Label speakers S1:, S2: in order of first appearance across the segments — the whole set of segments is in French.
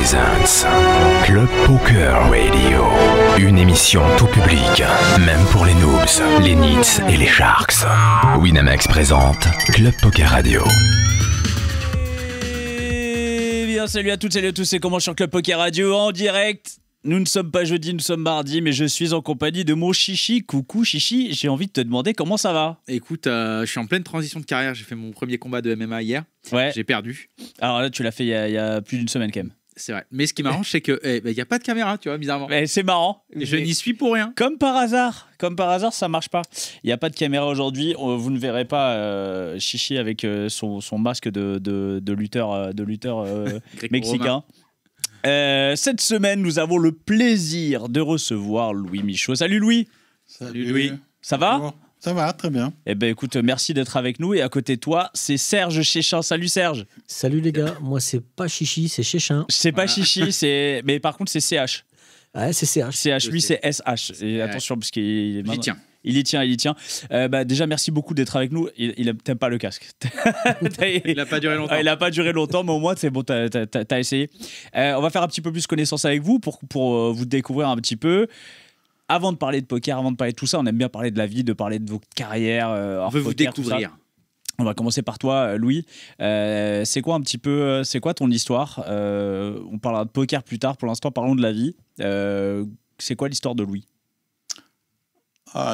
S1: presents Club Poker Radio. Une émission tout public, même pour les noobs, les nits et les sharks. Winamax présente Club Poker Radio.
S2: Et bien, salut à toutes, salut à tous, c'est comment sur Club Poker Radio en direct. Nous ne sommes pas jeudi, nous sommes mardi, mais je suis en compagnie de mon Chichi. Coucou Chichi, j'ai envie de te demander comment ça va.
S3: Écoute, je suis en pleine transition de carrière. J'ai fait mon premier combat de MMA hier.
S2: Ouais.
S3: J'ai perdu.
S2: Alors là, tu l'as fait il y a plus d'une semaine quand même.
S3: C'est vrai. Mais ce qui m'arrange, c'est que y a pas de caméra, tu vois, bizarrement.
S2: C'est marrant.
S3: Je n'y suis pour rien.
S2: Comme par hasard, ça marche pas. Il n'y a pas de caméra aujourd'hui. Vous ne verrez pas Chichi avec son masque de lutteur, mexicain. Cette semaine, nous avons le plaisir de recevoir Louis Michaud. Salut Louis.
S4: Salut Louis.
S2: Ça va ?
S4: Bonjour. Ça va, très bien.
S2: Eh ben écoute, merci d'être avec nous. Et à côté de toi, c'est Serge Chéchin. Salut Serge.
S5: Salut les gars, moi c'est pas Chichi, c'est Chéchin.
S2: C'est pas Chichi, mais par contre c'est CH.
S5: Ouais, c'est CH.
S2: CH, lui c'est SH. Et attention, parce qu'il
S3: J'y tiens.
S2: Il y tient. Déjà, merci beaucoup d'être avec nous. Il t'aime pas le casque.
S3: Il n'a pas duré longtemps.
S2: Il n'a pas duré longtemps, mais au moins, c'est bon, t'as essayé. On va faire un petit peu plus connaissance avec vous pour vous découvrir un petit peu. Avant de parler de poker, avant de parler de tout ça, on aime bien parler de la vie, de parler de vos carrières.
S3: On veut vous découvrir.
S2: On va commencer par toi, Louis. C'est quoi un petit peu, c'est quoi ton histoire ? On parlera de poker plus tard. Pour l'instant, parlons de la vie. C'est quoi l'histoire de Louis ?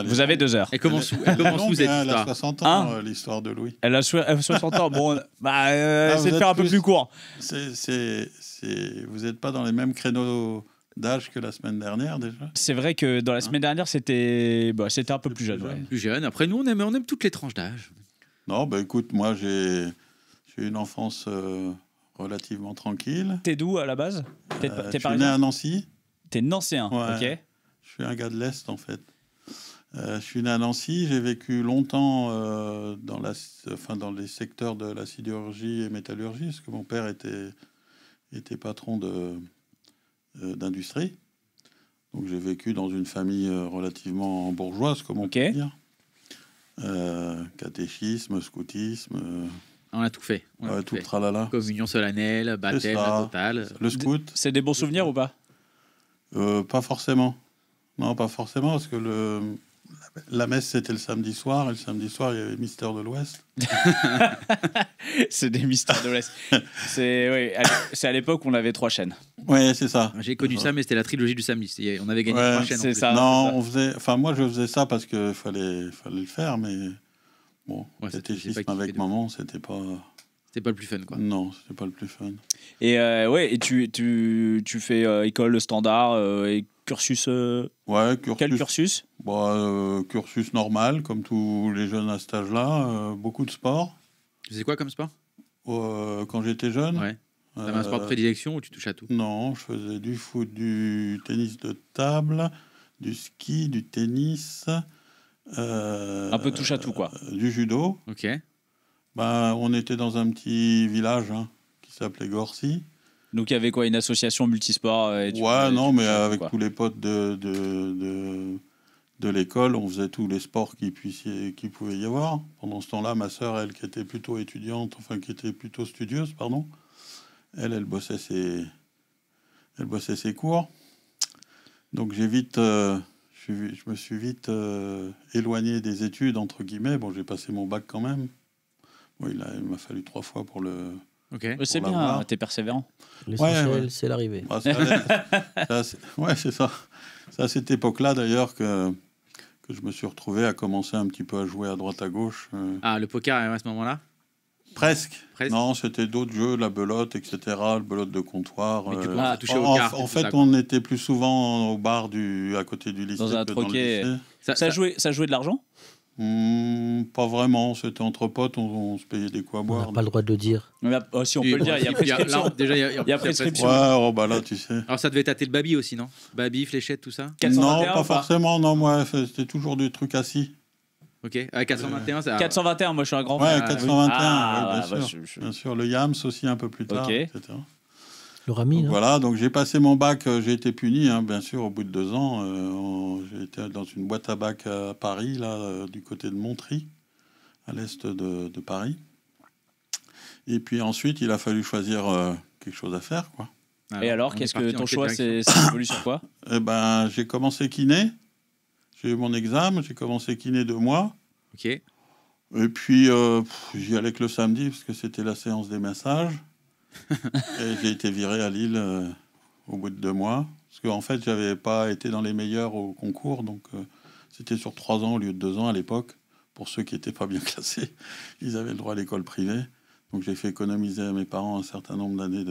S2: Vous avez 2 heures.
S3: Et comment vous êtes
S4: Elle a 60 ans, l'histoire de Louis.
S2: Elle a 60 ans. Bon, c'est de faire un peu plus court.
S4: Vous n'êtes pas dans les mêmes créneaux d'âge que la semaine dernière, déjà ?
S2: C'est vrai que dans la semaine dernière, c'était un peu plus jeune. Ouais.
S3: Plus jeune. Après, nous, on aime toutes les tranches d'âge.
S4: Non, écoute, moi, j'ai eu une enfance relativement tranquille.
S2: T'es d'où, à la base ?
S4: Je suis né à Nancy.
S2: T'es nancéen,
S4: ouais.
S2: Ok.
S4: Je suis un gars de l'Est, en fait. Je suis né à Nancy, j'ai vécu longtemps dans les secteurs de la sidérurgie et métallurgie, parce que mon père était patron d'industrie. Donc j'ai vécu dans une famille relativement bourgeoise, comme on peut dire. Catéchisme, scoutisme.
S3: On a tout fait.
S4: Tout le tralala.
S3: Communion solennelle, baptême, la totale.
S4: Le scout.
S2: C'est des bons souvenirs ou pas ?
S4: Pas forcément. Non, pas forcément, parce que la messe, c'était le samedi soir, et le samedi soir, il y avait Mystère de l'Ouest.
S2: C'est des Mystères de l'Ouest. C'est à l'époque où on avait 3 chaînes.
S4: Oui, c'est ça.
S3: J'ai connu ça, mais c'était la trilogie du samedi. On avait gagné 3 chaînes.
S2: C'est ça.
S4: Non, moi, je faisais ça parce qu'il fallait le faire, mais bon, catéchisme avec maman, c'était pas...
S3: C'était pas le plus fun, quoi.
S4: Non, c'était pas le plus fun.
S2: Et tu fais école standard et cursus. Quel cursus ?
S4: Cursus normal, comme tous les jeunes à cet âge-là. Beaucoup de sport.
S3: Tu faisais quoi comme sport ?
S4: Quand j'étais jeune.
S3: Ouais. T'avais un sport de prédilection ou tu touches à tout ?
S4: Non, je faisais du foot, du tennis de table, du ski, du tennis.
S2: Un peu touche à tout, quoi.
S4: Du judo.
S3: Ok.
S4: On était dans un petit village qui s'appelait Gorcy.
S2: Donc il y avait quoi, une association multisport mais
S4: avec tous les potes de l'école, on faisait tous les sports qui pouvait y avoir. Pendant ce temps-là, ma sœur, elle qui était plutôt studieuse, elle bossait ses cours. Donc je me suis vite éloigné des études entre guillemets. Bon, j'ai passé mon bac quand même. Bon, il m'a fallu 3 fois pour le.
S2: Ok. C'est bien, t'es persévérant.
S5: L'essentiel, c'est l'arrivée.
S4: C'est ça. C'est à cette époque-là, d'ailleurs, que je me suis retrouvé à commencer un petit peu à jouer à droite à gauche.
S3: Le poker à ce moment-là ?
S4: Presque. Non, c'était d'autres jeux, la belote, etc., le belote de comptoir.
S3: Mais tu commences à toucher aux cartes.
S4: En fait, on était plus souvent au bar à côté du lycée.
S2: Dans un troquet. Ça jouait de l'argent ?
S4: Pas vraiment, c'était entre potes, on se payait des coups à boire.
S5: On n'a pas le droit de le dire.
S2: Si on peut le dire, il y a prescription.
S3: Il y a
S2: prescription.
S4: Ouais, là, tu sais.
S3: Alors ça devait tâter le baby aussi, non ? Baby, fléchette, tout ça ?
S2: 421,
S4: non, pas forcément, non, moi, c'était toujours des trucs assis.
S3: Ok, 421, ça...
S2: 421, moi je suis un grand fan.
S4: Ouais, 421, bien sûr. Le Yams aussi un peu plus tard, etc.
S5: Le Rami,
S4: voilà, donc j'ai passé mon bac, j'ai été puni, bien sûr, au bout de 2 ans. J'ai été dans une boîte à bac à Paris, là, du côté de Montry, à l'est de Paris. Et puis ensuite, il a fallu choisir quelque chose à faire, quoi.
S2: Et alors, qu'est-ce que ton choix c'est évolue sur quoi?
S4: J'ai commencé kiné. J'ai eu mon examen, j'ai commencé kiné 2 mois.
S3: Ok.
S4: Et puis, j'y allais que le samedi, parce que c'était la séance des massages. Et j'ai été viré à Lille au bout de 2 mois. Parce qu'en fait, j'avais pas été dans les meilleurs au concours. Donc, c'était sur 3 ans au lieu de 2 ans à l'époque. Pour ceux qui n'étaient pas bien classés, ils avaient le droit à l'école privée. Donc, j'ai fait économiser à mes parents un certain nombre d'années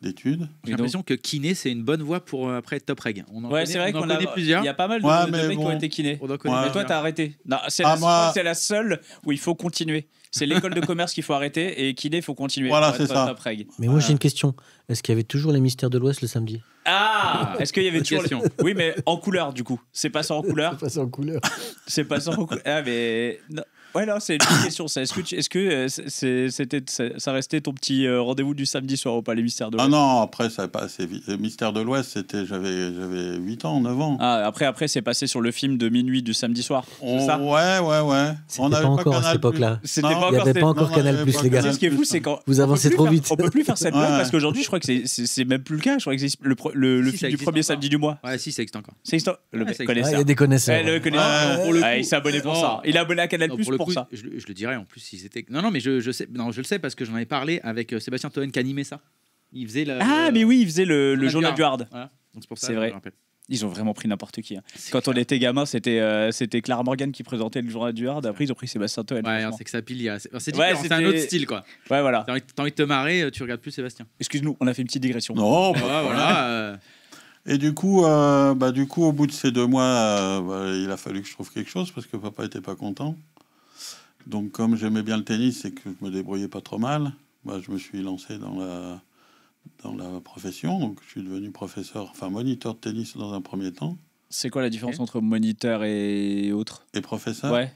S4: d'études.
S3: J'ai l'impression que kiné, c'est une bonne voie pour après être top reg.
S2: C'est vrai qu'on
S3: connaît plusieurs.
S2: Il y a pas mal de mecs qui ont été kinés. Mais toi, t'as arrêté. Non, c'est la seule où il faut continuer. C'est l'école de commerce qu'il faut arrêter et kiné, il faut continuer.
S4: Voilà, c'est ça.
S2: Top reg.
S5: Mais moi, j'ai une question. Est-ce qu'il y avait toujours les Mystères de l'Ouest le samedi?
S2: Est-ce qu'il y avait toujours Oui, mais en couleur, du coup. C'est passé en couleur.
S5: C'est passé en couleur.
S2: C'est passé en couleur. Ah, mais... Non. Ouais, non, c'est une question. Ça. Est-ce que ça restait ton petit rendez-vous du samedi soir au Palais Mystère de l'Ouest?
S4: Ah non, après, ça a passé vite. Mystère de l'Ouest, j'avais 8 ans, 9 ans.
S2: Ah, après, c'est passé sur le film de minuit du samedi soir. C'est ça?
S4: Ouais.
S5: On n'avait pas encore à cette époque-là. Il n'y avait pas encore Canal+, les gars.
S2: Ce qui est fou, c'est quand
S5: vous avancez trop vite.
S2: On peut plus faire cette blague parce qu'aujourd'hui, je crois que c'est même plus le cas. Je crois que c'est le film du premier samedi du mois.
S3: Ouais, si, ça existe encore.
S2: C'est le mec
S5: Il
S2: connaisseur.
S5: y a des connaisseurs.
S2: Le connaisseur. Il s'est abonné pour ça. Il est abonné à Canal+ pour ça.
S3: Je le dirais en plus s'ils étaient. Non, mais je sais. Non, je le sais parce que j'en avais parlé avec Sébastien Toen qui animait ça. Il faisait
S2: mais oui, il faisait le journal du hard.
S3: Voilà. Donc c'est pour ça.
S2: C'est vrai. Ils ont vraiment pris n'importe qui. Quand on était gamin, c'était Clara Morgan qui présentait le journal du hard. Après, ils ont pris Sébastien Toen.
S3: Ouais, c'est que ça pile. C'est différent. C'est un autre style, quoi.
S2: Ouais, voilà.
S3: T'as envie de te marrer, tu regardes plus Sébastien.
S2: Excuse-nous, on a fait une petite digression.
S4: Non,
S3: voilà.
S4: Et du coup, au bout de ces 2 mois, il a fallu que je trouve quelque chose parce que papa était pas content. Donc, comme j'aimais bien le tennis et que je me débrouillais pas trop mal, je me suis lancé dans la profession. Donc, je suis devenu moniteur de tennis dans un premier temps.
S2: C'est quoi la différence entre moniteur et autre?
S4: Et professeur?
S2: Ouais.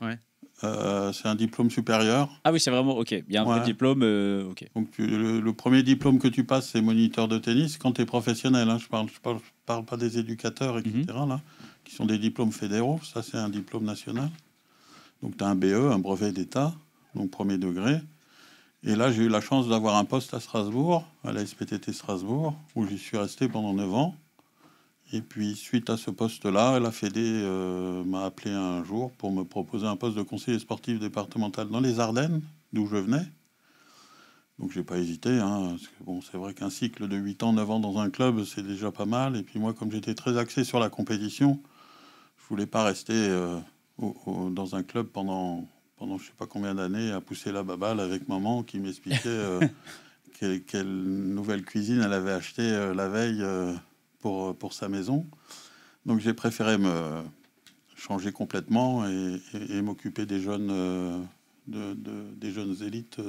S4: C'est un diplôme supérieur.
S2: Ah oui, c'est vraiment ok. Il y a un vrai diplôme. Ok.
S4: Donc, le premier diplôme que tu passes, c'est moniteur de tennis quand tu es professionnel. Hein. Je parle pas des éducateurs, etc. Là, qui sont des diplômes fédéraux. Ça, c'est un diplôme national. Donc, tu as un BE, un brevet d'État, donc premier degré. Et là, j'ai eu la chance d'avoir un poste à Strasbourg, à la SPTT Strasbourg, où j'y suis resté pendant 9 ans. Et puis, suite à ce poste-là, la Fédé m'a appelé un jour pour me proposer un poste de conseiller sportif départemental dans les Ardennes, d'où je venais. Donc, j'ai pas hésité. Parce que, c'est vrai qu'un cycle de 8 ans, 9 ans dans un club, c'est déjà pas mal. Et puis, moi, comme j'étais très axé sur la compétition, je voulais pas rester... dans un club pendant je sais pas combien d'années à pousser la baballe avec maman qui m'expliquait quelle nouvelle cuisine elle avait acheté la veille pour sa maison. Donc j'ai préféré me changer complètement et m'occuper des jeunes des jeunes élites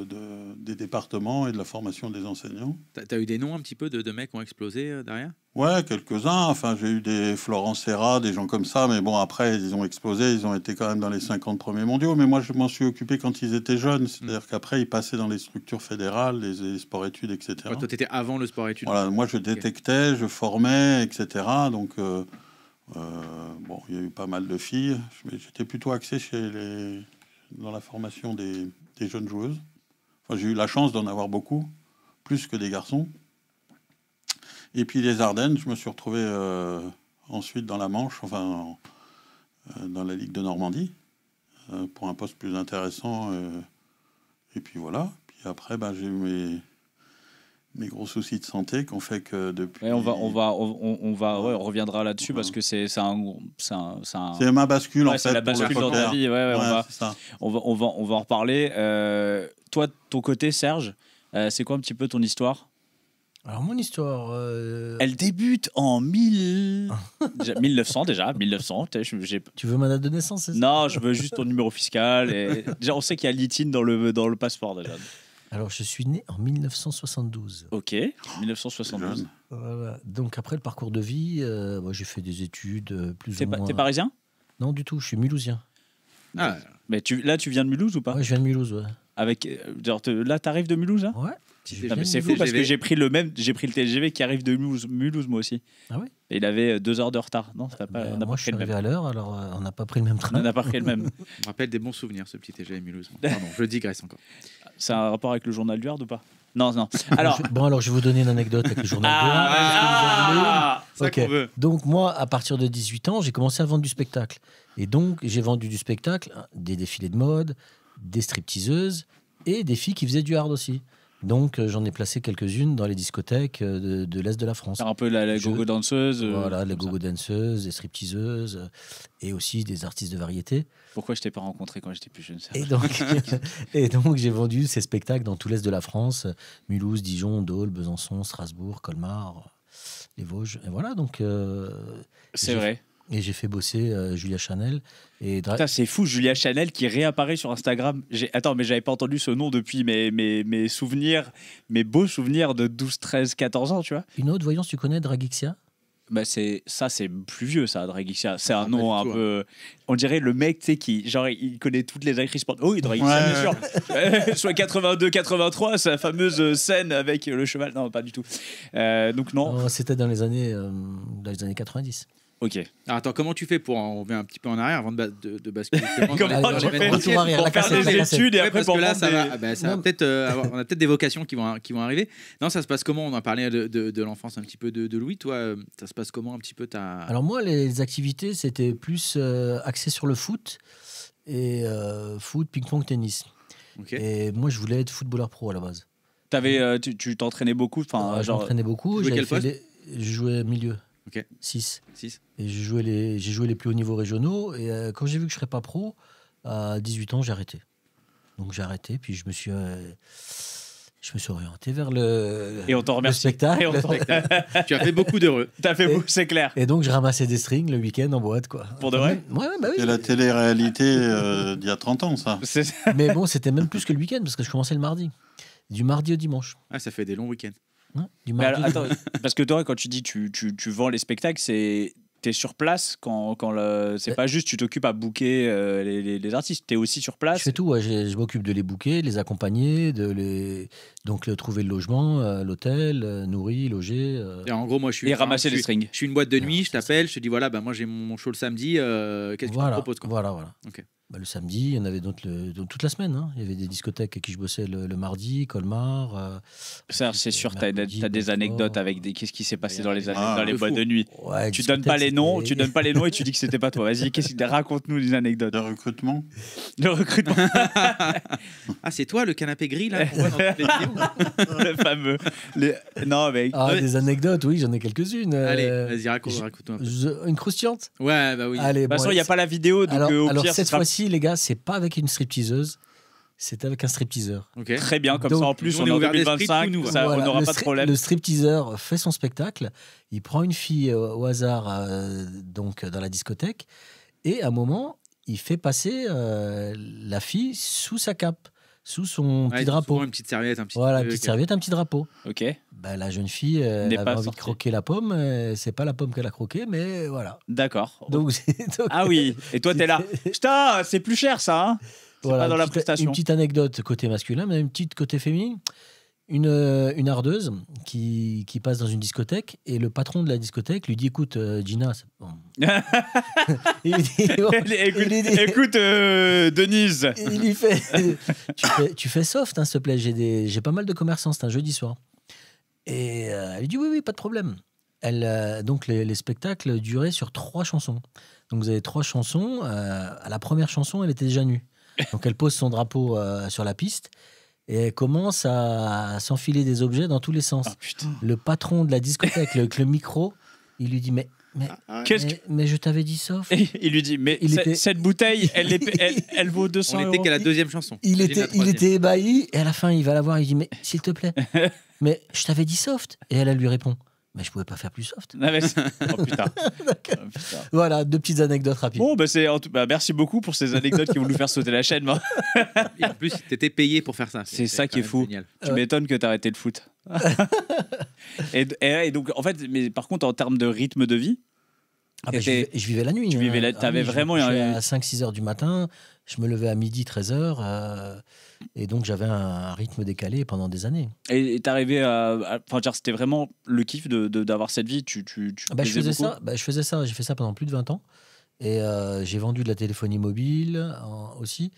S4: des départements et de la formation des enseignants.
S3: T'as eu des noms un petit peu de mecs qui ont explosé derrière?
S4: Ouais, quelques-uns. Enfin, j'ai eu des Florent Serra, des gens comme ça. Mais bon, après, ils ont explosé. Ils ont été quand même dans les 50 premiers mondiaux. Mais moi, je m'en suis occupé quand ils étaient jeunes. C'est-à-dire qu'après, ils passaient dans les structures fédérales, les sports-études, etc.
S3: Ouais, toi, tu étais avant le sport-études.
S4: Voilà, moi, je détectais, je formais, etc. Donc, il y a eu pas mal de filles. J'étais plutôt axé dans la formation des jeunes joueuses. Enfin, j'ai eu la chance d'en avoir beaucoup, plus que des garçons. Et puis les Ardennes, je me suis retrouvé ensuite dans la Manche, dans la Ligue de Normandie, pour un poste plus intéressant. Et puis voilà. Puis après, j'ai eu mes gros soucis de santé qui ont fait que depuis...
S2: Ouais, on reviendra là-dessus parce que c'est
S4: ma bascule en fait.
S2: C'est la bascule dans ta vie. On va en reparler. Toi, de ton côté, Serge, c'est quoi un petit peu ton histoire?
S5: Alors mon histoire...
S2: Elle débute en 1900 déjà. 1900.
S5: Tu veux ma date de naissance, c'est ça?
S2: Non, je veux juste ton numéro fiscal. Et... Déjà, on sait qu'il y a l'ITIN dans le passeport déjà.
S5: Alors, je suis né en 1972.
S2: Ok, 1972.
S5: Voilà. Donc, après le parcours de vie, j'ai fait des études plus ou moins...
S2: T'es parisien?
S5: Non, du tout, je suis mulhousien.
S2: Ah, mais tu viens de Mulhouse ou pas?
S5: Ouais, je viens de Mulhouse, ouais.
S2: Là, t'arrives de Mulhouse, là?
S5: Ouais.
S2: C'est fou parce que j'ai pris le TGV qui arrive de Mulhouse moi aussi.
S5: Ah ouais?
S2: Et il avait 2 heures de retard. Non,
S5: moi, je suis arrivé à l'heure, alors on n'a pas pris le même train.
S2: On n'a pas pris le même.
S3: On me rappelle des bons souvenirs, ce petit TGV Mulhouse. Pardon, je digresse encore.
S2: C'est un rapport avec le journal du Hard ou pas? Non. Alors,
S5: alors, je vais vous donner une anecdote avec le journal de
S3: ça qu'on veut.
S5: Donc, moi, à partir de 18 ans, j'ai commencé à vendre du spectacle. Et donc, j'ai vendu du spectacle, des défilés de mode, des stripteaseuses et des filles qui faisaient du hard aussi. Donc, j'en ai placé quelques-unes dans les discothèques de l'Est de la France.
S2: c'est un peu la gogo danseuse.
S5: Voilà, les gogo danseuses, des stripteaseuses et aussi des artistes de variété.
S2: Pourquoi je t'ai pas rencontré quand j'étais plus jeune, ça?
S5: Et donc, j'ai vendu ces spectacles dans tout l'Est de la France, Mulhouse, Dijon, Dole, Besançon, Strasbourg, Colmar, les Vosges. Et voilà, donc...
S2: C'est vrai.
S5: Et j'ai fait bosser Julia Chanel. Et
S2: Putain, c'est fou, Julia Chanel qui réapparaît sur Instagram. Attends, mais j'avais pas entendu ce nom depuis mes souvenirs, mes beaux souvenirs de 12, 13, 14 ans, tu vois.
S5: Une autre, voyons si tu connais Dragixia.
S2: Bah c'est plus vieux, ça, Dragixia. C'est un
S3: pas
S2: nom
S3: du
S2: un
S3: tout,
S2: peu... On dirait le mec, tu sais, qui genre, il connaît toutes les actrices. Oh, oui, Dragixia, bien sûr. Soit 82, 83, sa fameuse scène avec le cheval. Non, pas du tout. Donc non.
S5: C'était dans les années 90.
S2: Ok.
S3: Alors, attends, comment tu fais pour on revient un petit peu en arrière avant de basculer
S2: Comment tu fais
S5: retour arrière,
S2: pour
S5: la
S2: faire
S5: cassette,
S2: des
S5: la cassette.
S2: études et après
S3: parce
S2: pour
S3: que là,
S2: vendre
S3: ça
S2: des-
S3: va, ça va
S5: Non.
S3: peut-être on a peut-être des vocations qui vont arriver. Non, ça se passe comment? On en parlait de l'enfance un petit peu de Louis. Toi, ça se passe comment un petit peu ta...
S5: Alors moi, les activités, c'était plus axé sur le foot. Et foot, ping-pong, tennis.
S3: Ok.
S5: Et moi, je voulais être footballeur pro à la base.
S2: tu t'entraînais beaucoup, enfin,
S5: Je
S2: genre...
S5: m'entraînais beaucoup.
S3: Tu jouais
S5: j'avais
S3: quel
S5: fait je jouais milieu.
S3: Ok.
S5: 6.
S3: 6.
S5: Et j'ai joué les plus hauts niveaux régionaux. Et quand j'ai vu que je ne serais pas pro, à 18 ans, j'ai arrêté. Donc j'ai arrêté, puis je me suis orienté vers le,
S2: Et on t'en
S5: le
S2: remercie.
S5: spectacle.
S2: Et on t'en-
S3: Tu as fait beaucoup d'heureux.
S2: T'as fait
S5: Et-
S2: beau, c'est clair.
S5: Et donc je ramassais des strings le week-end en boîte, quoi.
S2: Pour de vrai?
S5: Ouais, bah oui.
S4: C'est la télé-réalité d'il y a 30 ans, ça.
S2: C'est-
S5: Mais bon, c'était même plus que le week-end, parce que je commençais le mardi. Du mardi au dimanche.
S3: Ah, ça fait des longs week-ends.
S5: Hein, du
S2: Mais
S5: mardi
S2: alors, attends, parce que toi, quand tu dis tu vends les spectacles, t'es sur place c'est pas juste tu t'occupes à booker les artistes, t'es aussi sur
S5: Je
S2: place.
S5: fais tout, ouais. Je m'occupe de les booker, de les accompagner, donc trouver le logement, l'hôtel, nourrir, loger.
S3: Et en gros, moi, je suis
S2: Et ramasser les strings.
S3: Je suis une boîte de nuit.
S5: Non,
S3: Je t'appelle, je te dis voilà, bah moi j'ai mon show le samedi. Qu'est-ce que tu me proposes quoi?
S5: Voilà.
S3: Ok.
S5: Bah, le samedi, il y en avait d'autres toute la semaine. Hein. Il y avait des discothèques avec qui je bossais le mardi, Colmar.
S2: Ça, c'est sûr, t'as
S5: mercredi,
S2: des
S5: Belfort.
S2: anecdotes avec qu'est-ce qui s'est passé dans les
S3: de
S2: boîtes
S3: fou.
S2: de nuit.
S5: Ouais,
S2: Tu donnes pas les
S5: discothèque,
S2: noms,
S5: c'était-
S2: tu donnes pas les noms et tu dis que c'était pas toi. Vas-y, raconte-nous des anecdotes.
S4: Le recrutement.
S2: Le recrutement,
S3: Ah, c'est toi le canapé gris là qu'on voit dans toutes les vidéos?
S2: le fameux. Non, mais
S5: Ah,
S3: Ouais.
S5: des anecdotes, oui, j'en ai quelques-unes.
S3: Allez, vas-y, raconte-nous un peu.
S5: Une croustillante.
S3: Ouais, bah oui.
S5: Allez,
S2: de toute façon, il n'y a pas la vidéo, donc
S5: Alors,
S2: au
S5: alors
S2: pire, ce
S5: cette
S2: sera
S5: fois-ci, les gars, c'est pas avec une stripteaseuse, c'est avec un stripteaseur.
S3: Ok.
S2: très bien. Comme
S5: Donc,
S2: ça, en plus,
S3: on
S2: on
S3: est
S2: est en
S3: ouvert d'esprit,
S2: 2025,
S3: tout nous,
S2: ça,
S5: Voilà,
S2: on n'aura
S5: le
S2: pas de
S5: stri-
S2: problème.
S5: Le stripteaseur fait son spectacle, il prend une fille au hasard donc dans la discothèque, et à un moment, il fait passer la fille sous sa cape, sous son
S3: Ouais,
S5: petit drapeau.
S3: souvent une petite serviette, un petit
S5: Voilà, une
S3: truc.
S5: petite serviette, un petit drapeau.
S2: Ok.
S5: Ben, la jeune fille,
S2: N'est
S5: elle
S2: pas
S5: avait envie
S2: sortie.
S5: de croquer la pomme. C'est pas la pomme qu'elle a croquée, mais voilà.
S2: D'accord.
S5: Donc,
S2: Ah oui. Et toi, t'es là. Putain, c'est plus cher, ça. Hein,
S5: voilà,
S2: pas dans la
S5: une
S2: prestation.
S5: petite anecdote côté masculin, mais une petite côté féminin. Une ardeuse qui passe dans une discothèque et le patron de la discothèque lui dit écoute Gina bon. il lui dit, bon,
S2: écoute,
S5: il lui dit-
S2: écoute, Denise.
S5: il lui fait tu fais soft hein, s'il te plaît, j'ai pas mal de commerçants, c'est un jeudi soir. Et elle lui dit oui pas de problème. Donc les spectacles duraient sur 3 chansons. Donc vous avez 3 chansons. À la première chanson, elle était déjà nue. Donc elle pose son drapeau sur la piste et elle commence à s'enfiler des objets dans tous les sens.
S2: Oh putain.
S5: Le patron de la discothèque, avec le micro, il lui dit mais
S2: Qu'est-ce que.
S5: mais je t'avais dit soft.
S2: Et il lui dit, mais cette bouteille, elle vaut 200
S3: On
S2: euros.
S3: était qu'à la deuxième chanson.
S5: Il
S3: Imagine la
S5: était
S3: troisième.
S5: ébahi et à la fin il va la voir, il dit mais s'il te plaît, mais je t'avais dit soft. Et elle lui répond mais je pouvais pas faire plus soft.
S2: Non, mais oh putain. Oh, putain.
S5: Voilà, 2 petites anecdotes rapides.
S2: Bon, merci beaucoup pour ces anecdotes qui vont nous faire sauter la chaîne. moi.
S3: Et en plus, t'étais payé pour faire ça.
S2: C'est ça
S3: quand
S2: qui est
S3: même
S2: fou.
S3: génial.
S2: Tu m'étonnes que t'as arrêté le foot. et donc, en fait, mais par contre, en termes de rythme de vie,
S5: Ah bah,
S2: était-
S5: je vivais la nuit.
S2: tu vivais
S5: hein.
S2: t'avais
S5: je
S2: vraiment
S5: me couchais
S2: un-
S5: à 5-6 heures du matin, je me levais à midi, 13 heures, et donc j'avais un rythme décalé pendant des années.
S2: et t'arrivais enfin, genre, c'était vraiment le kiff d'avoir cette vie. Tu
S5: Ah bah, je
S2: plaisais
S5: faisais
S2: beaucoup.
S5: ça, j'ai fait ça pendant plus de 20 ans, et j'ai vendu de la téléphonie mobile aussi,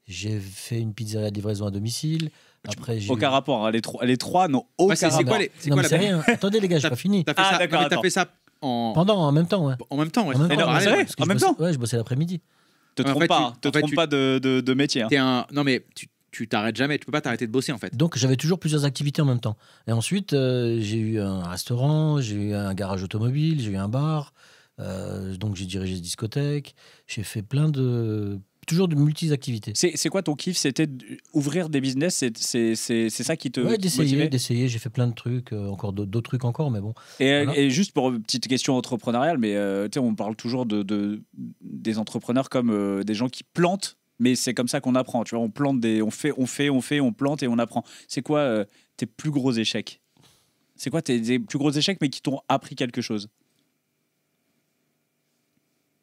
S5: J'ai fait une pizzeria de livraison à domicile. Après,
S2: aucun rapport. Les trois n'ont aucun rapport.
S3: C'est quoi la
S5: rien. Attendez les gars, j'ai pas fini.
S3: T'as fait ça
S5: en même temps, ouais.
S3: En même temps, ouais.
S2: En même temps.
S5: Ouais, je bossais l'après-midi.
S2: Te trompe pas de métier. Hein.
S3: Non mais tu t'arrêtes jamais, tu peux pas t'arrêter de bosser en fait.
S5: Donc j'avais toujours plusieurs activités en même temps. Et ensuite, j'ai eu un restaurant, j'ai eu un garage automobile, j'ai eu un bar, donc j'ai dirigé des discothèques, j'ai fait toujours de multi-activités.
S2: C'est quoi ton kiff? C'était ouvrir des business? C'est ça qui te motivait?
S5: d'essayer. J'ai fait plein de trucs, encore d'autres trucs encore, mais bon.
S2: Et juste pour une petite question entrepreneuriale, mais on parle toujours des entrepreneurs comme des gens qui plantent. Mais c'est comme ça qu'on apprend, tu vois. On plante on plante et on apprend. C'est quoi tes plus gros échecs? C'est quoi tes plus gros échecs, mais qui t'ont appris quelque chose?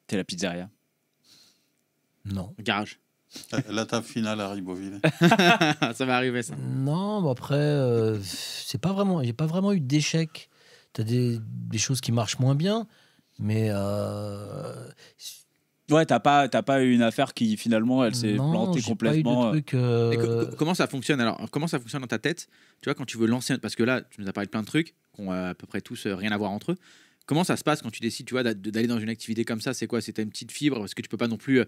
S2: T'es la pizzeria.
S5: Non.
S3: Garage.
S4: La table finale à Ribeauvillé.
S3: Ça va arriver, ça.
S5: Non, mais après, j'ai pas vraiment eu d'échecs. T'as des choses qui marchent moins bien, mais...
S2: Ouais, t'as pas eu une affaire qui finalement elle s'est plantée complètement.
S5: Pas eu de truc,
S3: comment ça fonctionne alors? Comment ça fonctionne dans ta tête? Tu vois, quand tu veux lancer, parce que là, tu nous as parlé de plein de trucs qui ont à peu près tous rien à voir entre eux. Comment ça se passe quand tu décides, tu vois, d'aller dans une activité comme ça? C'est quoi? C'est une petite fibre parce que tu peux pas non plus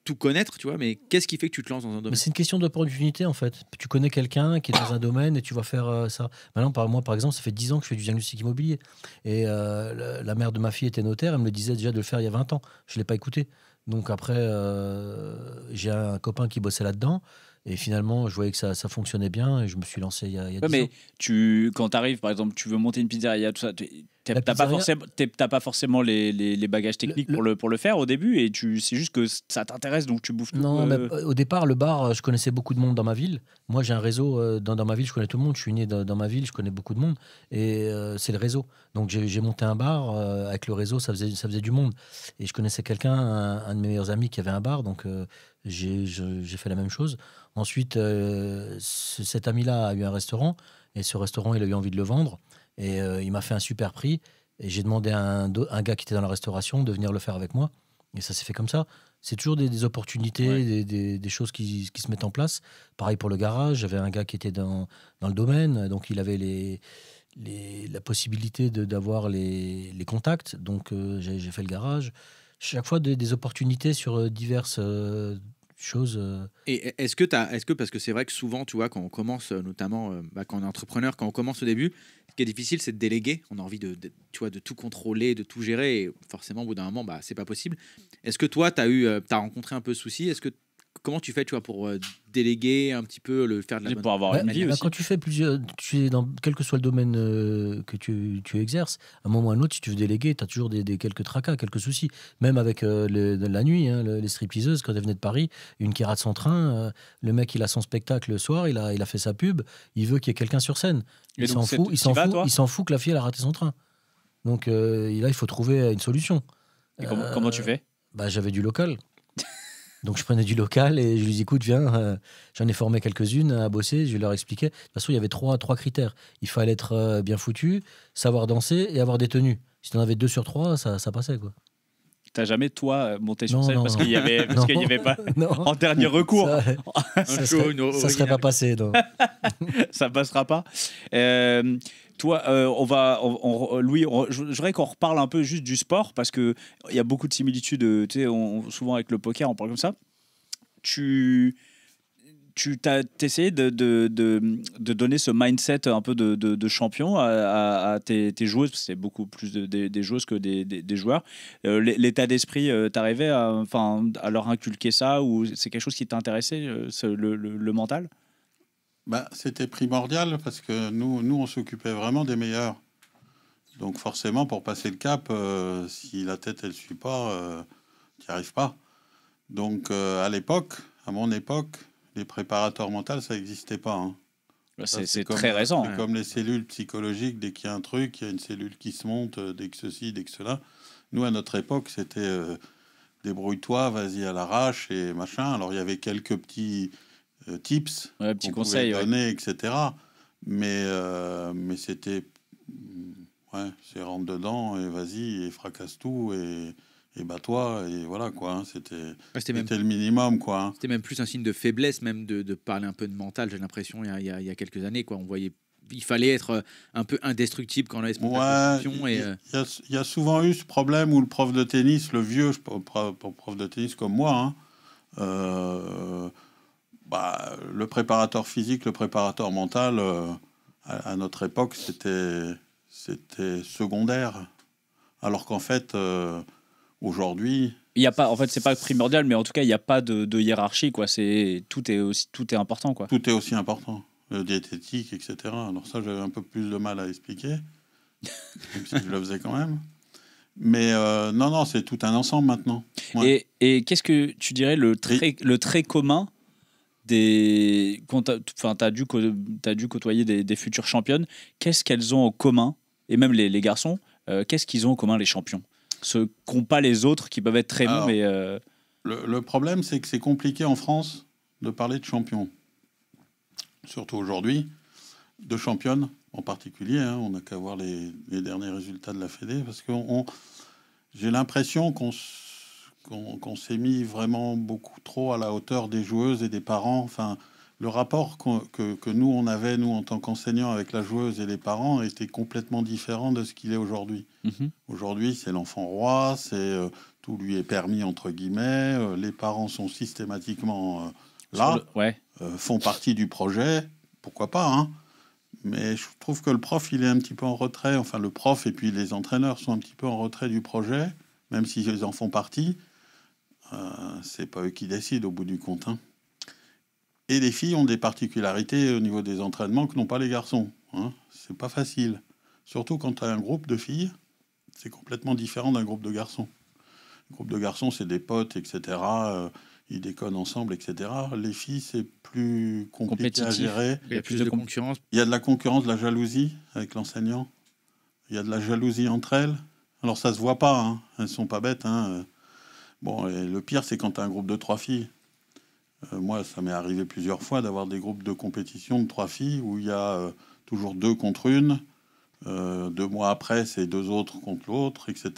S3: tout connaître, tu vois. Mais qu'est-ce qui fait que tu te lances dans un domaine?
S5: C'est une question d'opportunité en fait. Tu connais quelqu'un qui est dans un domaine et tu vas faire ça. Maintenant, moi par exemple, ça fait 10 ans que je fais du diagnostic immobilier. Et la mère de ma fille était notaire, elle me le disait déjà de le faire il y a 20 ans. Je ne l'ai pas écouté. Donc après, j'ai un copain qui bossait là-dedans. Et finalement, je voyais que ça fonctionnait bien et je me suis lancé il y a 10 ans.
S2: Mais quand tu arrives, par exemple, tu veux monter une pizzeria, tout ça, t'as pas forcément les bagages techniques pour le faire au début et c'est juste que ça t'intéresse donc tu bouffes tout.
S5: Non, mais au départ, le bar, je connaissais beaucoup de monde dans ma ville. Moi, j'ai un réseau dans ma ville, je connais tout le monde. Je suis né dans ma ville, je connais beaucoup de monde et c'est le réseau. Donc j'ai monté un bar avec le réseau, ça faisait du monde. Et je connaissais quelqu'un, un de mes meilleurs amis qui avait un bar, donc j'ai fait la même chose. Ensuite, cet ami-là a eu un restaurant et ce restaurant, il a eu envie de le vendre et il m'a fait un super prix et j'ai demandé à un gars qui était dans la restauration de venir le faire avec moi et ça s'est fait comme ça. C'est toujours des opportunités, ouais. des choses qui se mettent en place. Pareil pour le garage, j'avais un gars qui était dans le domaine, donc il avait la possibilité d'avoir les contacts, donc j'ai fait le garage. Chaque fois des opportunités sur diverses... choses.
S3: Et est-ce que parce que c'est vrai que souvent, tu vois, quand on commence, notamment quand on est entrepreneur, quand on commence au début, ce qui est difficile, c'est de déléguer. On a envie de tout contrôler, de tout gérer. Et forcément, au bout d'un moment, c'est pas possible. Est-ce que toi, t'as rencontré un peu de soucis? Comment tu fais, tu vois, pour déléguer un petit peu, le faire de la bonne...
S2: Pour avoir une vie aussi.
S5: Quand tu fais tu es dans quel que soit le domaine que tu exerces, à un moment ou à un autre, si tu veux déléguer, tu as toujours quelques tracas, quelques soucis. Même avec la nuit, les stripteaseuses, quand elles venaient de Paris, une qui rate son train, le mec, il a son spectacle le soir, il a fait sa pub, il veut qu'il y ait quelqu'un sur scène. Il s'en fout que la fille, elle a raté son train. Donc là, il faut trouver une solution.
S2: Et comment tu fais?
S5: J'avais du local. Donc je prenais du local et je lui dis écoute viens, j'en ai formé quelques-unes à bosser, je leur expliquais. De toute façon il y avait trois critères. Il fallait être bien foutu, savoir danser et avoir des tenues. Si tu en avais 2 sur 3, ça passait quoi.
S2: T'as jamais toi monté sur scène parce qu'il y avait pas en dernier recours.
S5: Ça serait pas passé. Non.
S2: Ça passera pas. Toi, Louis, je voudrais qu'on reparle un peu juste du sport parce que il y a beaucoup de similitudes. Souvent avec le poker, on parle comme ça. Tu t'as essayé de donner ce mindset un peu de champion à tes joueuses, parce que c'est beaucoup plus des joueuses que des joueurs. L'état d'esprit, t'arrivais à leur inculquer ça, ou c'est quelque chose qui t'intéressait, le mental?
S4: C'était primordial parce que nous on s'occupait vraiment des meilleurs. Donc forcément, pour passer le cap, si la tête elle suit pas, tu n'y arrives pas. Donc à mon époque, les préparateurs mentaux, ça n'existait pas. Hein.
S2: C'est très récent.
S4: C'est comme les cellules psychologiques, dès qu'il y a un truc, il y a une cellule qui se monte, dès que ceci, dès que cela. Nous, à notre époque, c'était débrouille-toi, vas-y à l'arrache et machin. Alors, il y avait quelques petits tips,
S2: petits conseils,
S4: donner, etc. Mais c'était... c'est rentre dedans et vas-y et fracasse tout et et bats-toi, et voilà, quoi. Hein, c'était
S3: même
S4: le minimum, quoi. Hein.
S3: C'était même plus un signe de faiblesse, même de parler un peu de mental, j'ai l'impression, il y a quelques années, quoi. On voyait, il fallait être un peu indestructible quand on avait ce champion.
S4: Il y a souvent eu ce problème où le prof de tennis, le vieux prof de tennis comme moi, hein, le préparateur physique, le préparateur mental, à notre époque, c'était secondaire. Alors qu'en fait, aujourd'hui...
S2: Il y a pas, en fait, c'est pas primordial, mais en tout cas, il n'y a pas de hiérarchie, quoi. Tout est important, quoi.
S4: Tout est aussi important. Le diététique, etc. Alors ça, j'avais un peu plus de mal à expliquer, même si je le faisais quand même. Mais non, c'est tout un ensemble maintenant.
S2: Ouais. Et qu'est-ce que tu dirais le trait commun des... T'as dû côtoyer des futures championnes. Qu'est-ce qu'elles ont en commun? Et même les garçons, qu'est-ce qu'ils ont en commun, les champions? Ceux qu'ont pas les autres, qui peuvent être très bons, mais...
S4: Le problème, c'est que c'est compliqué en France de parler de champions. Surtout aujourd'hui, de championnes en particulier. Hein, on n'a qu'à voir les derniers résultats de la Fédé, parce que j'ai l'impression qu'on s'est mis vraiment beaucoup trop à la hauteur des joueuses et des parents. Enfin, le rapport que nous, on avait, nous, en tant qu'enseignants, avec la joueuse et les parents, était complètement différent de ce qu'il est aujourd'hui.
S2: Mm-hmm.
S4: Aujourd'hui, c'est l'enfant roi, tout lui est permis, entre guillemets. Les parents sont systématiquement là, font partie du projet. Pourquoi pas, hein? Mais je trouve que le prof, il est un petit peu en retrait. Enfin, le prof et puis les entraîneurs sont un petit peu en retrait du projet, même s'ils en font partie. C'est pas eux qui décident, au bout du compte, hein. Et les filles ont des particularités au niveau des entraînements que n'ont pas les garçons. Hein. C'est pas facile. Surtout quand tu as un groupe de filles, c'est complètement différent d'un groupe de garçons. Un groupe de garçons, c'est des potes, etc. Ils déconnent ensemble, etc. Les filles, c'est plus compliqué à gérer.
S3: Il y a plus de concurrence.
S4: Il y a de la concurrence, de la jalousie avec l'enseignant. Il y a de la jalousie entre elles. Alors ça se voit pas, hein. Elles sont pas bêtes. Hein. Bon, et le pire, c'est quand tu as un groupe de 3 filles. Moi, ça m'est arrivé plusieurs fois d'avoir des groupes de compétition de 3 filles où il y a toujours 2 contre 1. 2 mois après, c'est 2 autres contre l'autre, etc.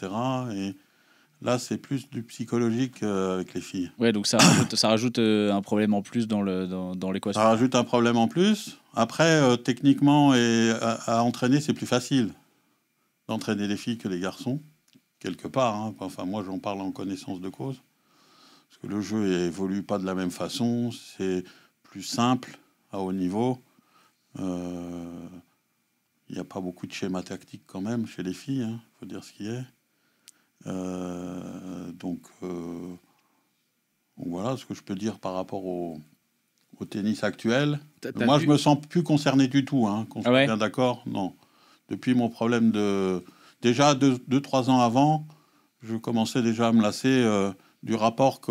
S4: Et là, c'est plus du psychologique avec les filles.
S2: Ouais, donc ça rajoute un problème en plus dans l'équation.
S4: Ça rajoute un problème en plus. Après, techniquement, et à entraîner, c'est plus facile d'entraîner les filles que les garçons, quelque part. Hein. Enfin, moi, j'en parle en connaissance de cause. Parce que le jeu évolue pas de la même façon, c'est plus simple à haut niveau. Il n'y a pas beaucoup de schémas tactiques quand même chez les filles, hein, faut dire ce qui est. Donc voilà ce que je peux dire par rapport au tennis actuel. Moi, je me sens plus concerné du tout, hein, qu'on soit bien d'accord. Non. Depuis mon problème déjà 2-3 ans avant, je commençais déjà à me lasser du rapport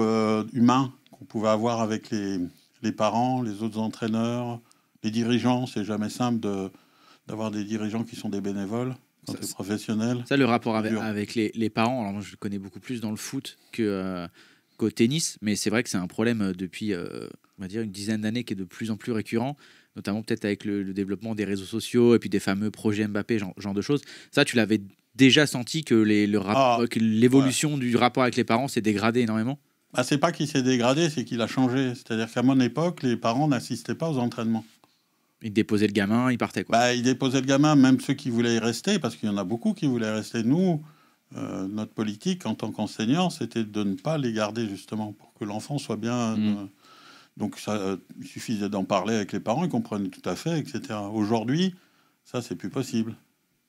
S4: humain qu'on pouvait avoir avec les parents, les autres entraîneurs, les dirigeants. C'est jamais simple d'avoir des dirigeants qui sont des bénévoles quand tu es professionnel.
S3: Ça, le rapport avec les parents, alors moi je le connais beaucoup plus dans le foot qu'au tennis, mais c'est vrai que c'est un problème depuis on va dire une dizaine d'années qui est de plus en plus récurrent, notamment peut-être avec le développement des réseaux sociaux et puis des fameux projets Mbappé, genre de choses. Ça, tu l'avais déjà senti que que l'évolution du rapport avec les parents s'est dégradée énormément?
S4: C'est pas qu'il s'est dégradé, c'est qu'il a changé. C'est-à-dire qu'à mon époque, les parents n'assistaient pas aux entraînements.
S3: Ils déposaient le gamin, ils partaient, quoi.
S4: Ils déposaient le gamin, même ceux qui voulaient y rester, parce qu'il y en a beaucoup qui voulaient rester. Nous, notre politique en tant qu'enseignants, c'était de ne pas les garder, justement, pour que l'enfant soit bien... Donc, il suffisait d'en parler avec les parents, ils comprenaient tout à fait, etc. Aujourd'hui, ça, c'est plus possible.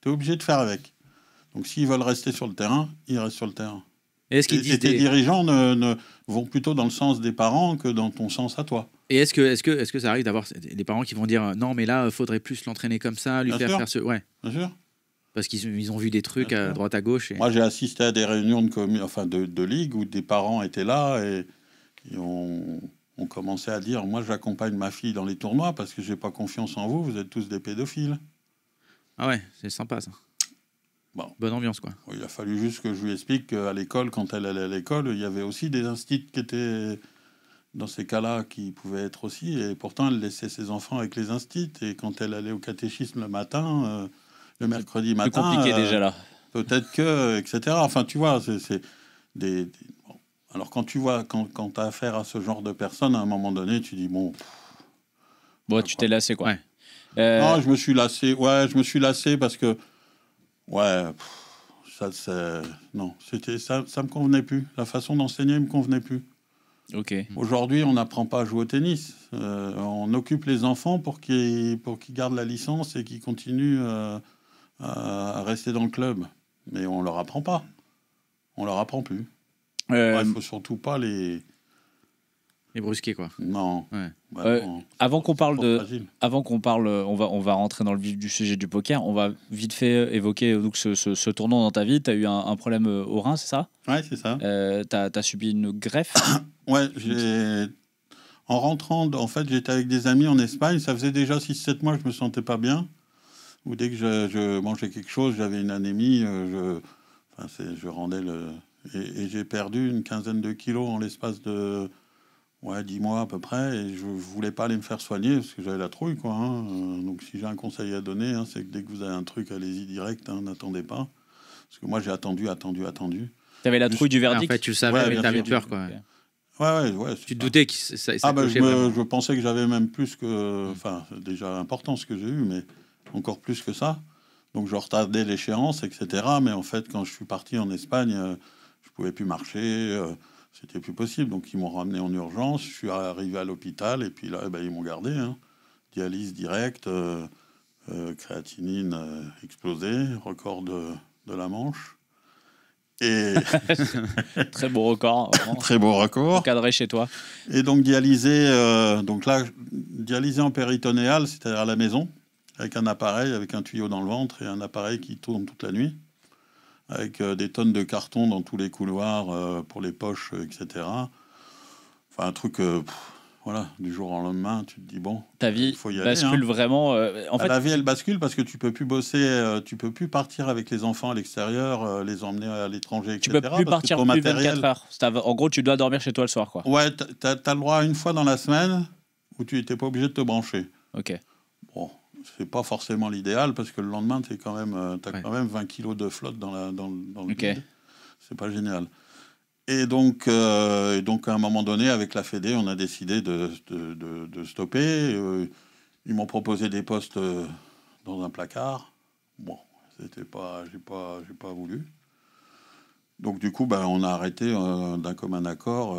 S4: Tu es obligé de faire avec. Donc, s'ils veulent rester sur le terrain, ils restent sur le terrain. Et tes dirigeants vont plutôt dans le sens des parents que dans ton sens à toi.
S3: Et est-ce que ça arrive d'avoir des parents qui vont dire non, mais là, il faudrait plus l'entraîner comme ça, lui faire ce... Ouais.
S4: Bien sûr.
S3: Parce qu'ils ont vu des trucs à droite à gauche.
S4: Moi, j'ai assisté à des réunions de ligue où des parents étaient là et on commençait à dire moi, j'accompagne ma fille dans les tournois parce que j'ai pas confiance en vous, vous êtes tous des pédophiles.
S3: Ah ouais, c'est sympa ça.
S4: Bon.
S3: Bonne ambiance, quoi.
S4: Il a fallu juste que je lui explique qu'à l'école, quand elle allait à l'école, il y avait aussi des instituts qui étaient dans ces cas-là, qui pouvaient être aussi. Et pourtant, elle laissait ses enfants avec les instituts. Et quand elle allait au catéchisme le matin, le mercredi matin...
S2: C'est compliqué déjà là.
S4: Peut-être que, etc. Enfin, tu vois, Bon. Alors quand tu vois, quand tu as affaire à ce genre de personnes, à un moment donné, tu dis bon.
S2: Bon, tu t'es lassé quoi.
S4: Ouais. Non, je me suis lassé. Ouais, je me suis lassé parce que non, ça me convenait plus. La façon d'enseigner me convenait plus.
S2: Ok.
S4: Aujourd'hui, on n'apprend pas à jouer au tennis. On occupe les enfants pour qu'ils gardent la licence et qu'ils continuent à rester dans le club. Mais on leur apprend pas. On leur apprend plus. Il faut surtout pas les
S3: brusquer quoi.
S4: Non.
S3: Ouais.
S4: Non.
S2: Avant qu'on parle, on va rentrer dans le vif du sujet du poker. On va vite fait évoquer donc ce tournant dans ta vie. Tu as eu un problème au rein, c'est ça?
S4: Ouais, c'est ça.
S2: T'as subi une greffe.
S4: Ouais, en rentrant, en fait, j'étais avec des amis en Espagne. Ça faisait déjà 6-7 mois que je me sentais pas bien. Ou dès que je mangeais quelque chose, j'avais une anémie. Je rendais le... Et j'ai perdu une quinzaine de kilos en l'espace de 10 mois à peu près. Et je voulais pas aller me faire soigner parce que j'avais la trouille, quoi. Donc si j'ai un conseil à donner, c'est que dès que vous avez un truc, allez-y direct. N'attendez pas. Parce que moi, j'ai attendu.
S2: T'avais la trouille du verdict.
S3: En fait, tu le savais, mais t'avais peur, quoi.
S4: Ouais.
S3: Tu te doutais que ça
S4: je pensais que j'avais même plus que... Enfin, déjà important ce que j'ai eu, mais encore plus que ça. Donc, je retardais l'échéance, etc. Mais en fait, quand je suis parti en Espagne, je pouvais plus marcher, c'était plus possible. Donc, ils m'ont ramené en urgence. Je suis arrivé à l'hôpital et puis là, ils m'ont gardé. Dialyse directe, créatinine explosée, record de la Manche. Et
S2: très beau record.
S4: Très beau record.
S2: Encadré chez toi.
S4: Et donc dialysé en péritonéal, c'est-à-dire à la maison, avec un appareil, avec un tuyau dans le ventre et un appareil qui tourne toute la nuit, avec des tonnes de carton dans tous les couloirs pour les poches, etc. Enfin, un truc... du jour au lendemain, tu te dis bon,
S2: ta vie
S4: faut y
S2: bascule
S4: aller,
S2: vraiment. En fait,
S4: la vie elle bascule parce que tu peux plus bosser, tu peux plus partir avec les enfants à l'extérieur, les emmener à l'étranger, etc.
S2: Tu peux plus partir plus 24 heures. En gros, tu dois dormir chez toi le soir, quoi.
S4: Ouais, t'as le droit à une fois dans la semaine où tu n'étais pas obligé de te brancher.
S2: Ok.
S4: Bon, c'est pas forcément l'idéal parce que le lendemain, t'as quand même 20 kilos de flotte dans le vide. C'est pas génial. Et donc, à un moment donné, avec la Fédé, on a décidé de stopper. Ils m'ont proposé des postes dans un placard. Bon, j'ai pas voulu. Donc, du coup, on a arrêté d'un commun accord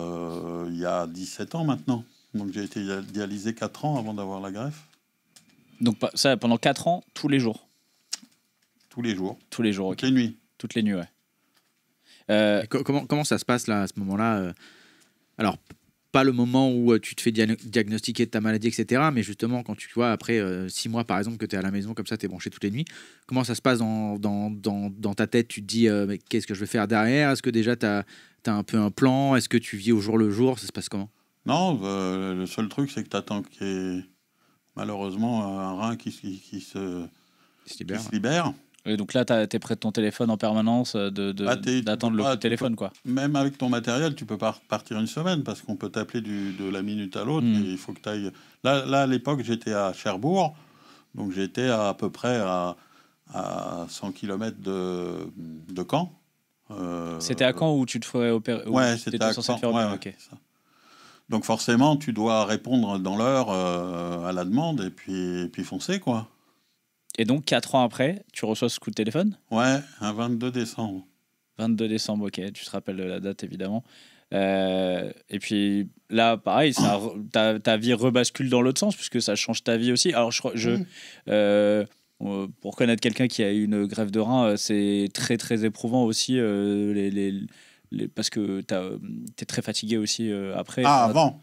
S4: il y a 17 ans maintenant. Donc, j'ai été dialysé 4 ans avant d'avoir la greffe.
S2: Donc, ça, pendant 4 ans, tous les jours?
S4: Tous les jours.
S2: Tous les jours,
S4: Toutes les nuits.
S2: Toutes les nuits, ouais.
S3: Comment ça se passe là à ce moment-là Alors, pas le moment où tu te fais diagnostiquer de ta maladie, etc. Mais justement, quand tu vois, après 6 mois par exemple, que tu es à la maison comme ça, tu es branché toutes les nuits, comment ça se passe dans ta tête? Tu te dis, mais qu'est-ce que je vais faire derrière? Est-ce que déjà tu as un peu un plan? Est-ce que tu vis au jour le jour? Ça se passe comment?
S4: Non, le seul truc, c'est que tu attends qu'il y ait malheureusement un rein qui se libère.
S2: Et donc là, tu es près de ton téléphone en permanence, d'attendre le coup de téléphone, quoi.
S4: Même avec ton matériel, tu peux pas partir une semaine parce qu'on peut t'appeler de la minute à l'autre. Et il faut que tu ailles. Là, à l'époque, j'étais à Cherbourg, donc j'étais à peu près à 100 km de Caen.
S2: C'était à Caen où tu te ferais opérer?
S4: Ouais, c'était à Caen. Okay. Ça. Donc forcément, tu dois répondre dans l'heure à la demande et puis foncer, quoi.
S2: Et donc, 4 ans après, tu reçois ce coup de téléphone?
S4: Ouais, un 22 décembre.
S2: 22 décembre, ok. Tu te rappelles de la date, évidemment. Et puis là, pareil, ta vie rebascule dans l'autre sens, puisque ça change ta vie aussi. Alors, pour connaître quelqu'un qui a eu une greffe de rein, c'est très, très éprouvant aussi, parce que tu es très fatigué aussi après.
S4: Avant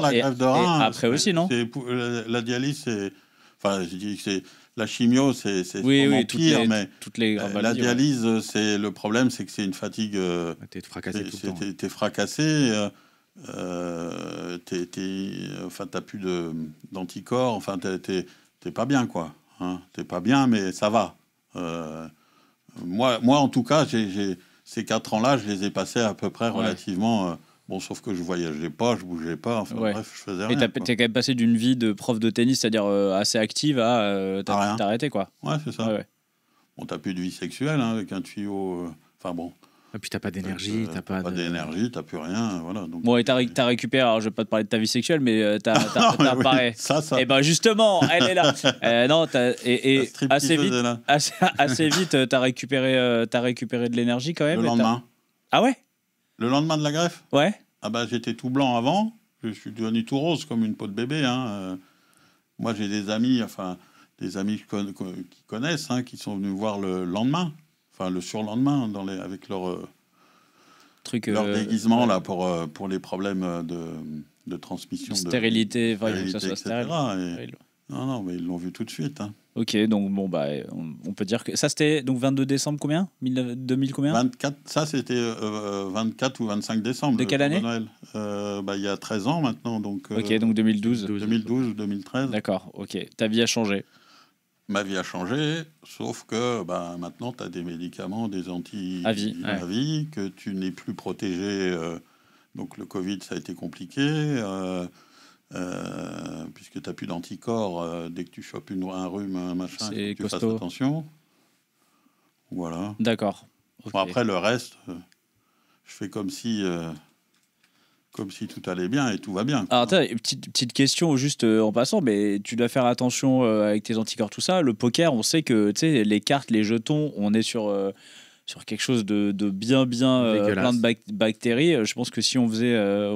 S4: la greffe de rein.
S2: Et après aussi, non?
S4: La dialyse, c'est... Enfin, je dis que c'est... La chimio, c'est pire, mais la dialyse, c'est le problème, c'est que c'est une fatigue.
S3: T'es fracassé tout le temps.
S4: T'es fracassé. T'as plus d'anticorps. Enfin, t'es pas bien, quoi. T'es pas bien, mais ça va. Moi, en tout cas, ces 4 ans-là, je les ai passés à peu près relativement. Bon, sauf que je voyageais pas, je bougeais pas, enfin bref, je faisais rien.
S2: Et t'es quand même passé d'une vie de prof de tennis, c'est-à-dire assez active, à t'arrêter, quoi.
S4: Ouais, c'est ça. Ouais. Bon, t'as plus de vie sexuelle avec un tuyau. Enfin bon.
S3: Et puis t'as pas d'énergie, t'as pas
S4: d'énergie, t'as plus rien, voilà. Donc,
S2: bon, et t'as récupéré, alors je vais pas te parler de ta vie sexuelle, mais t'as
S4: oui, ça.
S2: Et ben justement, elle est là. Non, et assez vite, t'as récupéré de l'énergie quand même.
S4: Le lendemain.
S2: Ah ouais?
S4: Le lendemain de la greffe?
S2: Ouais.
S4: Ah bah j'étais tout blanc avant, je suis devenu tout rose comme une peau de bébé. Hein. Moi j'ai des amis qui connaissent, hein, qui sont venus voir le lendemain, enfin le surlendemain, avec leur déguisement là pour les problèmes de transmission,
S2: stérilité,
S4: que ça soit
S2: etc.
S4: stérile. Non, mais ils l'ont vu tout de suite. Hein.
S2: Ok, donc bon, bah, on peut dire que ça c'était donc 22 décembre combien 2000 combien
S4: 24, ça c'était 24 ou 25 décembre.
S2: De quelle année?
S4: Il y a 13 ans maintenant. Donc,
S2: ok, donc 2012.
S4: 2012 ou 2013.
S2: D'accord, ok. Ta vie a changé.
S4: Ma vie a changé, sauf que maintenant tu as des médicaments, des anti-vie, que tu n'es plus protégé. Donc le Covid, ça a été compliqué. Puisque tu n'as plus d'anticorps, dès que tu chopes un rhume, un machin, il faut que tu fasses attention. Voilà.
S2: D'accord. Okay.
S4: Bon, après, le reste, je fais comme si tout allait bien et tout va bien.
S2: Alors, petite question juste en passant, mais tu dois faire attention avec tes anticorps, tout ça. Le poker, on sait que les cartes, les jetons, on est sur quelque chose de bien plein de bactéries. Je pense que si on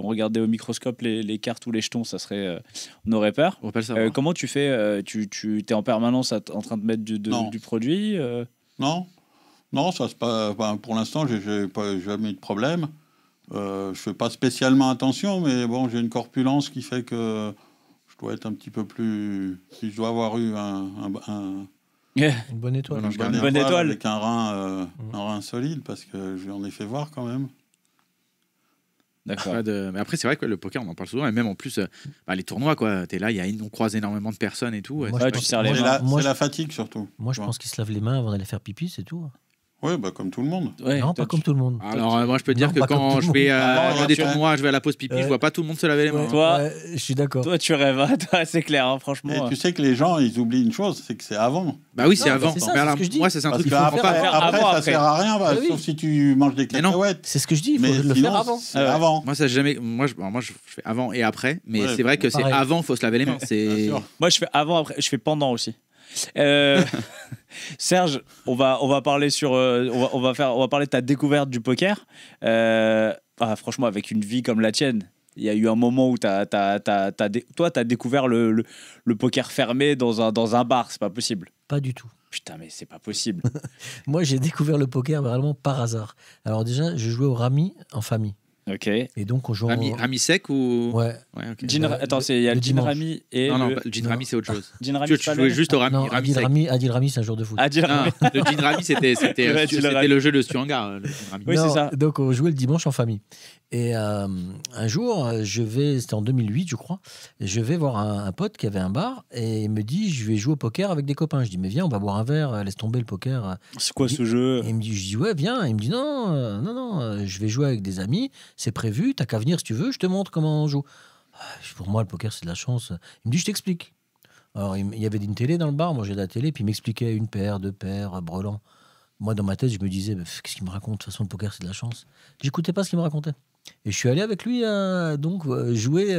S2: regardait au microscope les cartes ou les jetons, ça serait on aurait peur.
S3: On va pas le savoir.
S2: Comment tu fais tu es en permanence en train de mettre du produit
S4: Non, ça se passe. Pour l'instant, j'ai jamais eu de problème. Je fais pas spécialement attention, mais bon, j'ai une corpulence qui fait que je dois être un petit peu plus. Si je dois avoir eu
S5: une bonne étoile.
S2: Une bonne étoile
S4: avec un rein solide, parce que j'en ai fait voir quand même.
S2: D'accord.
S3: Mais après, c'est vrai que le poker, on en parle souvent, et même en plus, les tournois, quoi. T'es là, on croise énormément de personnes et tout.
S4: C'est la fatigue surtout.
S5: Moi, je pense qu'ils se lavent les mains avant d'aller faire pipi, c'est tout.
S4: Oui, comme tout le monde.
S2: Ouais,
S5: non, pas comme tout le monde.
S3: Alors, moi, je peux te dire que quand je vais des tournois, je vais à la pause pipi, je vois pas tout le monde se laver les mains.
S2: Toi,
S5: je suis d'accord.
S2: Toi, tu rêves, c'est clair, hein, franchement.
S4: Et tu sais que les gens, ils oublient une chose, c'est que c'est avant.
S3: Bah oui, c'est avant.
S5: C'est ça, ce que je dis.
S3: Moi, c'est un truc qu'il faut
S4: après,
S3: faire.
S4: Après, ça sert à rien, sauf si tu manges des cacahuètes.
S5: C'est ce que je dis, il faut le faire avant.
S4: C'est avant.
S3: Moi, ça jamais. Moi, je fais avant et après, mais c'est vrai que c'est avant, il faut se laver les mains.
S2: Moi, je fais avant, après, je fais pendant aussi. Serge, on va parler on va parler de ta découverte du poker. Franchement, avec une vie comme la tienne, il y a eu un moment où toi, t'as découvert le poker fermé dans un bar. C'est pas possible.
S5: Pas du tout.
S2: Putain, mais c'est pas possible.
S5: Moi, j'ai découvert le poker vraiment par hasard. Alors déjà, je jouais au rami en famille.
S2: Ok.
S5: Et donc on joue
S3: Rami sec ou
S5: ouais.
S3: Okay.
S2: Attends, il y a le gin rami et
S3: non, le gin rami c'est autre chose.
S2: Gin rami,
S3: tu jouais juste au rami.
S5: Non,
S3: Adil
S5: Rami c'est un jour de foot.
S3: Le gin rami c'était le jeu de Stuanga.
S2: Oui, c'est ça.
S5: Donc on jouait le dimanche en famille. Et un jour, c'était en 2008 je crois, je vais voir un pote qui avait un bar et il me dit je vais jouer au poker avec des copains. Je dis mais viens, on va boire un verre, laisse tomber le poker.
S2: C'est quoi ce jeu?
S5: Et je dis ouais viens. Il me dit non, je vais jouer avec des amis, c'est prévu, t'as qu'à venir si tu veux, je te montre comment on joue. Pour moi le poker c'est de la chance. Il me dit je t'explique. Alors il y avait une télé dans le bar, moi j'ai la télé, puis il m'expliquait une paire, deux paires, brelan. Moi dans ma tête je me disais qu'est-ce qu'il me raconte, de toute façon le poker c'est de la chance. J'écoutais pas ce qu'il me racontait. Et je suis allé avec lui jouer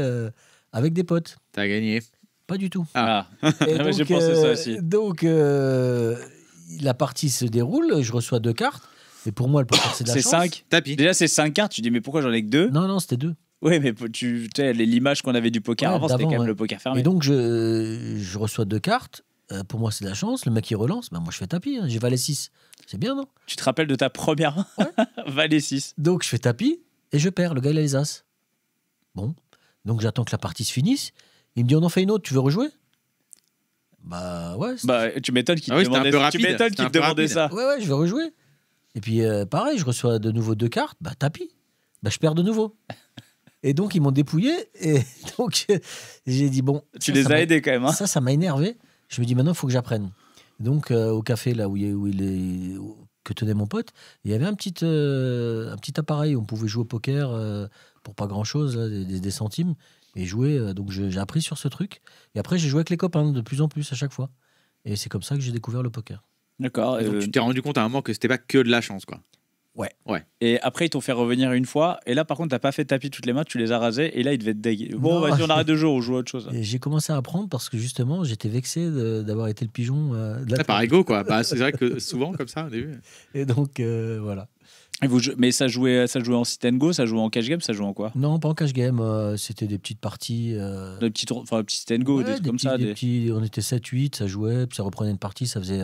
S5: avec des potes.
S3: T'as gagné?
S5: Pas du tout.
S2: Et j'ai pensé ça aussi.
S5: Donc la partie se déroule, je reçois 2 cartes. Et pour moi, le poker, c'est de la chance.
S2: C'est 5
S3: tapis.
S2: Déjà, c'est 5 cartes. Tu dis, mais pourquoi j'en ai que 2?
S5: Non, c'était 2.
S2: Oui, mais tu sais, l'image qu'on avait du poker avant, c'était quand même le poker fermé.
S5: Et donc, je reçois 2 cartes. Pour moi, c'est de la chance. Le mec, il relance. Moi, je fais tapis. J'ai valet 6. C'est bien, non?
S2: Tu te rappelles de ta première main? Valet 6.
S5: Donc, je fais tapis et je perds. Le gars, il a les as. Bon. Donc, j'attends que la partie se finisse. Il me dit, on en fait une autre. Tu veux rejouer? Bah, ouais.
S2: Tu m'étonnes qu'il te demandait ça.
S5: Ouais, je veux rejouer. Et puis, pareil, je reçois de nouveau 2 cartes. Bah, tapis. Bah, je perds de nouveau. Et donc, ils m'ont dépouillé. Et donc, j'ai dit, bon.
S2: Tu les as aidés quand même. Hein.
S5: Ça m'a énervé. Je me dis, maintenant, il faut que j'apprenne. Donc, au café, là que tenait mon pote, il y avait un petit appareil où on pouvait jouer au poker pour pas grand-chose, là, des centimes. Et jouer. Donc, j'ai appris sur ce truc. Et après, j'ai joué avec les copains de plus en plus à chaque fois. Et c'est comme ça que j'ai découvert le poker.
S2: D'accord.
S3: Donc, tu t'es rendu compte à un moment que c'était pas que de la chance, quoi.
S5: Ouais.
S2: Et après, ils t'ont fait revenir une fois. Et là, par contre, t'as pas fait tapis toutes les mains, tu les as rasés. Et là, ils devaient te déguer. Bon,
S5: Non.
S2: vas-y, on arrête de jouer, on joue à autre chose.
S5: Et j'ai commencé à apprendre parce que justement, j'étais vexé d'avoir été le pigeon de la
S3: Par ego, quoi. C'est vrai que souvent, comme ça, au début.
S5: Et donc, voilà.
S2: Et mais ça jouait en sit and go, ça jouait en cash game, ça jouait en quoi?
S5: Non, pas en cash game. C'était des petites parties.
S2: Des petits sit and go,
S5: Ouais,
S2: des trucs comme
S5: petits,
S2: ça.
S5: on était 7-8, ça jouait, puis ça reprenait une partie, ça faisait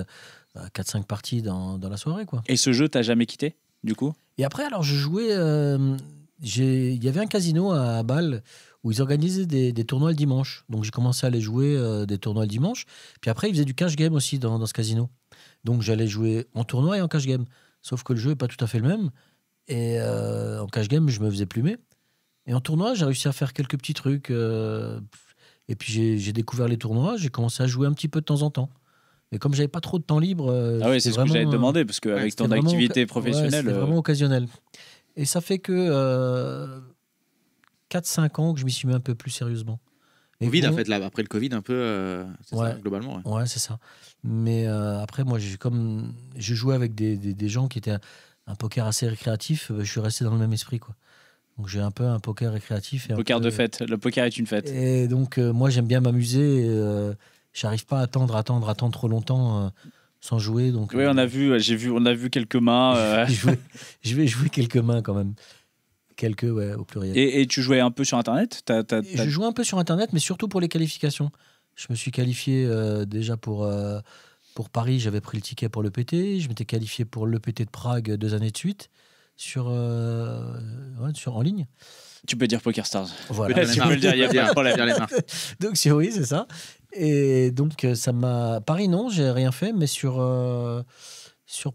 S5: 4-5 parties dans la soirée, quoi.
S2: Et ce jeu, t'as jamais quitté, du coup?
S5: Et après, alors, je jouais. Il y avait un casino à Bâle où ils organisaient des tournois le dimanche. Donc, j'ai commencé à aller jouer des tournois le dimanche. Puis après, ils faisaient du cash game aussi dans ce casino. Donc, j'allais jouer en tournoi et en cash game. Sauf que le jeu n'est pas tout à fait le même. Et en cash game, je me faisais plumer. Et en tournoi, j'ai réussi à faire quelques petits trucs. Et puis, j'ai découvert les tournois. J'ai commencé à jouer un petit peu de temps en temps. Mais comme j'avais pas trop de temps libre.
S2: Ah oui, c'est ce que j'allais te demander, parce qu'avec ton activité professionnelle.
S5: C'était vraiment occasionnel. Et ça fait que 4-5 ans que je m'y suis mis un peu plus sérieusement. Et
S3: Covid, en fait, là, après le Covid, un peu, c'est ça, globalement.
S5: Ouais, c'est ça. Mais après, moi, comme je jouais avec des gens qui étaient un poker assez récréatif, je suis resté dans le même esprit, quoi. Donc j'ai un peu un poker récréatif.
S2: Poker de fête. Le poker est une fête.
S5: Et donc, moi, j'aime bien m'amuser. J'arrive pas à attendre trop longtemps sans jouer. Donc,
S2: oui, on a vu quelques mains.
S5: Je vais jouer quelques mains quand même. Quelques, ouais, au pluriel.
S2: Et tu jouais un peu sur Internet?
S5: Je jouais un peu sur Internet, mais surtout pour les qualifications. Je me suis qualifié déjà pour Paris, j'avais pris le ticket pour l'EPT. Je m'étais qualifié pour l'EPT de Prague 2 années de suite en ligne.
S2: Tu peux dire Poker Stars.
S5: Voilà.
S2: Tu peux le dire, il n'y a pas de problème.
S5: Donc, oui, c'est ça. Et donc, ça m'a... Paris, non, j'ai rien fait, mais sur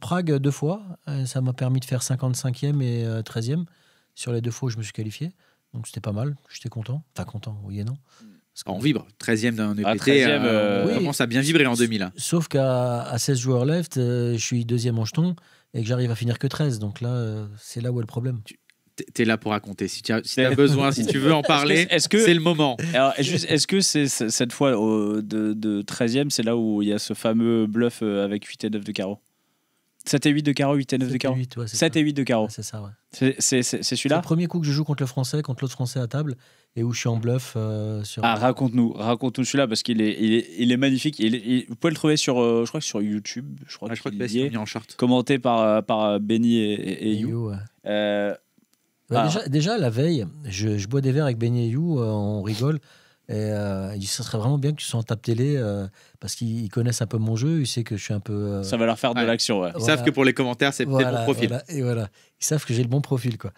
S5: Prague 2 fois, ça m'a permis de faire 55e et 13e sur les 2 fois où je me suis qualifié. Donc, c'était pas mal. J'étais content. Enfin, content, oui et non.
S3: On vibre. 13e d'un EPT.
S2: 13e,
S3: on commence à bien vibrer en 2000. Hein.
S5: Sauf qu'à 16 joueurs left, je suis 2e en jeton et que j'arrive à finir que 13. Donc là, c'est là où est le problème.
S3: T'es là pour raconter. Si tu as besoin, si tu veux en parler, c'est le moment.
S2: Alors, est-ce que c'est cette fois de 13e, c'est là où il y a ce fameux bluff avec 8 et 9 de carreau? 7 et 8 de carreau, 8 et 9 de carreau. 7 et 8 de carreau.
S5: C'est ça, ouais.
S2: C'est celui-là?
S5: C'est le premier coup que je joue contre l'autre Français à table et où je suis en bluff sur.
S2: Ah, raconte-nous celui-là parce qu'il est magnifique. Vous pouvez le trouver sur, je crois que sur YouTube. Je crois
S3: que c'est mis en charte.
S2: Commenté par Benny et You.
S5: Ouais. Déjà, la veille, je bois des verres avec Benny et You, on rigole. Et il dit, ça serait vraiment bien que tu sois en tape télé parce qu'ils connaissent un peu mon jeu, ils savent que je suis un peu...
S2: Ça va leur faire de l'action, ouais.
S3: Ils savent que pour les commentaires, c'est peut-être mon profil.
S5: Ils savent que j'ai le bon profil, quoi.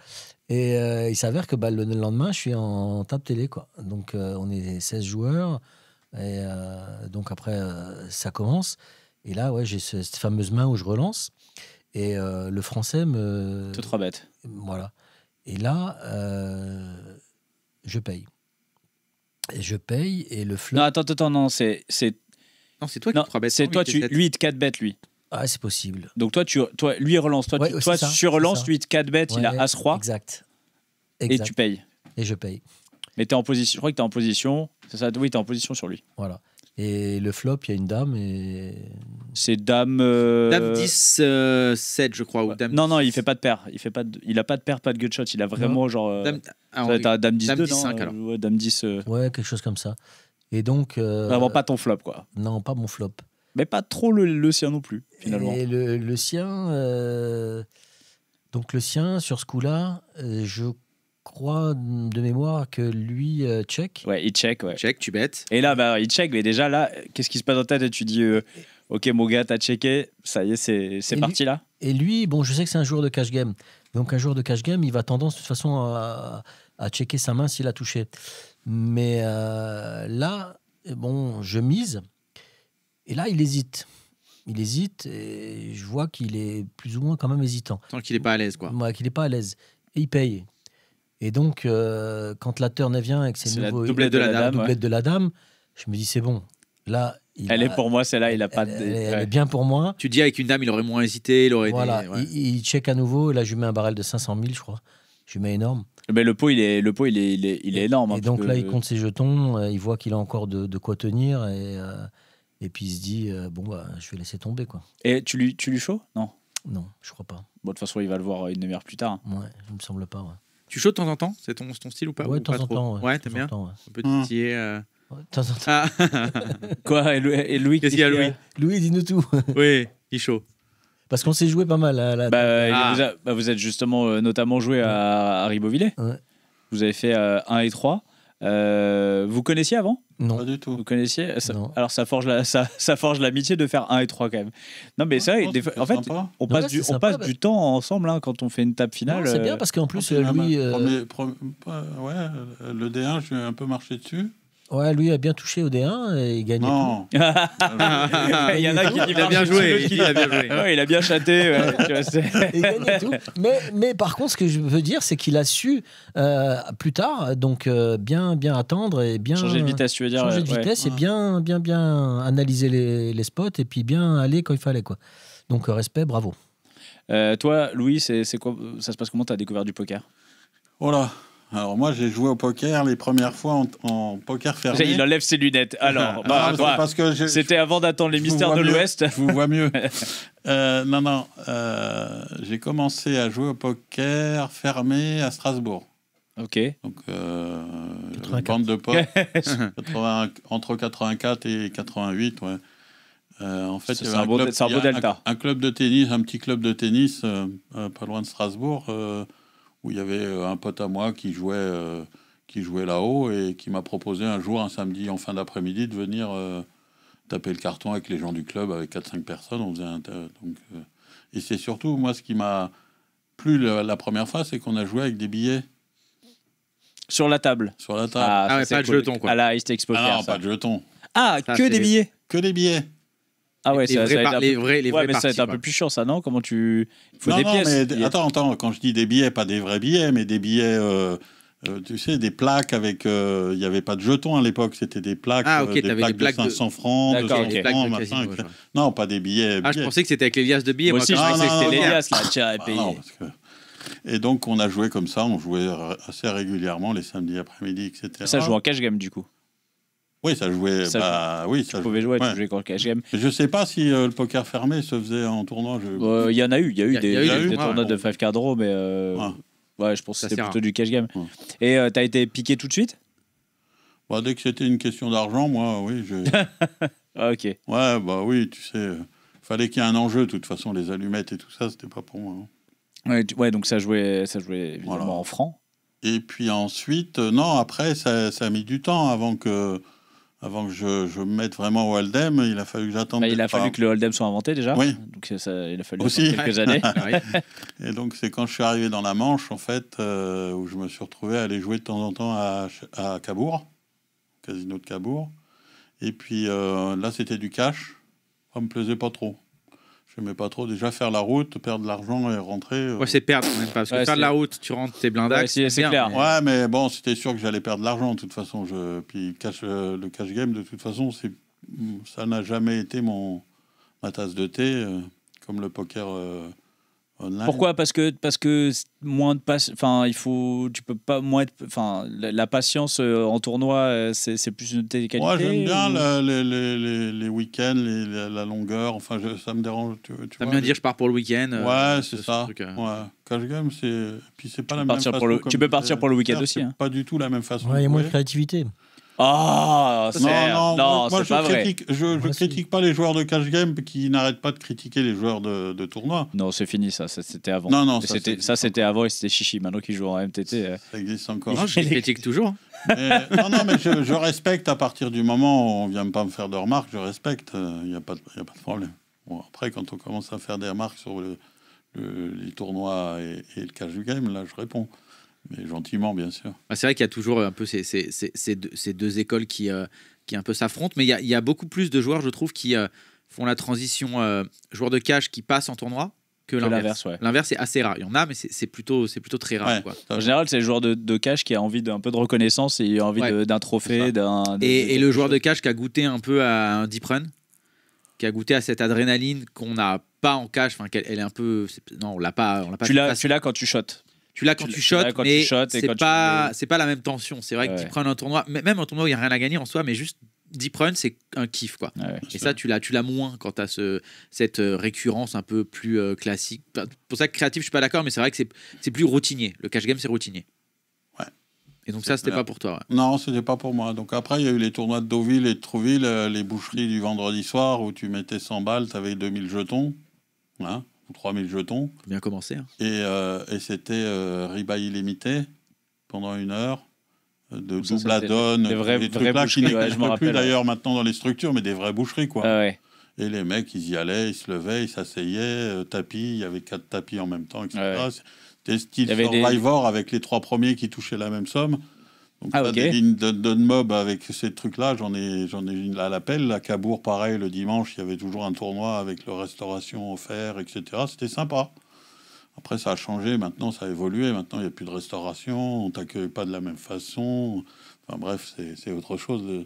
S5: Et il s'avère que le lendemain, je suis en tape télé, quoi. Donc, on est 16 joueurs. Et donc, après, ça commence. Et là, ouais, j'ai cette fameuse main où je relance. Et le Français me...
S2: Tout 3 bêtes.
S5: Voilà. Et là, je paye. Je paye et le flop.
S2: Non, attends, non, c'est
S3: toi qui 3 bêtes.
S2: C'est toi, lui, il te 4 bêtes, lui.
S5: Ah, c'est possible.
S2: Donc toi, lui, il relance. Toi, tu relances, lui, il te 4 bêtes, il a As-Roi.
S5: Exact.
S2: Et tu payes.
S5: Et je paye.
S2: Mais t'es en position, je crois que t'es en position. C'est ça, oui, t'es en position sur lui.
S5: Voilà. Et le flop, il y a une dame et.
S2: C'est dame.
S3: Dame 10, 7, je crois. Ou dame
S2: non, il fait pas de paire. Il a pas de paire, pas de gutshot. Il a vraiment genre.
S3: Dame,
S2: dame 10,
S3: dame
S2: 2,
S3: 10 5, alors.
S2: Ouais, dame 10.
S5: Ouais, quelque chose comme ça. Et donc.
S2: Vraiment pas ton flop, quoi.
S5: Non, pas mon flop.
S2: Mais pas trop le sien non plus, finalement.
S5: Et le sien. Donc le sien, sur ce coup-là, je crois de mémoire que lui check.
S2: Ouais, il check, ouais.
S3: Check, tu bêtes.
S2: Et là, il check, mais déjà là, qu'est-ce qui se passe dans ta tête? Et tu dis, ok, mon gars, t'as checké, ça y est, c'est parti là.
S5: Et lui, bon, je sais que c'est un joueur de cash game. Donc un joueur de cash game, il va tendance de toute façon à checker sa main s'il a touché. Mais là, bon, je mise. Et là, il hésite. Il hésite et je vois qu'il est plus ou moins quand même hésitant.
S3: Tant qu'il n'est pas à l'aise, quoi.
S5: Ouais, qu'il n'est pas à l'aise. Et il paye. Et donc, quand la turn vient avec ses nouveaux...
S2: doublette
S5: de la dame, je me dis, c'est bon. Là,
S2: elle est pour moi, celle-là, il a pas de...
S5: Elle est bien pour moi.
S3: Tu dis avec une dame, il aurait moins hésité, il aurait
S5: voilà,
S3: été...
S5: il check à nouveau. Et là, je lui mets un barrel de 500 000, je crois. Je lui mets énorme.
S2: Mais le pot, il est énorme.
S5: Et donc là, il compte ses jetons. Il voit qu'il a encore de quoi tenir. Et puis, il se dit, bon, bah, je vais laisser tomber, quoi.
S2: Et tu lui show? Non.
S5: Non, je crois pas.
S2: Bon, de toute façon, il va le voir une demi-heure plus tard.
S5: Ouais, il me semble pas. Ouais.
S3: Tu shootes de temps en temps? C'est ton style ou pas?
S5: Ouais,
S3: ou
S5: de temps
S3: pas
S5: en
S3: trop
S5: temps.
S3: Ouais, t'aimes bien?
S5: Ouais.
S3: Un peu titiller.
S5: Ouais, de temps en temps.
S3: Ah,
S2: Quoi? Et Louis,
S3: qu'est-ce qu'il y a, Louis?
S5: Louis, dis-nous tout.
S3: Oui, il est chaud.
S5: Parce qu'on s'est joué pas mal.
S2: Vous êtes justement notamment joué à Ribeauvillé.
S5: Ouais.
S2: Vous avez fait 1 et 3. Vous connaissiez avant?
S5: Non.
S4: Pas du tout.
S2: Vous connaissiez
S5: Non.
S2: Alors ça forge l'amitié de faire 1 et 3 quand même. Non mais c'est vrai,
S4: Non,
S2: des fois-
S4: c'était
S2: en fait,
S4: sympa.
S2: on
S5: Ouais,
S2: passe,
S5: c'est
S2: on
S5: sympa,
S2: passe
S5: bah.
S2: du temps ensemble hein, quand on fait une table finale.
S5: Non, c'est bien parce qu'en plus,
S4: Ah,
S5: Louis,
S4: le D1, je vais un peu marcher dessus.
S5: ouais, lui a bien touché au D1 et il gagnait
S4: Non.
S2: Il y en a qui
S3: Il a bien joué. Il a bien joué.
S2: Ouais, il a bien châté. Ouais, tu vois, c'est-
S5: tout. Il gagnait tout. Mais par contre, ce que je veux dire, c'est qu'il a su plus tard, donc bien attendre et bien
S2: Changer de vitesse, tu veux dire?
S5: changer de
S2: ouais.
S5: vitesse et
S4: Ouais.
S5: bien analyser les spots et puis bien aller quand il fallait quoi. Donc respect, bravo.
S2: Toi, Louis, c'est quoi? Ça se passe comment? T'as découvert du poker?
S4: Voilà. Alors moi, j'ai joué au poker les premières fois en poker fermé.
S2: Il enlève ses lunettes. Alors,
S4: Ah, c'est
S2: toi,
S4: parce que
S2: c'était avant d'attendre les
S4: je vous
S2: mystères
S4: vois
S2: de
S4: mieux.
S2: l'Ouest.
S4: Je vous vois mieux. Non. J'ai commencé à jouer au poker fermé à Strasbourg.
S2: Ok.
S4: Donc,
S5: 84.
S4: une bande de potes, entre 84 et 88, ouais. En fait,
S2: C'est
S4: il y avait
S2: un beau delta.
S4: un club de tennis, un petit club de tennis pas loin de Strasbourg, où il y avait un pote à moi qui jouait là-haut et qui m'a proposé un jour, un samedi en fin d'après-midi, de venir taper le carton avec les gens du club, avec 4-5 personnes. On faisait et c'est surtout, moi, ce qui m'a plu la première fois, c'est qu'on a joué avec des billets
S2: Sur la table.
S4: sur la table.
S3: Ah ouais,
S2: ça,
S3: pas
S2: c'est
S3: de jetons, quoi.
S2: À la High Stakes Poker.
S4: Ah non,
S2: ça.
S4: pas de jetons.
S2: Ah,
S3: Ça,
S2: que
S3: c'est
S2: des
S3: les-
S2: billets.
S4: Que des billets.
S2: Ah ouais,
S3: Les
S2: ça va
S3: vrais
S2: être
S3: par-
S2: un
S3: les
S2: peu-
S3: vrais- les
S2: Ouais,
S3: vrais
S2: mais ça va être un
S3: parties,
S2: peu plus chiant, ça, non? Comment tu. Il faut
S4: Non,
S2: des
S4: non,
S2: pièces.
S4: mais attends, quand je dis des billets, pas des vrais billets, mais des billets, tu sais, des plaques avec. Il n'y avait pas de jetons à l'époque, c'était des plaques,
S3: Ah, ok,
S4: des
S3: t'avais
S4: plaques
S3: des plaques
S4: de 500 francs,
S2: D'accord,
S4: 200
S2: ok.
S3: Les plaques
S4: francs,
S3: de
S4: machin,
S3: casino,
S4: etc.
S3: ouais.
S4: Non, pas des billets.
S3: Ah, je
S4: billets.
S3: pensais que c'était avec les liasses de billets.
S2: Moi
S3: Moi,
S2: aussi,
S3: quand
S2: je
S3: je
S2: pensais que
S3: pensais
S2: c'était les
S3: liasses.
S2: liasses, là, tiens, à
S4: Ah,
S2: payer.
S4: non, parce que- Et donc, on a joué comme ça, on jouait assez régulièrement les samedis après-midi, etc.
S2: Ça joue en cash game, du coup.
S4: Oui, ça jouait.
S2: Ça
S4: oui,
S2: Tu
S4: ça
S2: pouvais jouer,
S4: ouais.
S2: tu jouais en cash game.
S4: Je sais pas si le poker fermé se faisait en tournoi.
S2: Il y en a eu. Il y a eu
S3: Il y a eu
S2: des
S3: des
S2: tournois
S3: ouais.
S2: de 5 card draw, mais. Ouais, je pense que
S3: Ça,
S2: c'était
S3: c'est
S2: plutôt
S3: rare.
S2: du cash game.
S4: Ouais.
S2: Et t'as été piqué tout de suite?
S4: Bah, dès que c'était une question d'argent, moi, oui,
S2: Ah, ok.
S4: ouais, bah oui, tu sais, fallait qu'il y ait un enjeu. De toute façon, les allumettes et tout ça, c'était pas pour moi. Hein.
S2: Ouais, donc ça jouait évidemment
S4: Voilà.
S2: en francs.
S4: Et puis ensuite, non, après, ça a mis du temps avant que je me mette vraiment au Hold'em. Il a fallu que j'attende.
S2: Bah, il a
S4: d'être
S2: fallu que le Hold'em soit inventé déjà.
S4: Oui.
S2: Donc il a fallu
S4: Aussi.
S2: attendre quelques années.
S3: Ouais.
S4: Et donc, c'est quand je suis arrivé dans la Manche, en fait, où je me suis retrouvé à aller jouer de temps en temps à Cabourg, casino de Cabourg. Et puis là, c'était du cash. Ça me plaisait pas trop. Je n'aimais pas trop déjà faire la route, perdre de l'argent et rentrer.
S3: Ouais, c'est perdre quand même pas. Parce que
S2: Ouais,
S3: faire de
S2: c'est-
S3: la route, tu rentres tes blindax.
S2: Ouais, c'est
S3: bien,
S2: clair.
S3: mais-
S4: Ouais, mais bon, c'était sûr que j'allais perdre de l'argent de toute façon. Puis le cash game, de toute façon, ça n'a jamais été ma tasse de thé, comme le poker online.
S2: Pourquoi? Parce que moins de patience. Enfin, tu peux pas moins. Enfin, la patience en tournoi, c'est plus une de tes qualités.
S4: Moi, j'aime bien
S2: ou-
S4: les week-ends, la longueur. Enfin, ça me dérange. Tu
S3: T'as
S4: vois,
S3: bien dire, je pars pour le week-end.
S4: Ouais, c'est
S3: ce
S4: ça.
S3: truc,
S4: Ouais. Cash game, puis c'est pas la même
S2: partir
S4: façon.
S2: pour le-
S4: comme
S2: tu peux partir pour le week-end
S4: c'est
S2: aussi, hein.
S4: Pas du tout la même façon.
S5: Ouais, il y a
S4: de
S5: moins de
S4: jouer.
S5: créativité.
S2: Ah,
S4: Non, moi,
S2: c'est pas vrai.
S4: je
S5: Moi,
S4: critique pas les joueurs de cash game qui n'arrêtent pas de critiquer les joueurs de tournoi.
S2: Non, c'est fini ça. C'était avant.
S4: Non,
S2: C'était avant et c'était chichi. Maintenant qu'ils jouent en MTT.
S4: Ça existe encore.
S3: Non, je les critique toujours.
S4: Mais je respecte à partir du moment où on vient pas me faire de remarques, je respecte. Il n'y a pas de problème. Bon, après, quand on commence à faire des remarques sur les tournois et le cash game, là, je réponds. Mais gentiment, bien sûr.
S3: Bah, c'est vrai qu'il y a toujours un peu ces deux écoles qui un peu s'affrontent, mais il y a beaucoup plus de joueurs, je trouve, qui font la transition joueur de cash qui passe en tournoi que l'inverse.
S2: ouais.
S3: L'inverse est assez rare. Il y en a, mais c'est plutôt très rare.
S4: Ouais.
S3: Quoi.
S2: En général, c'est le joueur de cash qui a envie d'un peu de reconnaissance et a envie
S3: Ouais.
S2: d'un trophée,
S3: Et le joueur de cash qui a goûté un peu à un deep run, qui a goûté à cette adrénaline qu'on n'a pas en cash, enfin qu'elle est un peu, non, on l'a pas.
S2: Tu l'as quand tu shottes.
S3: Tu l'as quand tu shottes,
S2: quand
S3: mais
S2: tu shottes et
S3: c'est
S2: quand
S3: pas la même tension. C'est vrai que
S2: Ouais.
S3: tu prends un tournoi, même un tournoi où il n'y a rien à gagner en soi, mais juste deep run, c'est un kiff, quoi.
S2: Ouais.
S3: Et ça, tu l'as moins quand tu as cette récurrence un peu plus classique. Pour ça que créatif, je suis pas d'accord, mais c'est vrai que c'est plus routinier. Le cash game, c'est routinier.
S4: Ouais.
S3: Et donc ça, c'était pas pour toi. Ouais.
S4: Non, c'était pas pour moi. Donc après, il y a eu les tournois de Deauville et de Trouville, les boucheries du vendredi soir où tu mettais 100 balles, tu avais 2000 jetons, hein, ou 3000 jetons.
S3: Faut bien commencer. Hein.
S4: Et c'était rebuy illimité pendant 1 heure. De
S2: Ça,
S4: double add-on,
S2: des vraies
S4: trucs là qui
S2: boucheries, ouais, je me
S4: n'existent plus
S2: rappelle.
S4: d'ailleurs maintenant dans les structures, mais des vraies boucheries, quoi.
S2: Ah ouais.
S4: Et les mecs, ils y allaient, ils se levaient, ils s'asseyaient, tapis, il y avait 4 tapis en même temps, etc.
S2: Ouais.
S4: C'était style
S2: Il y avait
S4: Survivor avec les 3 premiers qui touchaient la même somme. Donc
S2: Ah,
S4: là,
S2: ok.
S4: des lignes de mob avec ces trucs-là, j'en ai une à l'appel. À Cabourg, pareil, le dimanche, il y avait toujours un tournoi avec le restauration offert, etc. C'était sympa. Après, ça a changé, maintenant, ça a évolué. Maintenant, il n'y a plus de restauration, on ne t'accueille pas de la même façon. Enfin bref, c'est autre chose.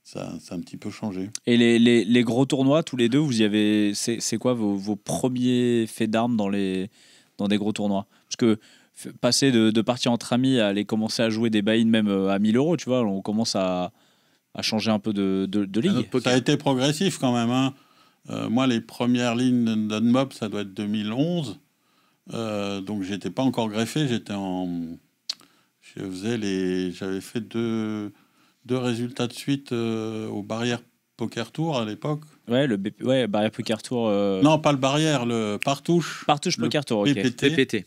S4: Ça a un petit peu changé.
S2: Et les gros tournois, tous les deux, vous y avez. C'est quoi vos premiers faits d'armes dans des gros tournois? Parce que passer de partir entre amis à aller commencer à jouer des buy-in même à 1000 €, tu vois, on commence à changer un peu de ligue.
S4: Ça a été progressif quand même. Hein. Moi, les premières lignes d'Unmob, ça doit être 2011. Donc, j'étais pas encore greffé. J'avais fait deux résultats de suite au Barrière Poker Tour à l'époque.
S2: Ouais, Barrière Poker Tour.
S4: Non, pas le Barrière, le Partouche.
S2: Partouche
S4: le
S2: Poker Tour, ok.
S3: PPT.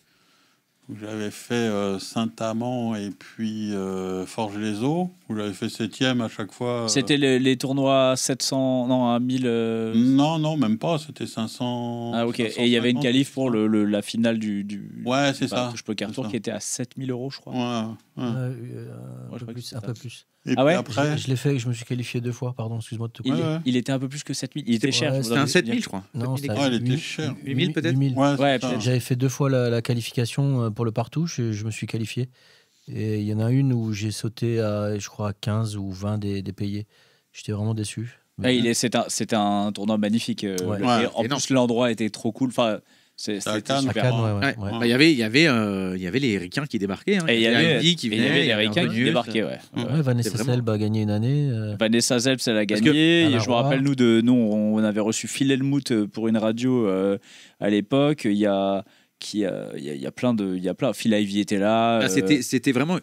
S4: Où j'avais fait Saint-Amand et puis Forges-les-Eaux, où j'avais fait 7e à chaque fois.
S2: C'était les tournois 700, non, à 1000.
S4: Non, même pas, c'était 500.
S2: Ah, ok.
S4: 550,
S2: Et il y avait une qualif pour la finale du
S4: Ouais, c'est ça.
S2: Partouche Poker
S4: c'est
S2: Tour
S4: ça.
S2: qui était à 7000 €, je crois.
S4: Ouais.
S2: je crois que
S5: un peu plus.
S4: Et
S2: Ah
S4: puis
S2: ouais
S4: après,
S5: Je l'ai fait, je me suis qualifié 2 fois, pardon, excuse-moi de te couper.
S4: Ouais.
S2: Il était un peu plus que 7000. Il était cher.
S5: Ouais,
S2: je
S3: C'était
S2: voudrais
S3: un
S2: vous
S3: 7000,
S2: dire.
S3: je crois.
S5: Non,
S3: 7000.
S5: c'était
S4: il était cher.
S3: 8000 peut-être
S5: 8000.
S4: Ouais,
S2: Ouais,
S4: c'est ça.
S5: J'avais fait 2 fois la qualification pour le partouche et je me suis qualifié. Et il y en a une où j'ai sauté à, je crois, 15 ou 20 des payés. J'étais vraiment déçu. Mais-
S2: C'était un tournoi magnifique.
S5: Ouais.
S2: Et en
S3: énorme.
S2: plus, l'endroit était trop cool. Enfin, c'était
S4: à Cannes.
S5: à
S2: super.
S5: Cannes,
S2: hein.
S5: ouais.
S3: Ouais. Bah, il y avait les ricains qui débarquaient. Hein.
S2: Et il y avait
S3: Andy qui
S2: et il y avait
S3: venait,
S2: les Ricains qui
S3: Antonius.
S2: débarquaient. Ouais.
S5: Ouais, Vanessa
S3: C'est vraiment-
S5: Selb a gagné une année.
S2: Vanessa Zelps, elle a
S3: Parce
S2: gagné.
S5: que-
S2: Et
S5: Alain
S2: je me
S5: Roy.
S2: rappelle, nous, on avait reçu Phil Helmut pour une radio à l'époque. Il y a plein. Phil Ivey était là.
S3: Ah, c'était vraiment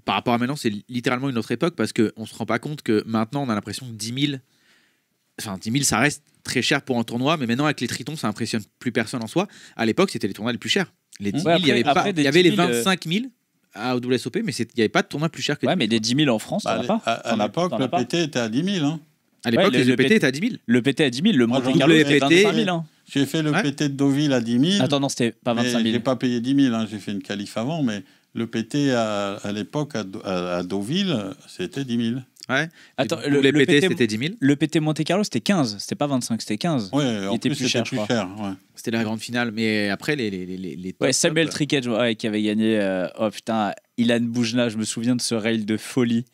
S3: par rapport à maintenant, c'est littéralement une autre époque parce qu'on se rend pas compte que maintenant on a l'impression que 10 000, ça reste très cher pour un tournoi, mais maintenant avec les tritons, ça impressionne plus personne en soi. À l'époque, c'était les tournois les plus chers. Les 10 000,
S2: Ouais,
S3: il y avait,
S2: après,
S3: pas,
S2: des
S3: il y avait
S2: 10
S3: les
S2: 000,
S3: 25 000 à WSOP, mais il n'y avait pas de tournoi plus cher que
S2: Ouais,
S3: 10 000.
S2: mais des 10 000 en France, t'en as pas.
S4: À l'époque, le PT était à 10 000. Hein.
S3: À l'époque,
S2: Ouais,
S3: les
S2: le
S3: EPT
S2: PT
S3: étaient à 10 000.
S2: Le PT à 10 000, le
S4: Moi,
S2: Monte
S4: j'en
S2: Carlo,
S3: double
S2: c'était
S3: PT,
S2: 25 000. Hein.
S4: J'ai fait le
S3: Ouais.
S4: PT de Deauville à 10 000.
S2: Attends, non, c'était pas 25
S4: mais
S2: 000.
S4: j'ai pas payé 10 000. Hein. J'ai fait une qualif avant, mais le PT à l'époque à Deauville, c'était 10 000.
S3: Ouais.
S2: Attends,
S3: les PT, c'était 10 000.
S2: Le PT Monte Carlo, c'était 15. C'était pas 25, c'était 15.
S4: Ouais, en
S2: était
S4: plus,
S2: plus cher,
S4: c'était
S2: je
S4: plus
S2: crois.
S4: cher. Ouais.
S3: C'était la grande finale. Mais après, les top,
S2: Ouais, Samuel
S3: top,
S2: Trickett qui avait gagné. Oh putain, Ilan Boujna, je me souviens de ce rail de folie.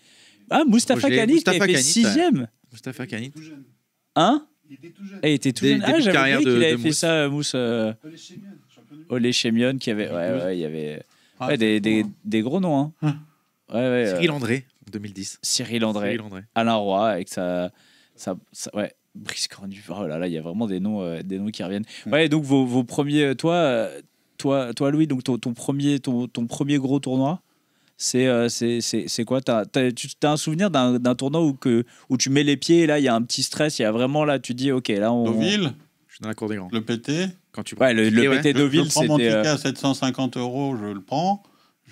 S2: Ah, Moustapha
S3: Roger,
S2: Kanit qui
S3: Moustapha
S2: avait fait
S3: Kanit,
S2: 6ème.
S3: Mustafa Kanit.
S2: Hein?
S6: Il était tout jeune.
S2: Et il était tout
S3: Des-
S2: jeune.
S3: début
S2: Ah,
S3: de
S2: j'avais
S3: carrière
S2: oublié qu'il
S3: de
S2: avait fait
S3: Mousse.
S2: ça, Mousse.
S6: Olé Chemian, champion du monde.
S2: Olé Chemion qui avait. Ouais, il y avait.
S4: Ah,
S2: Ouais, des gros noms. Hein. Ouais,
S3: Cyril André, en 2010.
S2: Cyril André.
S3: Cyril André.
S2: Alain Roy avec sa ouais, Brice Cornu. Oh là là, il y a vraiment des noms qui reviennent. Ouais, donc vos premiers, toi Louis, donc ton premier gros tournoi, c'est quoi? Tu as un souvenir d'un tournoi où tu mets les pieds et là il y a un petit stress, il y a vraiment là tu dis ok là on.
S4: Deauville,
S3: Je suis dans la cour des grands.
S4: le PT.
S3: Quand tu
S2: Ouais, le PT
S4: Je
S2: Deauville
S4: prends mon
S2: c'était.
S4: ticket à 750 €, je le prends.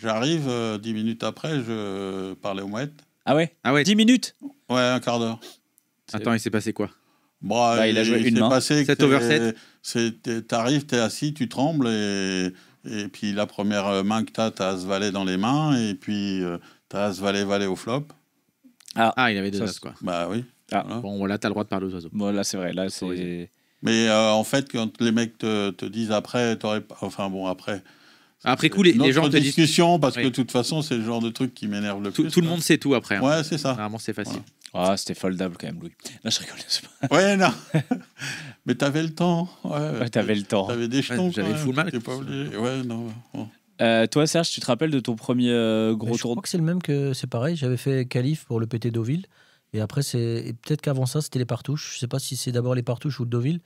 S4: J'arrive 10 minutes après, je parlais aux mouettes.
S2: Ah ouais.
S3: Ah ouais.
S2: 10 minutes.
S4: Ouais, un quart d'heure.
S3: Attends, il s'est passé quoi?
S4: Bon,
S2: Bah, il a joué une
S4: s'est
S2: main.
S4: passé que
S3: 7 over 7.
S4: T'arrives, t'es assis, tu trembles et puis la première main que t'as As Valet dans les mains et puis t'as As Valet au flop.
S3: Ah, il avait deux
S2: Ça,
S3: as, quoi.
S4: Bah oui.
S2: Ah.
S4: Voilà.
S3: Bon, voilà, t'as le droit de parler aux oiseaux.
S2: Bon là c'est vrai, là
S3: Autorisé.
S2: c'est.
S4: Mais en fait, quand les mecs te disent après, enfin bon, après.
S3: Après coup, les
S4: Notre
S3: gens te disent.
S4: discussion parce que
S3: Oui.
S4: de toute façon, c'est le genre de truc qui m'énerve le plus.
S3: Tout le monde sait tout après. hein.
S4: Ouais, c'est ça.
S3: Normalement, c'est facile.
S2: Ah, c'était foldable quand même, Louis. Non, je rigole. c'est pas-
S4: Ouais, non. Mais t'avais le temps.
S2: Ouais, t'avais le temps.
S4: T'avais des jetons.
S3: Ouais, j'avais
S4: quand
S3: le
S4: même.
S3: full mal.
S4: T'es pas obligé. Ouais, non. Bon.
S2: Toi, Serge, tu te rappelles de ton premier
S5: Mais
S2: gros
S5: je crois
S2: tournoi?
S5: que c'est le même que c'est pareil. J'avais fait qualif pour le PT Deauville Et après, et peut-être qu'avant ça, c'était les partouches. Je sais pas si c'est d'abord les partouches ou le Deauville.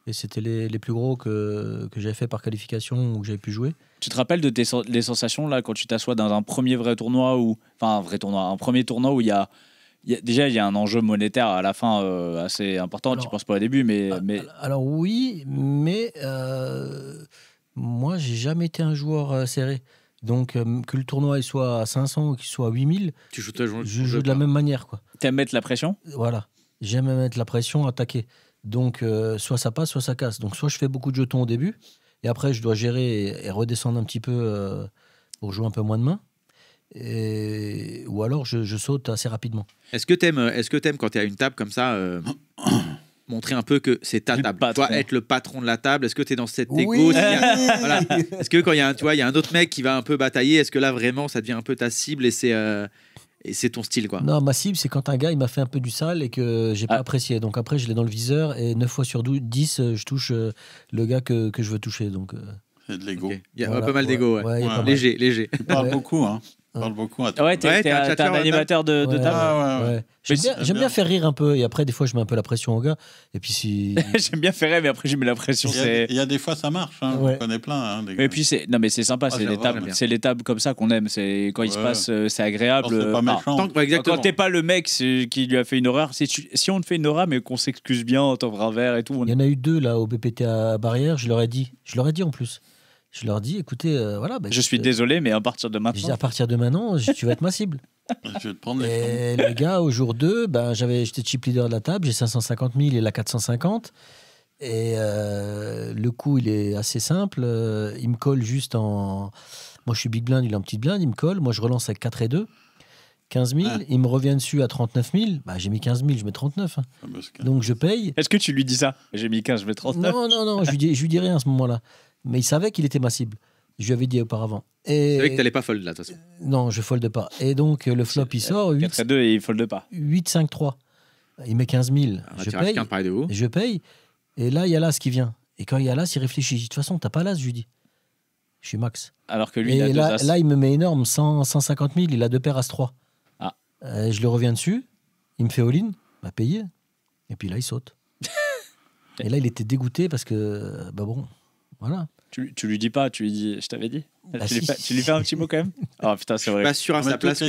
S5: Et c'était les plus gros que j'avais fait par qualification ou que j'avais pu jouer.
S2: Tu te rappelles de les sensations là quand tu t'assois dans un premier vrai tournoi un premier tournoi où déjà il y a un enjeu monétaire à la fin assez important. Tu penses pas au début, mais
S5: alors oui, mais moi j'ai jamais été un joueur serré. Donc que le tournoi il soit à 500 ou qu'il soit à 8000, je joue de la même manière, quoi.
S2: T'aimes mettre la pression ?
S5: Voilà, j'aime mettre la pression, attaquer. Donc soit ça passe, soit ça casse. Donc soit je fais beaucoup de jetons au début et après je dois gérer et redescendre un petit peu pour jouer un peu moins de main. Ou alors je saute assez rapidement.
S3: Est-ce que t'aimes quand tu es à une table comme ça montrer un peu que c'est ta table, toi être le patron de la table? Est-ce que tu es dans cet égo? Voilà. Est-ce que quand il y a un autre mec qui va un peu batailler, est-ce que là vraiment ça devient un peu ta cible et c'est ton style, quoi?
S5: Non, ma cible, c'est quand un gars il m'a fait un peu du sale et que j'ai pas apprécié. Donc après, je l'ai dans le viseur et 9 fois sur 10, je touche le gars que je veux toucher. Donc,
S4: c'est de l'ego.
S3: Okay. Il y a pas mal d'ego. Ouais. Léger.
S4: Tu parles beaucoup, hein. Parle beaucoup à toi.
S2: Ouais, t'es un animateur de table.
S5: Ouais. J'aime bien faire rire un peu et après des fois je mets un peu la pression au gars et puis si
S2: j'aime bien faire rire mais après je mets la pression.
S4: Il y a des fois ça marche, hein. On connaît plein. Hein,
S2: et puis c'est sympa, c'est les tables comme ça qu'on aime. C'est quand il se passe, c'est agréable.
S4: C'est pas méchant.
S2: Quand t'es pas le mec qui lui a fait une horreur, si on te fait une horreur mais qu'on s'excuse bien, on t'ouvre un verre et tout.
S5: Il y en a eu 2 là au BPT à Barrière. Je leur ai dit en plus. Je leur dis, écoutez, voilà.
S2: Je suis désolé, mais à partir de maintenant.
S5: À partir de maintenant, tu vas être ma cible.
S4: Je vais te prendre
S5: et les gars, au jour 2, j'étais chip leader de la table, j'ai 550 000 et la 450. Et le coup, il est assez simple. Il me colle juste en. Moi, je suis big blind, il est en petite blind, il me colle. Moi, je relance avec 4 et 2. 15 000, il me revient dessus à 39 000. J'ai mis 15 000, je mets 39. Hein. Donc, je paye.
S2: Est-ce que tu lui dis ça? J'ai mis 15, je mets 39.
S5: Non, je lui dis rien à ce moment-là. Mais il savait qu'il était ma cible. Je lui avais dit auparavant.
S3: C'est vrai que t'allais pas fold là, de toute façon.
S5: Non, je folde pas. Et donc, le flop, il sort.
S2: 4 et 2 et il folde pas.
S5: 8, 5, 3. Il met 15 000. Je paye. Et là, il y a l'as qui vient. Et quand il y a l'as, il réfléchit. De toute façon, t'as pas l'as, je lui dis. Je suis max.
S2: Alors que lui,
S5: et
S2: il a deux as.
S5: Là, il me met énorme. 150 000. Il a 2 paires as 3.
S2: Ah.
S5: Je le reviens dessus. Il me fait all-in. Payé. Et puis là, il saute. Et là, il était dégoûté parce que, bon, voilà.
S2: Tu lui dis pas, tu lui dis, je t'avais dit. Tu lui fais un petit mot quand même. Oh putain, c'est vrai.
S3: Pas sûr à sa place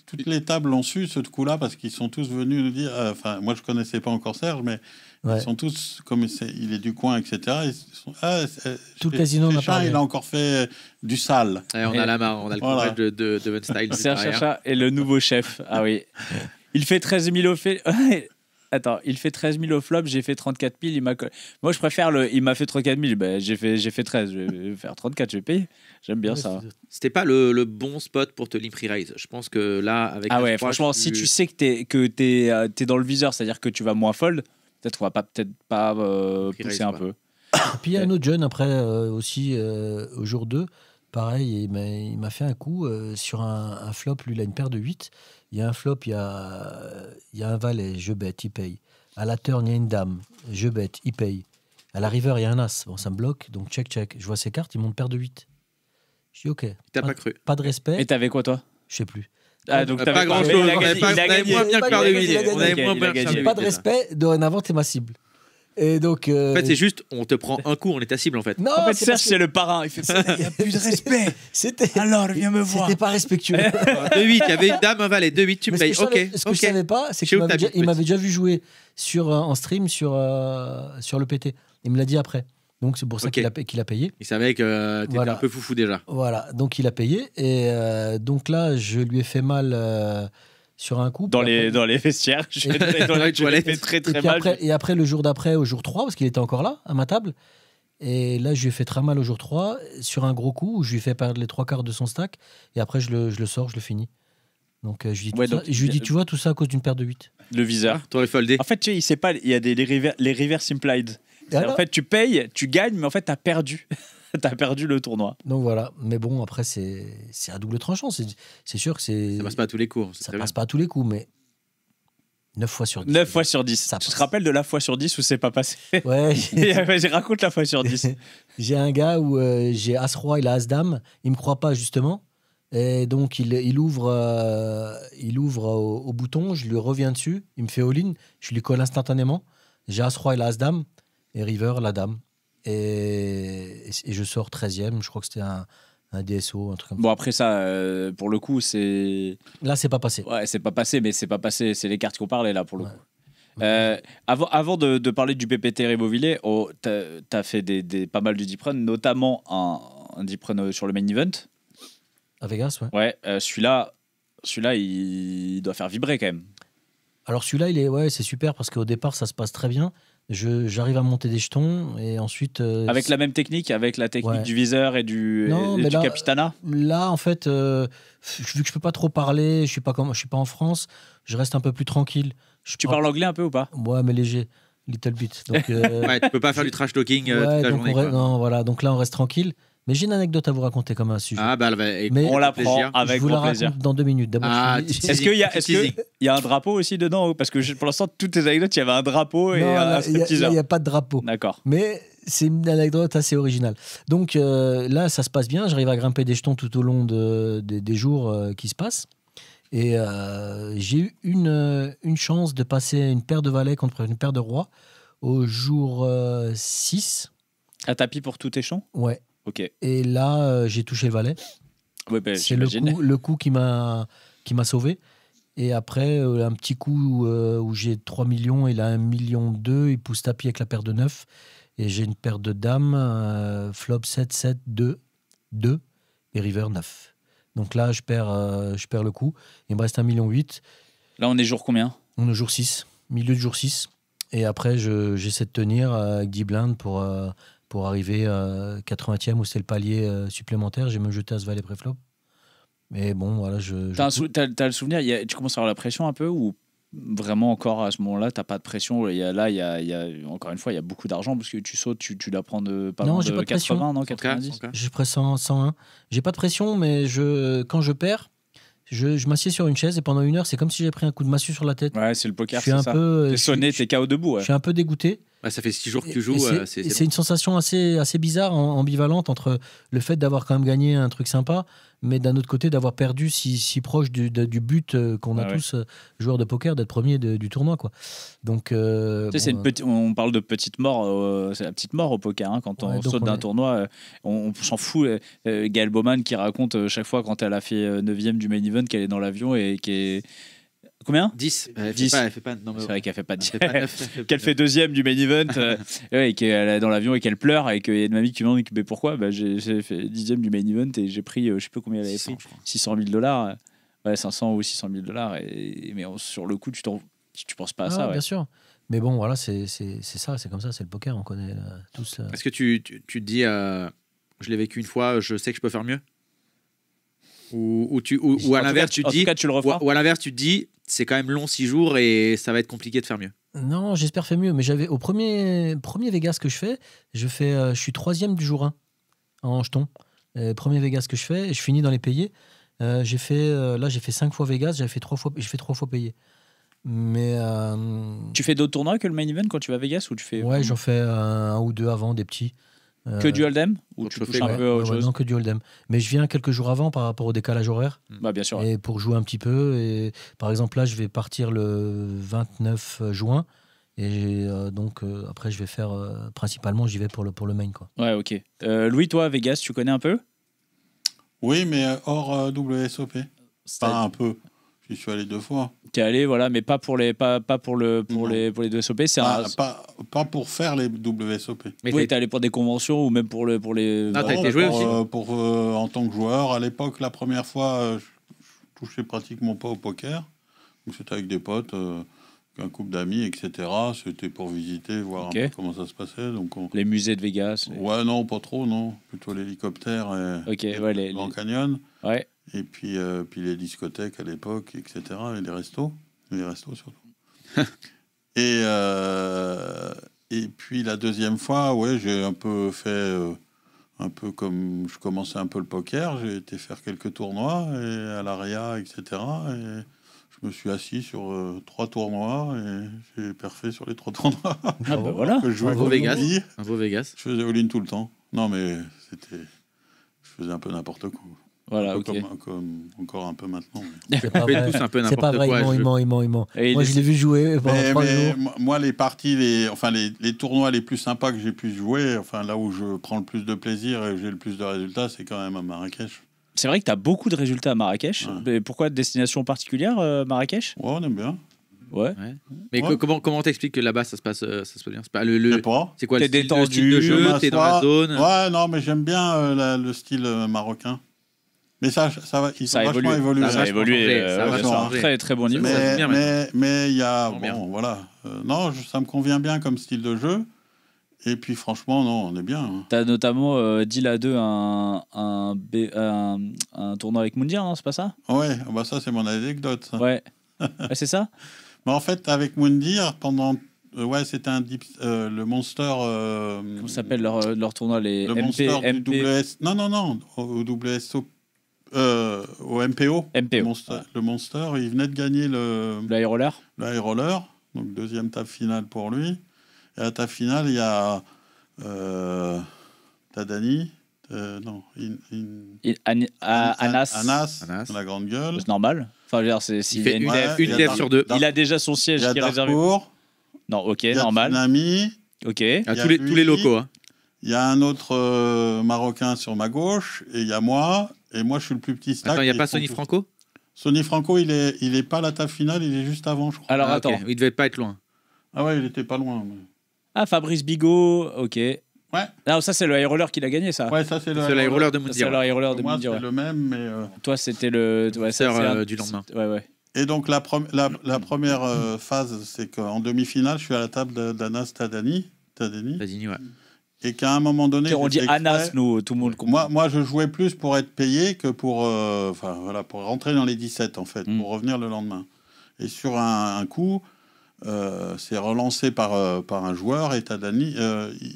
S4: toutes les tables l'ont su ce coup-là parce qu'ils sont tous venus nous dire. Enfin, moi je connaissais pas encore Serge, mais ils sont tous comme il est du coin, etc.
S5: Tout le casino n'a pas.
S4: Il a encore fait du sale.
S3: Ouais, on a la main, on a le courage de Von Style.
S2: Serge Chacha est le nouveau chef. Ah oui. Il fait 13 000 au fait. Attends, il fait 13 000 au flop, j'ai fait 34 000. Moi, je préfère il m'a fait 34 000. J'ai fait 13, je vais faire 34, je vais payer. J'aime bien ça.
S3: C'était pas le bon spot pour te limp re-raise. Je pense que là, avec.
S2: Ah ouais, franchement, si tu sais que t'es dans le viseur, c'est-à-dire que tu vas moins fold, peut-être qu'on va peut-être pas pousser un peu.
S5: Et puis il y a un autre jeune après aussi au jour 2. Pareil, il m'a fait un coup sur un flop. Lui, il a une paire de 8. Il y a un flop, il y a un valet, je bête, il paye. À la turn, il y a une dame, je bête, il paye. À la river, il y a un as. Bon, ça me bloque, donc check. Je vois ses cartes, il monte paire de 8. Je dis OK.
S3: T'as pas cru.
S5: Pas de respect.
S2: Et t'avais quoi, toi?
S5: Je sais plus.
S2: Ah, donc
S3: pas grand-chose. On avait moins bien que paire de 8. On avait moins bien que paire de 8.
S5: Pas de respect, dorénavant, t'es ma cible. Et donc,
S3: en fait, c'est juste, on te prend un coup, on est ta cible en fait.
S2: Non, en fait, Serge, c'est le parrain. Il fait ça, il n'y a plus de respect. Alors, viens me voir.
S5: C'était pas respectueux.
S3: 2-8, il y avait une dame, un valet. 2-8, tu me payes. Ok.
S5: Ce que je savais pas, c'est qu'il m'avait déjà vu jouer en stream sur le PT. Il me l'a dit après. Donc, c'est pour ça qu'il a payé.
S3: Il savait que tu étais un peu foufou déjà.
S5: Voilà. Donc, il a payé. Et donc là, je lui ai fait mal. Sur un coup.
S2: Dans les vestiaires. Dans les toilettes. Très, très mal.
S5: Et après, le jour d'après, au jour 3, parce qu'il était encore là, à ma table. Et là, je lui ai fait très mal au jour 3, sur un gros coup, où je lui ai fait perdre les 3/4 de son stack. Et après, je le sors, je le finis. Donc, je lui dis, tu vois, tout ça à cause d'une paire de 8.
S2: Le viseur.
S3: T'aurais foldé.
S2: En fait, tu sais, il sait pas, il y a les reverse implied. En fait, tu payes, tu gagnes, mais en fait, t'as perdu. T'as perdu le tournoi.
S5: Donc voilà. Mais bon, après, c'est à double tranchant. C'est sûr que c'est.
S3: Ça passe pas à tous les coups.
S5: Ça passe pas à tous les coups, mais 9 fois sur 10.
S2: 9 fois sur 10. Tu te rappelles de la fois sur 10 où c'est pas passé?
S5: Ouais.
S2: Raconte la fois sur 10.
S5: J'ai un gars où j'ai As-Roi, il a As-Dame. Il me croit pas, justement. Et donc, il ouvre au bouton, je lui reviens dessus, il me fait all-in, je lui colle instantanément. J'ai As-Roi et la As-Dame, et River, la Dame. Et je sors 13e, je crois que c'était un DSO, un truc comme ça.
S2: Bon, après ça, pour le coup, c'est.
S5: Là, c'est pas passé.
S2: Ouais, c'est pas passé, mais c'est pas passé. C'est les cartes qu'on parlait là, pour le
S5: Ouais.
S2: coup. Avant de parler du PPT Rébeauvillé, t'as fait pas mal de deep run, notamment un deep run sur le main event.
S5: À Vegas, ouais.
S2: Ouais, celui-là, il doit faire vibrer quand même.
S5: Alors celui-là, c'est super parce qu'au départ, ça se passe très bien. J'arrive à monter des jetons et ensuite...
S2: Avec la même technique, avec la technique
S5: Ouais.
S2: du viseur et du Capitana.
S5: Là, en fait, vu que je peux pas trop parler, je suis pas en France, je reste un peu plus tranquille.
S2: Tu parles anglais un peu ou pas?
S5: Ouais, mais léger, little bit. Donc,
S3: Ouais, tu peux pas faire du trash talking toute
S5: ouais,
S3: la
S5: donc
S3: journée. Quoi.
S5: non, voilà. Donc là, on reste tranquille. Mais j'ai une anecdote à vous raconter comme un sujet.
S3: Ah, bah,
S5: Mais
S2: On la
S3: plaisir.
S2: prend avec
S5: je vous la
S2: grand plaisir.
S5: raconte dans 2 minutes. D'abord,
S3: Ah,
S2: Est-ce qu'il y a un drapeau aussi dedans? Parce que pour l'instant, toutes tes anecdotes, il y avait un drapeau et
S5: non,
S2: un
S5: là, il
S2: stripteaseur.
S5: n'y a pas de drapeau.
S2: D'accord.
S5: Mais c'est une anecdote assez originale. Donc là, ça se passe bien. J'arrive à grimper des jetons tout au long des jours qui se passent. Et j'ai eu une chance de passer une paire de valets contre une paire de rois au jour 6.
S2: Un tapis pour tout échelon?
S5: Ouais.
S2: Ok.
S5: Et là, j'ai touché le valet.
S2: Ouais, ben,
S5: C'est
S2: j'imagine.
S5: le coup qui m'a sauvé. Et après, un petit coup où j'ai 3 millions, il a 1,2 million, il pousse tapis avec la paire de 9. Et j'ai une paire de dames, flop 7, 7, 2, 2 et river 9. Donc là, je perds le coup. Il me reste 1,8 million.
S2: Là, on est jour combien?
S5: On est jour 6, milieu de jour 6. Et après, j'essaie de tenir avec 10 blindes pour arriver 80e où c'est le palier supplémentaire. J'ai même jeté à ce valet préflop. Mais bon, voilà.
S2: T'as le souvenir, tu commences à avoir la pression un peu ou vraiment encore à ce moment-là, t'as pas de pression? Encore une fois, il y a beaucoup d'argent parce que tu sautes, tu dois prendre pas
S5: Non,
S2: loin
S5: j'ai
S2: de
S5: pas de pression.
S2: 80, non, 90.
S5: Je presse 101. J'ai pas de pression, mais quand je perds, je m'assieds sur une chaise et pendant 1 heure, c'est comme si j'avais pris un coup de massue sur la tête.
S2: Ouais, c'est le poker,
S5: Je suis
S2: c'est
S5: un
S2: ça.
S5: peu.
S2: T'es sonné, t'es KO debout. Ouais.
S5: Je suis un peu dégoûté.
S3: Ouais, ça fait 6 jours que tu joues.
S5: Et c'est une sensation assez bizarre, ambivalente entre le fait d'avoir quand même gagné un truc sympa, mais d'un autre côté d'avoir perdu si proche du but qu'on a tous, joueurs de poker, d'être premier du tournoi, quoi. Donc,
S2: on parle de petite mort, c'est la petite mort au poker. Hein, quand on saute d'un tournoi, on s'en fout. Gaël Bowman qui raconte chaque fois quand elle a fait 9e du main event qu'elle est dans l'avion et qui est... Combien?
S3: 10. Elle
S2: 10.
S3: fait pas, non,
S2: c'est vrai qu'elle fait pas 10.
S3: Qu'elle
S2: fait 2e du main event et qu'elle est dans l'avion et qu'elle pleure et qu'il y a une mamie qui me demande mais pourquoi j'ai fait 10e du main event et j'ai pris, je sais pas combien elle avait pris, $600,000. Ouais, 500 ou $600,000. Mais sur le coup, tu penses pas à ça. Ouais.
S5: Bien sûr. Mais bon, voilà, c'est ça, c'est comme ça, c'est le poker, on connaît tous.
S3: Est-ce que tu te dis, je l'ai vécu une fois, je sais que je peux faire mieux? Ou à l'inverse, tu te dis, ou à l'inverse, tu te dis, c'est quand même long 6 jours et ça va être compliqué de faire mieux.
S5: Non, j'espère faire mieux. Mais au premier Vegas que je fais, je suis 3e du jour 1 en jeton. Premier Vegas que je fais, et je finis dans les payés. J'ai fait 5 fois Vegas, j'ai fait 3 fois payé. Mais
S2: tu fais d'autres tournois que le main event quand tu vas à Vegas ou tu fais?
S5: Ouais, j'en fais 1 ou 2 avant, des petits.
S2: Que du hold'em ou tu touches un peu à autre chose?
S5: Non, que du hold'em. Mais je viens quelques jours avant par rapport au décalage horaire.
S2: Bah, bien sûr.
S5: Et pour jouer un petit peu. Et par exemple, là, je vais partir le 29 juin. Et donc, après, je vais faire... principalement, j'y vais pour le main, quoi.
S2: Ouais, ok. Louis, toi, Vegas, tu connais un peu?
S4: Oui, mais hors WSOP. Pas un peu. J'y suis allé 2 fois.
S2: T'es allé, voilà, mais pas pour les deux SOP. C'est
S4: pas pour faire les WSOP.
S2: Mais oui, t'es allé pour des conventions ou même pour les.
S3: Ah, t'as été joué aussi
S4: en tant que joueur. À l'époque, la première fois, je touchais pratiquement pas au poker. Donc, c'était avec des potes, un couple d'amis, etc. C'était pour visiter, voir un peu comment ça se passait. Donc
S2: les musées de Vegas.
S4: Ouais, non, pas trop, non. Plutôt l'hélicoptère et le Grand Canyon.
S2: Ouais.
S4: Et puis les discothèques à l'époque, etc. Et les restos surtout. et puis la deuxième fois, ouais, j'ai un peu fait, un peu comme je commençais un peu le poker. J'ai été faire quelques tournois et à l'ARIA, etc. Et je me suis assis sur 3 tournois et j'ai perfait sur les 3 tournois.
S2: Ah bah voilà.
S3: Un beau Vegas.
S4: Je faisais all-in tout le temps. Non mais je faisais un peu n'importe quoi.
S2: Voilà,
S4: Un
S2: ok.
S4: peu encore un peu maintenant.
S5: C'est pas
S3: On fait
S5: vrai.
S3: tous un peu
S5: C'est pas
S3: n'importe
S5: vrai,
S3: quoi.
S5: il ment.
S2: Et
S5: Moi, je l'ai vu jouer pendant 3 jours.
S4: Moi, les parties, les tournois les plus sympas que j'ai pu jouer, enfin là où je prends le plus de plaisir et j'ai le plus de résultats, c'est quand même à Marrakech.
S2: C'est vrai que tu as beaucoup de résultats à Marrakech.
S4: Ouais.
S2: Mais pourquoi destination particulière, Marrakech?
S4: Ouais, on aime bien.
S2: Ouais.
S3: Mais
S4: Ouais.
S3: comment t'expliques que là-bas ça se passe bien? C'est pas
S4: Je sais pas.
S3: c'est quoi
S2: T'es
S3: le style
S2: détendu,
S3: de
S4: je
S3: jeu? T'es dans la
S4: m'assois.
S3: zone?
S4: Ouais, non, mais j'aime bien le style marocain. Mais ça va, ils
S2: Ça
S4: sont
S2: a
S4: vachement
S2: évolué.
S4: évolué.
S2: Ça a
S3: vachement
S2: évolué.
S3: changé, ça a
S2: Ouais,
S3: vachement
S2: bien sûr.
S3: changé.
S2: Très très bon niveau.
S3: Ça se bien
S4: Mais il y a
S3: Bien.
S4: voilà. Non, ça me convient bien comme style de jeu. Et puis franchement, non, on est bien. Hein.
S2: T'as notamment deal à 2 un tournoi avec Moundir, non? C'est pas ça?
S4: Ouais, bah ça c'est mon anecdote. Ça.
S2: Ouais. Ouais, c'est ça?
S4: Mais en fait, avec Moundir, pendant ouais, c'était le Monster.
S2: Comment s'appelle leur tournoi? Les
S4: le
S2: MP,
S4: Monster du
S2: MP,
S4: WS. Non, au WSO. Au MPO.
S2: MPO.
S4: Le Monster, il venait de gagner le
S2: High roller.
S4: high roller, donc deuxième table finale pour lui. Et à la table finale, il y a Tadani, Anas, la grande gueule.
S2: C'est normal. Enfin, je veux dire,
S3: Il
S2: s'il
S3: fait
S2: y a
S3: une
S4: il y a
S3: lèvre sur deux.
S2: il a déjà son
S4: Il
S2: siège
S4: y a
S2: qui est réservé.
S4: Darkour,
S2: Non, ok,
S4: il y a
S2: normal.
S4: Tsunami,
S2: Ok.
S3: Ah,
S4: Il y a
S3: tous les
S4: lui.
S3: locaux. Hein.
S4: il y a un autre Marocain sur ma gauche, et il y a moi, et moi je suis le plus petit stack.
S3: Attends, il n'y a
S4: et
S3: pas
S4: ils sont
S3: Sony
S4: tous-
S3: Franco?
S4: Sonny Franco, il est pas à la table finale, il est juste avant, je crois.
S2: Alors
S3: Ah,
S2: attends.
S3: ok. Il devait pas être loin.
S4: Ah ouais, il était pas loin.
S2: Ah, Fabrice Bigot, ok.
S4: Ouais.
S2: Non, ça c'est le high roller qu'il a gagné, ça.
S4: Ouais, ça c'est le
S3: C'est la roller de
S2: Ça, c'est
S3: Moundir.
S2: le high roller de
S4: Moi,
S2: Moundir,
S4: c'est
S2: ouais.
S4: le même, mais.
S2: Toi, c'était le. Ouais, ça,
S3: Sœur,
S2: c'est un-
S3: du lendemain.
S2: Ouais, ouais.
S4: Et donc la première phase, c'est qu'en demi-finale, je suis à la table d'Anas Tadani,
S3: Vas-y, ouais.
S4: et qu'à un moment donné,
S2: On dit
S4: j'ai fait
S2: Anas,
S4: exprès-
S2: nous, tout le monde comprend.
S4: Moi, je jouais plus pour être payé que pour, pour rentrer dans les 17 en fait,
S2: Mm.
S4: pour revenir le lendemain. Et sur un coup, c'est relancé par un joueur et Tadani,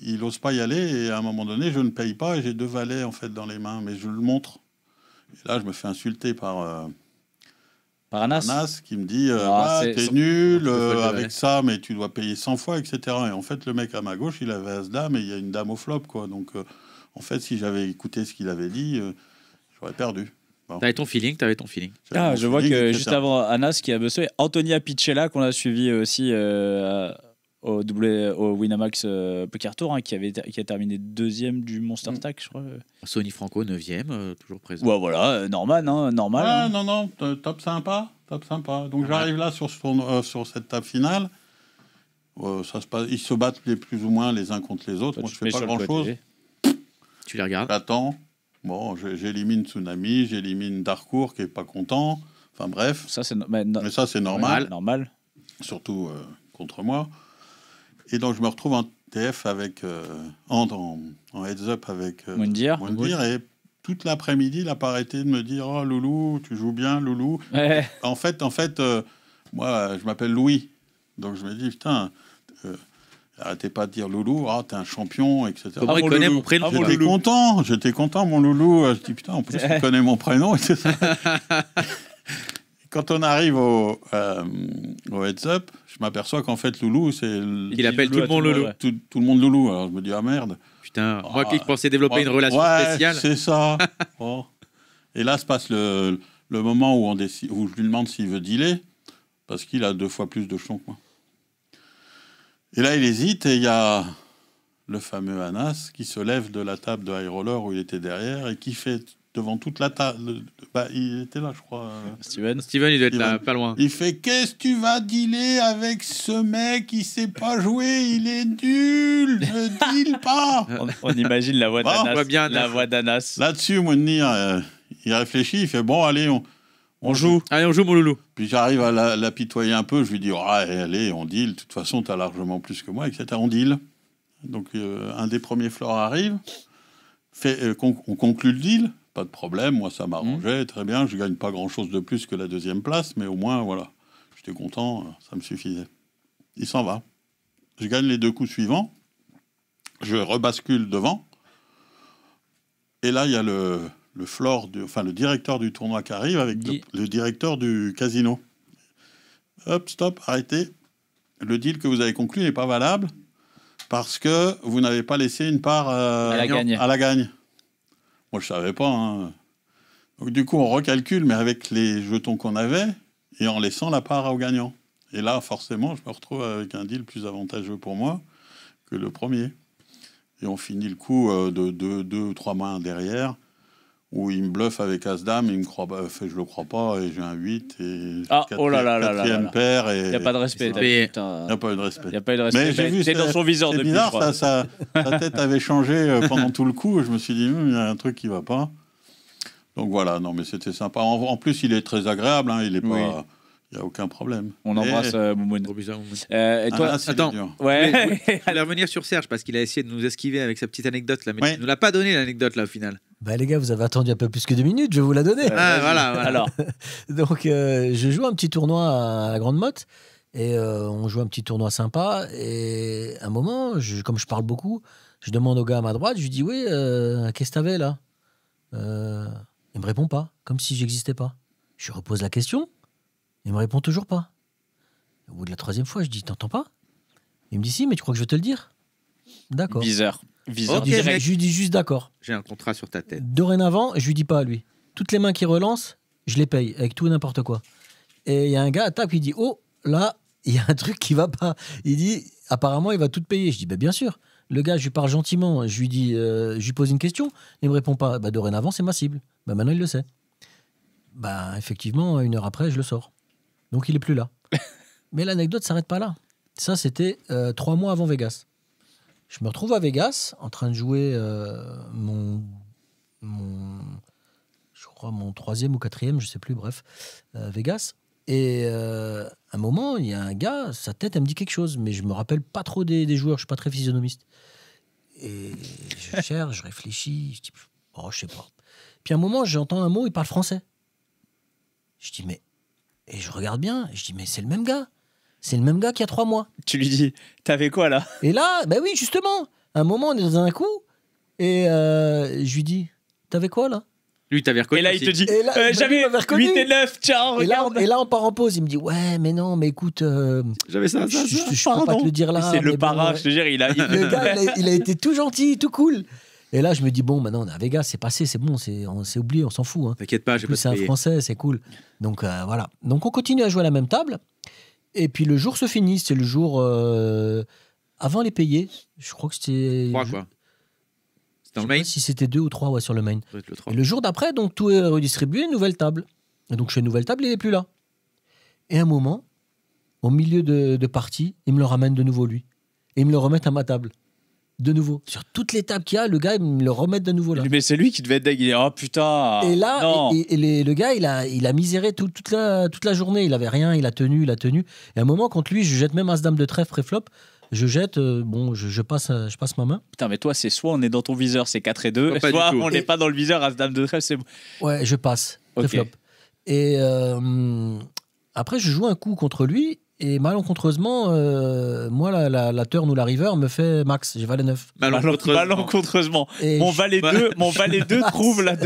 S4: il n'ose pas y aller et à un moment donné, je ne paye pas et j'ai 2 valets en fait dans les mains, mais je le montre. Et là, je me fais insulter par
S2: Par Anas.
S4: Anas qui me dit
S2: Ah, c'est-
S4: t'es nul
S3: faut le
S4: avec
S3: valet.
S4: ça, mais tu dois payer 100 fois, etc. Et en fait, le mec à ma gauche, il avait As-Dame et il y a une dame au flop, quoi. Donc, en fait, si j'avais écouté ce qu'il avait dit, j'aurais perdu.
S3: T'avais ton feeling.
S4: J'avais
S2: Ah,
S4: mon
S2: je vois
S4: feeling,
S2: que
S4: etc.
S2: juste avant Anas qui a bossé, Antonia Pichella qu'on a suivi aussi au Winamax Poker Tour, hein, qui a terminé 2e du Monster Stack, je crois.
S3: Sony Franco, 9e, toujours présent.
S2: Ouais, voilà, normal, hein, normal.
S4: Ouais,
S2: hein.
S4: non, top sympa. Donc, j'arrive là sur cette table finale. Ça se passe, ils se battent plus ou moins les uns contre les autres.
S2: Toi,
S4: Moi,
S2: tu
S4: je
S2: te mets
S4: fais pas
S2: sur le
S4: grand-chose.
S2: côté.
S3: Tu les regardes.
S4: J'attends. Bon, j'élimine Tsunami, j'élimine Darkour qui est pas content. Enfin bref,
S2: Ça, c'est
S4: mais ça c'est normal,
S2: normal.
S4: surtout contre moi. Et donc je me retrouve en TF avec en heads up avec
S2: Moundir.
S4: et toute l'après-midi, il a pas arrêté de me dire oh Loulou, tu joues bien Loulou.
S2: Ouais.
S4: En fait, moi je m'appelle Louis, donc je me dis putain. Arrêtez pas de dire Loulou, ah t'es un champion, etc.
S3: Comment
S2: Ah,
S3: il
S2: mon
S3: connaît
S2: loulou.
S3: mon prénom?
S2: Ah, mon
S4: J'étais content, mon Loulou. Je dis putain, en plus il connaît mon prénom, etc. Quand on arrive au heads up, je m'aperçois qu'en fait Loulou, c'est
S3: Il appelle tout le monde Loulou.
S2: ouais.
S4: tout le monde Loulou. Alors je me dis ah merde.
S3: Putain, moi qui pensais développer une relation
S4: Ouais,
S3: spéciale.
S4: c'est ça. Oh. Et là se passe le moment où où je lui demande s'il veut dealer, parce qu'il a 2 fois plus de jetons que moi. Et là, il hésite et il y a le fameux Anas qui se lève de la table de high roller où il était derrière et qui fait devant toute la table. Il était là, je crois.
S2: Steven.
S3: Steven, il doit être là,
S4: Steven.
S3: pas loin.
S4: Il fait qu'est-ce que tu vas dealer avec ce mec? Il sait pas jouer, il est nul. Ne deal pas.
S2: On imagine la voix
S4: Bon,
S2: d'Anas.
S3: on voit bien
S2: La
S3: Anas.
S2: voix d'Anas.
S4: Là-dessus, Mounir, il réfléchit, il fait bon, allez, on joue.
S3: Allez, on joue mon loulou.
S4: Puis j'arrive à l'apitoyer un peu, je lui dis allez, on deal, de toute façon, tu as largement plus que moi, etc. On deal. Donc, un des premiers floors arrive, on conclut le deal, pas de problème, moi ça m'arrangeait, très bien, je gagne pas grand-chose de plus que la 2e place, mais au moins, voilà, j'étais content, ça me suffisait. Il s'en va. Je gagne les 2 coups suivants, je rebascule devant, et là, il y a le directeur du tournoi qui arrive avec le directeur du casino. Hop, stop, arrêtez. Le deal que vous avez conclu n'est pas valable parce que vous n'avez pas laissé une part
S2: À la gagne.
S4: à la gagne. Moi, je savais pas. Hein. Donc, du coup, on recalcule, mais avec les jetons qu'on avait et en laissant la part au gagnant. Et là, forcément, je me retrouve avec un deal plus avantageux pour moi que le premier. Et on finit le coup de 2 ou 3 mains derrière, où il me bluffe avec As-Dame, il me croit, je le crois pas, et j'ai un 8, et quatrième paire. Il
S2: n'y a pas de respect.
S4: Il n'y a pas eu de respect.
S2: Il n'y a pas eu de respect.
S4: Mais j'ai vu,
S2: c'est dans son viseur
S4: c'est
S2: depuis,
S4: bizarre,
S2: je crois.
S4: sa tête avait changé pendant tout le coup, et je me suis dit, il y a un truc qui va pas. Donc voilà, non, mais c'était sympa. En plus, il est très agréable, hein, il est pas... Il n'y a aucun problème.
S2: On embrasse Moumoun.
S3: Trop bizarre, Moumoun.
S2: Et toi,
S3: attends.
S2: Ouais.
S3: Je voulais revenir sur Serge parce qu'il a essayé de nous esquiver avec sa petite anecdote là, mais il ne nous l'a pas donné l'anecdote là au final.
S5: Bah les gars, vous avez attendu un peu plus que 2 minutes, je vais vous la donner.
S3: Voilà.
S2: Alors.
S5: Donc je joue un petit tournoi à la Grande Motte et on joue un petit tournoi sympa et à un moment, comme je parle beaucoup, je demande au gars à ma droite, je lui dis oui, qu'est-ce que t'avais là Il me répond pas, comme si j'existais pas. Je lui repose la question. Il me répond toujours pas. Au bout de la 3e fois, je dis, t'entends pas? Il me dit, si, mais tu crois que je vais te le dire? D'accord.
S2: Viseur
S3: Okay,
S2: direct.
S5: Je lui dis juste d'accord.
S3: J'ai un contrat sur ta tête.
S5: Dorénavant, je lui dis pas à lui. Toutes les mains qui relancent, je les paye, avec tout et n'importe quoi. Et il y a un gars à table qui dit, oh, là, il y a un truc qui va pas. Il dit, apparemment, il va tout payer. Je dis, bien sûr. Le gars, je lui parle gentiment, je lui pose une question, il me répond pas. Dorénavant, c'est ma cible. Maintenant, il le sait. Effectivement, 1 heure après, je le sors. Donc, il est plus là. Mais l'anecdote ne s'arrête pas là. Ça, c'était 3 mois avant Vegas. Je me retrouve à Vegas, en train de jouer je crois, mon 3e ou 4e, je sais plus, bref, Vegas. Et à un moment, il y a un gars, sa tête, elle me dit quelque chose, mais je me rappelle pas trop des joueurs, je suis pas très physionomiste. Et je cherche, je réfléchis, je dis, je sais pas. Puis à un moment, j'entends un mot, il parle français. Je dis, mais... Et je regarde bien, et je dis, mais c'est le même gars. C'est le même gars qu'il y a 3 mois.
S2: Tu lui dis, t'avais quoi là?
S5: Et là, oui, justement, à un moment, on est dans un coup, et je lui dis, t'avais quoi là?
S3: Lui, t'avais reconnu.
S2: Et là, il te dit,
S5: là,
S2: j'avais
S5: il m'avait reconnu.
S2: 8 et 9, tiens, regarde.
S5: Et là, on part en pause. Il me dit, ouais, mais non, mais écoute,
S3: j'avais ça.
S5: Je peux pas te le dire là.
S2: C'est le para,
S5: bon,
S2: je te jure,
S5: le gars, il a été tout gentil, tout cool. Et là, je me dis, bon, maintenant, on est à Vegas, c'est passé, c'est bon, on s'est oublié, on s'en fout. Hein.
S3: T'inquiète pas, j'ai pas
S5: c'est un Français, c'est cool. Donc, voilà. Donc, on continue à jouer à la même table. Et puis, le jour se finit. C'est le jour avant les payés. Je crois que c'était...
S3: 3, quoi. C'était dans le
S5: main.
S3: main.
S5: Si c'était 2 ou 3, ouais, sur le main.
S3: Le
S5: Et le jour d'après, donc, tout est redistribué, nouvelle table. Et donc, chez nouvelle table, il n'est plus là. Et à un moment, au milieu de partie, il me le ramène de nouveau, lui. Et il me le remet à ma table. De nouveau. Sur toutes les tables qu'il y a, le gars, il me le remet de nouveau là.
S2: Mais c'est lui qui devait être dingue. Il dit, oh putain.
S5: Et là,
S2: non.
S5: le gars, il a miséré toute la journée. Il avait rien, il a tenu. Et à un moment, contre lui, je jette même As-Dame de trèfle pré-flop. Je jette, je passe ma main.
S2: Putain, mais toi, c'est soit on est dans ton viseur, c'est 4 et 2,
S3: Non,
S2: soit on n'est pas dans le viseur, As-Dame de trèfle, c'est bon.
S5: Ouais, je passe. Pré-flop.
S2: Ok.
S5: Et après, je joue un coup contre lui. Et malencontreusement, moi, la turn ou la river me fait max. J'ai valet 9.
S2: Malencontreusement.
S5: Et
S2: Mon valet 2 trouve la...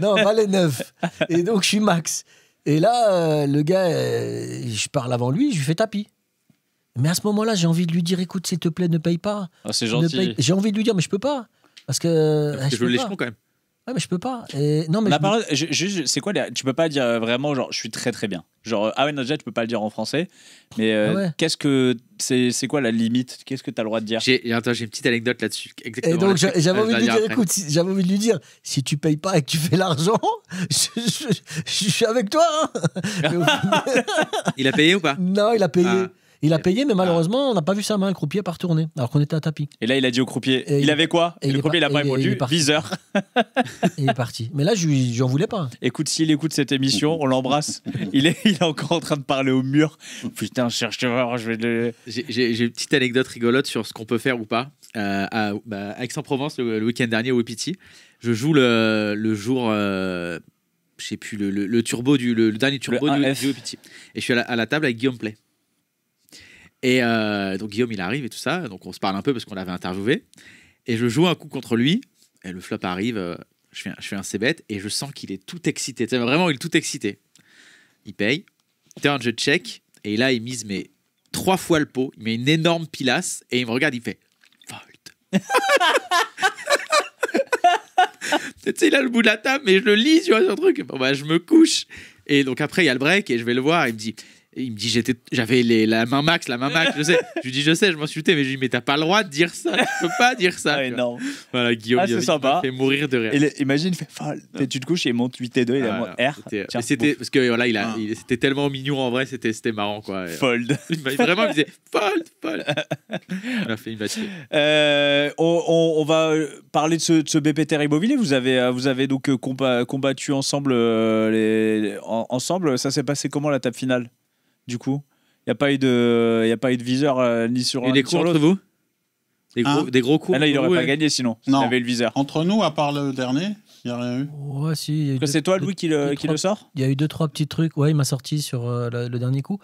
S5: Non, valet 9. Et donc, je suis max. Et là, le gars, je parle avant lui, je lui fais tapis. Mais à ce moment-là, j'ai envie de lui dire, écoute, s'il te plaît, ne paye pas.
S2: Ah, c'est gentil.
S5: J'ai envie de lui dire, mais je peux pas. Parce que...
S3: je veux l'échelon quand même.
S5: Ouais, mais je peux pas. Et... Non, mais
S2: la parole, c'est quoi tu peux pas dire vraiment genre je suis très très bien. Genre ah ouais non déjà tu peux pas le dire en français. Mais qu'est-ce que c'est quoi la limite? Qu'est-ce que tu as le droit de dire?
S3: J'ai une petite anecdote là-dessus.
S5: Et donc j'avais envie de lui dire écoute, j'avais envie de lui dire si tu payes pas et que tu fais l'argent, je suis avec toi. Hein.
S3: Il a payé ou pas?
S5: Non, il a payé. Il a payé, mais malheureusement, on n'a pas vu sa main. Le croupier n'a pas retourné, alors qu'on était à tapis.
S2: Et là, il a dit au croupier, il avait quoi? Et le croupier, il n'a pas répondu. Viseur.
S5: Et il est parti. Mais là, je n'en voulais pas.
S2: Écoute, s'il écoute cette émission, on l'embrasse. Il est encore en train de parler au mur. Putain, cherche voir, je vais le...
S3: J'ai une petite anecdote rigolote sur ce qu'on peut faire ou pas. À Aix-en-Provence, le week-end dernier, au Wipiti, je joue le jour... je sais plus, le turbo le dernier turbo du Wipiti. Et je suis à la table avec Guillaume Play. Et donc Guillaume il arrive et tout ça, donc on se parle un peu parce qu'on l'avait interviewé. Et je joue un coup contre lui, et le flop arrive, je fais un c-bet et je sens qu'il est tout excité. C'est vraiment il est tout excité. Il paye, turn je check et là il mise mais 3 fois le pot, il met une énorme pilasse et il me regarde, il fait fold. Tu sais, il a le bout de la table, mais je le lis sur un truc. Bon, bah, je me couche. Et donc après, il y a le break et je vais le voir. Il me dit j'avais la main max, je sais. Je lui dis, je sais, je m'en suis douté, mais je lui dis, mais t'as pas le droit de dire ça. Tu peux pas dire ça.
S2: Ah, non.
S3: Voilà, Guillaume,
S2: c'est
S3: il
S2: sympa.
S3: m'a fait mourir de rire.
S2: Imagine, il fait fold. Tu te couches et il monte 8 et 2, il monte R.
S3: C'était parce que voilà, c'était tellement mignon en vrai, c'était marrant quoi.
S2: Fold.
S3: Vraiment, il disait fold. On a fait une bâtisse.
S2: On va parler de ce BPT Ribeauvillé. Vous avez donc combattu ensemble. Ensemble, ça s'est passé comment la table finale du coup? Il n'y a pas eu de viseur ni sur
S3: l'un ni sur l'autre. Vous des gros coups.
S2: Là, il n'aurait pas gagné sinon.
S4: Non.
S2: Il avait le viseur.
S4: Entre nous, à part le dernier, il n'y a rien eu.
S5: Ouais, si.
S2: C'est toi, Louis, qui le sort?
S5: Il y a eu 2-3 petits trucs. Ouais, il m'a sorti sur le dernier coup.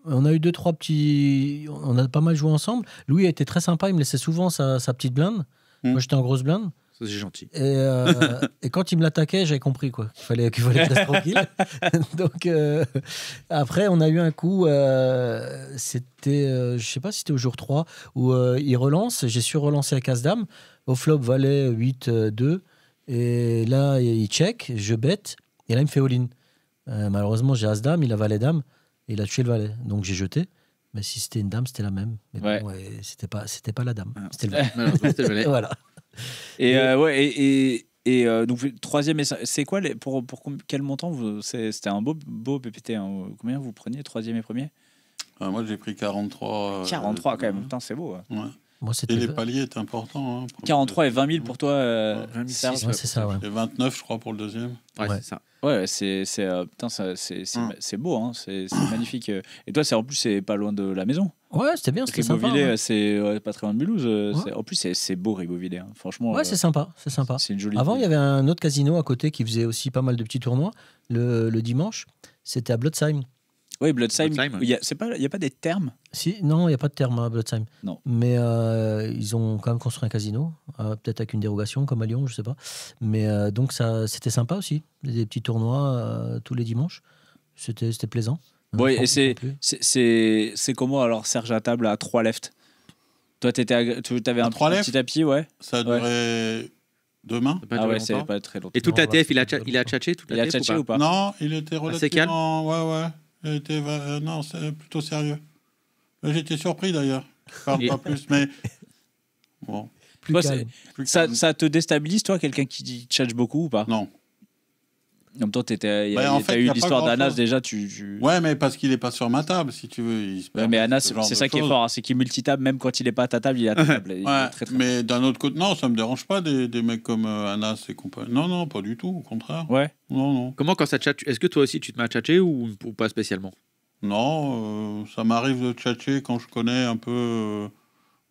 S5: On a eu 2-3 petits. On a pas mal joué ensemble. Louis a été très sympa. Il me laissait souvent sa petite blinde. Moi, j'étais en grosse blinde.
S3: Ça, c'est gentil.
S5: Et quand il me l'attaquait, j'avais compris qu'il fallait que je reste tranquille. Donc après, on a eu un coup, c'était, je sais pas si c'était au jour 3, où il relance. J'ai su relancer avec As-Dame. Au flop, valet 8-2. Et là, il check, je bête. Et là, il me fait all-in. Malheureusement, j'ai As-Dame, il a valet-dame. Et il a tué le valet. Donc j'ai jeté. Mais si c'était une dame, c'était la même. Mais bon, c'était pas la dame. C'était le valet. Voilà.
S2: Donc troisième, c'est quoi pour quel montant c'était un beau PPT hein. Combien vous preniez troisième et premier?
S4: Moi j'ai pris 43.
S2: 43 quand même, putain c'est beau.
S4: Ouais. Moi, et les paliers étaient importants. Hein,
S2: 43 et 20 000 pour toi,
S5: Serge. C'est ça, ouais.
S4: Et 29, je crois, pour le deuxième.
S3: Ouais, c'est ça.
S2: Ouais, c'est beau, hein, c'est magnifique. Et toi, en plus, c'est pas loin de la maison.
S5: Ouais, c'était bien, c'était sympa.
S2: Ribeauvillé, c'est pas très loin de Mulhouse. En plus, c'est beau, Ribeauvillé. Hein. Franchement.
S5: Ouais, c'est sympa.
S2: C'est une jolie.
S5: Avant, il y avait un autre casino à côté qui faisait aussi pas mal de petits tournois. Le dimanche, c'était à Blotzheim.
S2: Oui, Blotzheim. Il n'y a pas des termes?
S5: Si, non, il n'y a pas de terme à Blotzheim.
S2: Non.
S5: Mais ils ont quand même construit un casino, peut-être avec une dérogation comme à Lyon, je sais pas. Mais donc c'était sympa aussi, des petits tournois tous les dimanches. C'était plaisant.
S2: Oui, et c'est comment alors Serge à table à 3 left? Toi, tu avais un petit tapis, ouais.
S4: Ça a duré 2 mains.
S2: Ah ouais, c'est pas très longtemps.
S3: Et toute la TF, il a tchatché toute la TF
S2: ou pas?
S4: Non, il était relativement.
S3: Calme.
S4: Ouais. Il était non, c'est plutôt sérieux. J'étais surpris d'ailleurs. Je parle pas plus, mais bon.
S2: Ça te déstabilise, toi, quelqu'un qui tchatche beaucoup ou pas?
S4: Non.
S2: En même temps, t'as eu l'histoire d'Anas déjà.
S4: Ouais, mais parce qu'il est pas sur ma table, si tu veux.
S2: Mais Anas, c'est ça qui est fort, hein, c'est qu'il multitable, même quand il est pas à ta table, il est à ta table.
S4: Mais d'un autre côté, non, ça me dérange pas des mecs comme Anas et compagnie. Non, pas du tout, au contraire.
S2: Ouais.
S4: Non.
S3: Comment quand ça tchatche? Est-ce que toi aussi tu te mets à tchatcher ou pas spécialement?
S4: Non, ça m'arrive de tchatcher quand je connais un peu.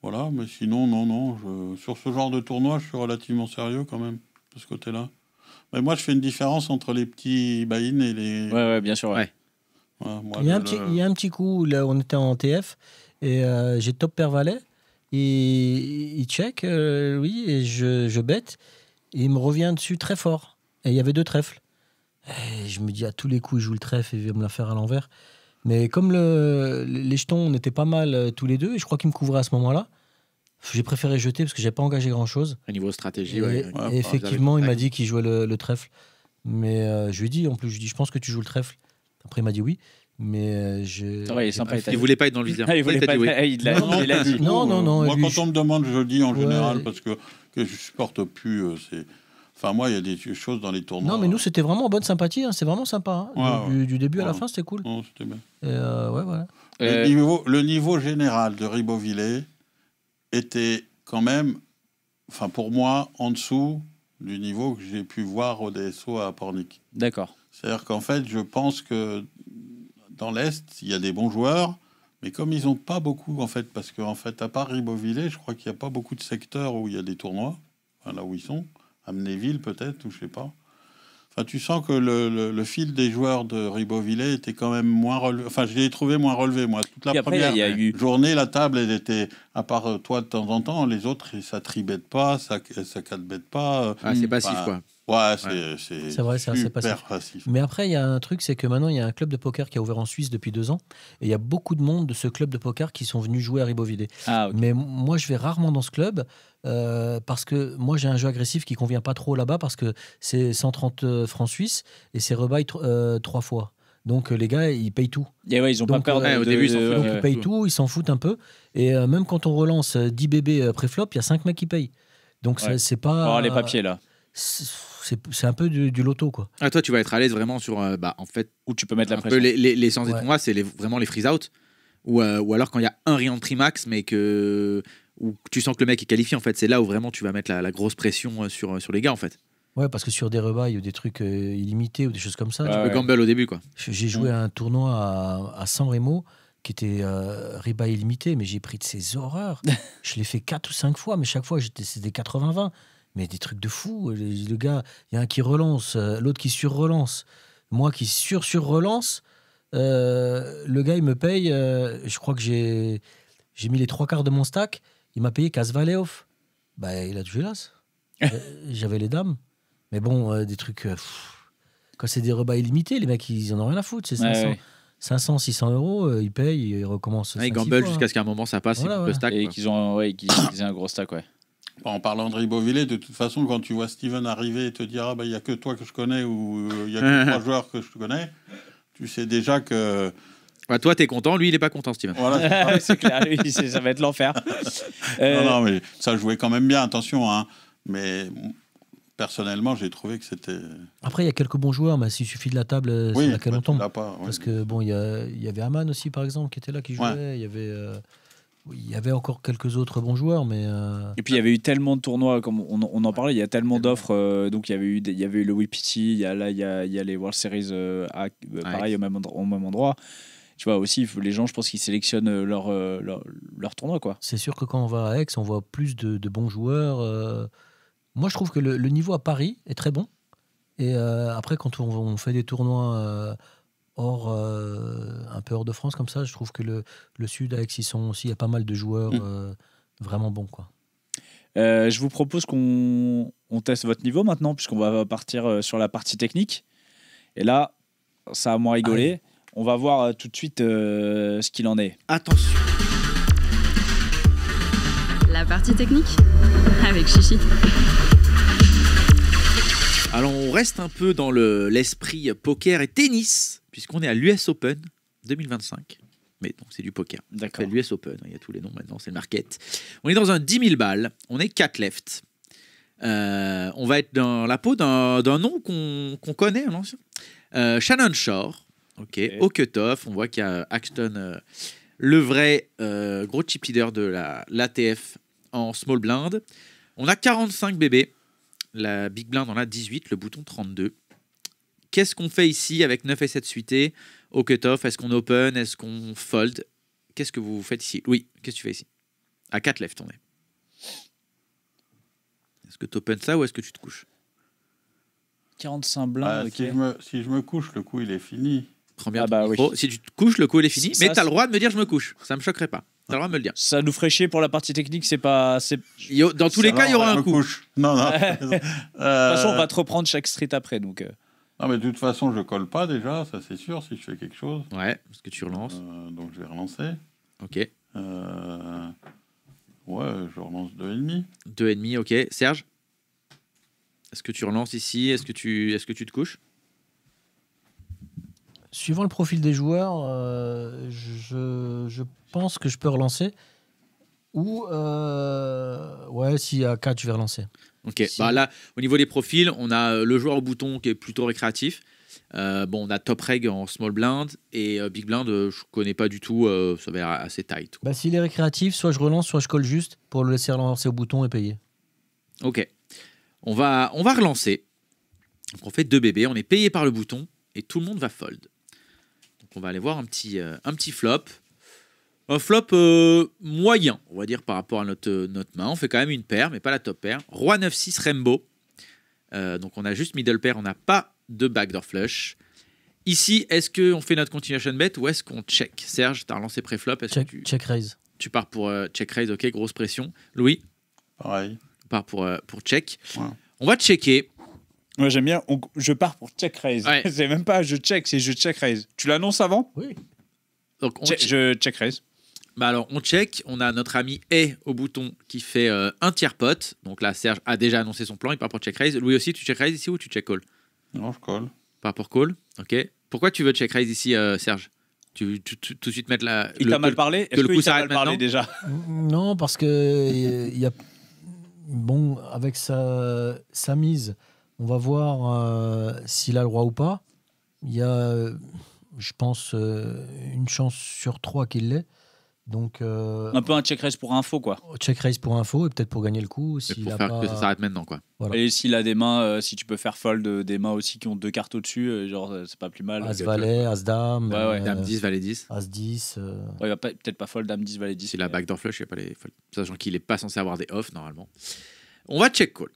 S4: Voilà, mais sinon, non. Sur ce genre de tournoi, je suis relativement sérieux quand même, de ce côté-là. Mais moi, je fais une différence entre les petits buy-in et les...
S2: Ouais, bien sûr. Ouais.
S5: Moi, il y a un petit coup, là, on était en TF, et j'ai top pair valet, et il check, oui, et je bête, et il me revient dessus très fort. Et il y avait 2 trèfles. Et je me dis, à tous les coups, il joue le trèfle, il va me la faire à l'envers. Mais comme les jetons, on était pas mal tous les deux, et je crois qu'il me couvrait à ce moment-là, j'ai préféré jeter parce que j'ai pas engagé grand-chose.
S3: À niveau stratégie,
S5: et effectivement, il m'a dit qu'il jouait le trèfle. Mais je lui ai dit, en plus, je pense que tu joues le trèfle. Après, il m'a dit oui. Mais
S2: il est sympa.
S3: Il voulait pas être dans le viseur.
S2: Il voulait pas
S5: il a dit. Non.
S4: Moi, quand on me demande, je dis en général, parce que je supporte plus. Enfin, moi, il y a des choses dans les tournois.
S5: Non, mais nous, c'était vraiment en bonne sympathie. Hein. C'est vraiment sympa. Hein. Du début à la fin, c'était cool.
S4: Non, c'était bien.
S5: Voilà.
S4: Le niveau général de Ribeauvillé était quand même, enfin pour moi, en dessous du niveau que j'ai pu voir au DSO à Pornic.
S2: D'accord.
S4: C'est-à-dire qu'en fait, je pense que dans l'Est, il y a des bons joueurs, mais comme ils n'ont pas beaucoup, en fait, parce qu'en fait, à part Ribeauvillé, je crois qu'il n'y a pas beaucoup de secteurs où il y a des tournois, enfin, là où ils sont, Amnéville peut-être, ou je sais pas. Enfin, tu sens que le fil des joueurs de Ribeauvillé était quand même moins relevé. Enfin, je l'ai trouvé moins relevé, moi. Toute la première journée, la table, elle était, à part toi de temps en temps, les autres, ça tribette pas, ça 4-bête pas.
S3: C'est passif, quoi.
S4: Ouais,
S5: c'est vrai, c'est assez
S4: passif.
S5: Mais après, il y a un truc, c'est que maintenant, il y a un club de poker qui a ouvert en Suisse depuis 2 ans. Et il y a beaucoup de monde de ce club de poker qui sont venus jouer à Ribeauvillé.
S2: Ah, ok.
S5: Mais moi, je vais rarement dans ce club parce que moi, j'ai un jeu agressif qui convient pas trop là-bas parce que c'est 130 francs suisses et c'est rebail 3 fois. Donc les gars, ils payent tout.
S2: Et ouais, ils ont
S5: Donc,
S2: pas peur
S3: au début, ils s'en foutent.
S5: Donc ils payent tout, ils s'en foutent un peu. Et même quand on relance 10 bébés pré-flop, il y a 5 mecs qui payent. Donc
S2: Ouais.
S5: c'est pas...
S2: les papiers là.
S5: C'est un peu du loto, quoi.
S3: Ah, toi, tu vas être à l'aise vraiment sur, en fait,
S2: Où tu peux mettre la
S3: un peu
S2: pression.
S3: les séances des
S5: Ouais.
S3: tournois, c'est vraiment les freeze-out. Ou alors quand il y a un re-entry max, mais où tu sens que le mec est qualifié, en fait, c'est là où vraiment tu vas mettre la grosse pression sur les gars, en fait.
S5: Ouais, parce que sur des rebails ou des trucs illimités ou des choses comme ça,
S2: Ah
S3: Le
S2: ouais.
S3: gamble au début, quoi.
S5: j'ai joué à un tournoi à San Remo qui était rebail illimité, mais j'ai pris de ces horreurs. Je l'ai fait 4 ou 5 fois, mais chaque fois, c'était 80-20. Mais des trucs de fou. Le gars, il y a un qui relance, l'autre qui sur-relance, moi qui sur-relance. Le gars, il me paye, je crois que j'ai mis les 3/4 de mon stack, il m'a payé Casse-Valet off. Bah, il a joué l'as. J'avais les dames. Mais bon, des trucs... quand c'est des rebats illimités, les mecs, ils en ont rien à foutre. C'est 500,
S2: Ouais.
S5: 500 600 euros, ils payent, ils recommencent.
S3: Ils
S5: 5-6
S3: gamble
S5: fois,
S3: jusqu'à ce qu'à un moment ça passe,
S5: Voilà,
S3: ils coupent
S5: ouais.
S3: le stack.
S2: Et
S3: quoi.
S2: qu'ils aient un gros stack, ouais.
S4: En parlant de Ribeauvillé, de toute façon, quand tu vois Steven arriver et te dire il n'y a que toi que je connais ou il y a que 3 joueurs que je connais, tu sais déjà que.
S3: Ouais, toi, t'es content, lui, il est pas content, Steven.
S4: Voilà,
S2: C'est clair, lui, ça va être l'enfer.
S4: non, mais ça jouait quand même bien, attention. Hein. Mais personnellement, j'ai trouvé que c'était.
S5: Après, il y a quelques bons joueurs, mais s'il suffit de la table, c'est laquelle on tombe. Parce que bon, il y avait Aman aussi, par exemple, qui était là, qui jouait.
S4: Ouais.
S5: Il y avait encore quelques autres bons joueurs, mais.
S2: Et puis il y avait eu tellement de tournois, comme on en parlait, il y a tellement d'offres. Donc il y avait eu le WPT, il y a les World Series, pareil au même endroit. Tu vois aussi, les gens, je pense qu'ils sélectionnent leur tournoi, quoi.
S5: C'est sûr que quand on va à Aix, on voit plus de bons joueurs. Moi, je trouve que le niveau à Paris est très bon. Et après, quand on fait des tournois un peu hors de France comme ça, je trouve que le Sud, à Aix, il y a pas mal de joueurs vraiment bons, quoi.
S2: Je vous propose qu'on teste votre niveau maintenant, puisqu'on va partir sur la partie technique. Et là, ça a moins rigolé. On va voir tout de suite ce qu'il en est.
S3: Attention.
S7: La partie technique avec Chichi.
S3: Alors, on reste un peu dans l'esprit poker et tennis, puisqu'on est à l'US Open 2025. Mais donc, c'est du poker.
S2: D'accord.
S3: C'est l'US Open, il y a tous les noms maintenant, c'est le market. On est dans un 10 000 balles, on est 4 left. On va être dans la peau d'un nom qu'on connaît, un ancien. Shannon Shore, au cut-off. On voit qu'il y a Axton, le vrai gros chip leader de l'ATF en small blind. On a 45 bébés. La big blind en a 18, le bouton 32. Qu'est-ce qu'on fait ici avec 9 et 7 suités au cut-off? Est-ce qu'on open? Est-ce qu'on fold? Qu'est-ce que vous faites ici? Louis, qu'est-ce que tu fais ici? À 4 left, on est. Est-ce que tu opens ça ou est-ce que tu te couches?
S2: 45 blindes, ok.
S4: Si je me couche, le coup, il est fini.
S3: Prends bien
S2: ton
S3: micro. Oui. Si tu te couches, le coup, il est fini.
S2: Ça,
S3: mais tu as le droit de me dire je me couche. Ça me choquerait pas. Tu as le droit de me le dire.
S2: Ça nous ferait chier pour la partie technique, c'est pas...
S3: Dans tous les cas, il y aura un coup.
S4: Non.
S2: De toute façon, on va te reprendre chaque street après, donc...
S4: Non, mais de toute façon, je colle pas déjà, ça c'est sûr, si je fais quelque chose.
S3: Ouais, parce que tu relances.
S4: Donc je vais relancer.
S3: Ok.
S4: Ouais, je relance 2,5.
S3: 2,5, ok. Serge, est-ce que tu relances ici? Est-ce que tu te couches?
S5: Suivant le profil des joueurs, je pense que je peux relancer. Ou, si à 4, je vais relancer.
S3: Ok, là, au niveau des profils, on a le joueur au bouton qui est plutôt récréatif. On a top reg en small blind et big blind, je connais pas du tout, ça va être assez tight.
S5: S'il est récréatif, soit je relance, soit je colle juste pour le laisser relancer au bouton et payer.
S3: Ok, on va relancer. Donc on fait 2 bébés, on est payé par le bouton et tout le monde va fold. Donc on va aller voir un petit flop. Un flop moyen, on va dire, par rapport à notre main. On fait quand même une paire, mais pas la top paire. Roi 9-6 Rainbow. Donc on a juste middle pair, on n'a pas de backdoor flush. Ici, est-ce qu'on fait notre continuation bet ou est-ce qu'on check? Serge, tu as relancé pré-flop.
S5: Check raise.
S3: Tu pars pour check raise, ok, grosse pression. Louis?
S4: Pareil.
S3: On part pour check.
S4: Ouais.
S3: On va checker.
S2: Moi, j'aime bien. Je pars pour check raise.
S3: Ouais.
S2: C'est même pas je check, c'est je check raise. Tu l'annonces avant?
S5: Oui.
S3: Donc,
S2: Je check raise.
S3: Bah alors, on check. On a notre ami A au bouton qui fait un tiers pot. Donc là, Serge a déjà annoncé son plan. Il part pour check raise. Louis aussi, tu check raise ici ou tu check call?
S4: Non, je colle.
S3: Part pour call. Ok. Pourquoi tu veux check raise ici, Serge? Tu veux tout de suite mettre la.
S2: Il t'a mal parlé?
S3: que le coup
S2: Est-ce qu'il t'a
S3: s'arrête
S2: mal parlé
S3: maintenant
S2: déjà?
S5: Non, parce que il y a bon avec sa mise, on va voir s'il a le roi ou pas. Il y a, je pense, une chance sur 3 qu'il l'ait. Donc
S2: Un peu un check raise pour info, quoi.
S5: check raise pour info et peut-être pour gagner le coup.
S3: C'est
S5: S'il
S3: pour
S5: a
S3: faire
S5: pas...
S3: que ça s'arrête maintenant, quoi.
S5: Voilà.
S2: Et s'il a des mains, si tu peux faire fold des mains aussi qui ont 2 cartes au-dessus, genre c'est pas plus mal.
S5: As-Valet, As-Dame,
S2: Ouais.
S3: Dame 10, Valet 10.
S5: As-10.
S2: Ouais, il va peut-être pas fold Dame 10, Valet 10.
S3: C'est la backdoor flush, il n'y a pas les folds. Sachant qu'il n'est pas censé avoir des off normalement. On va check call.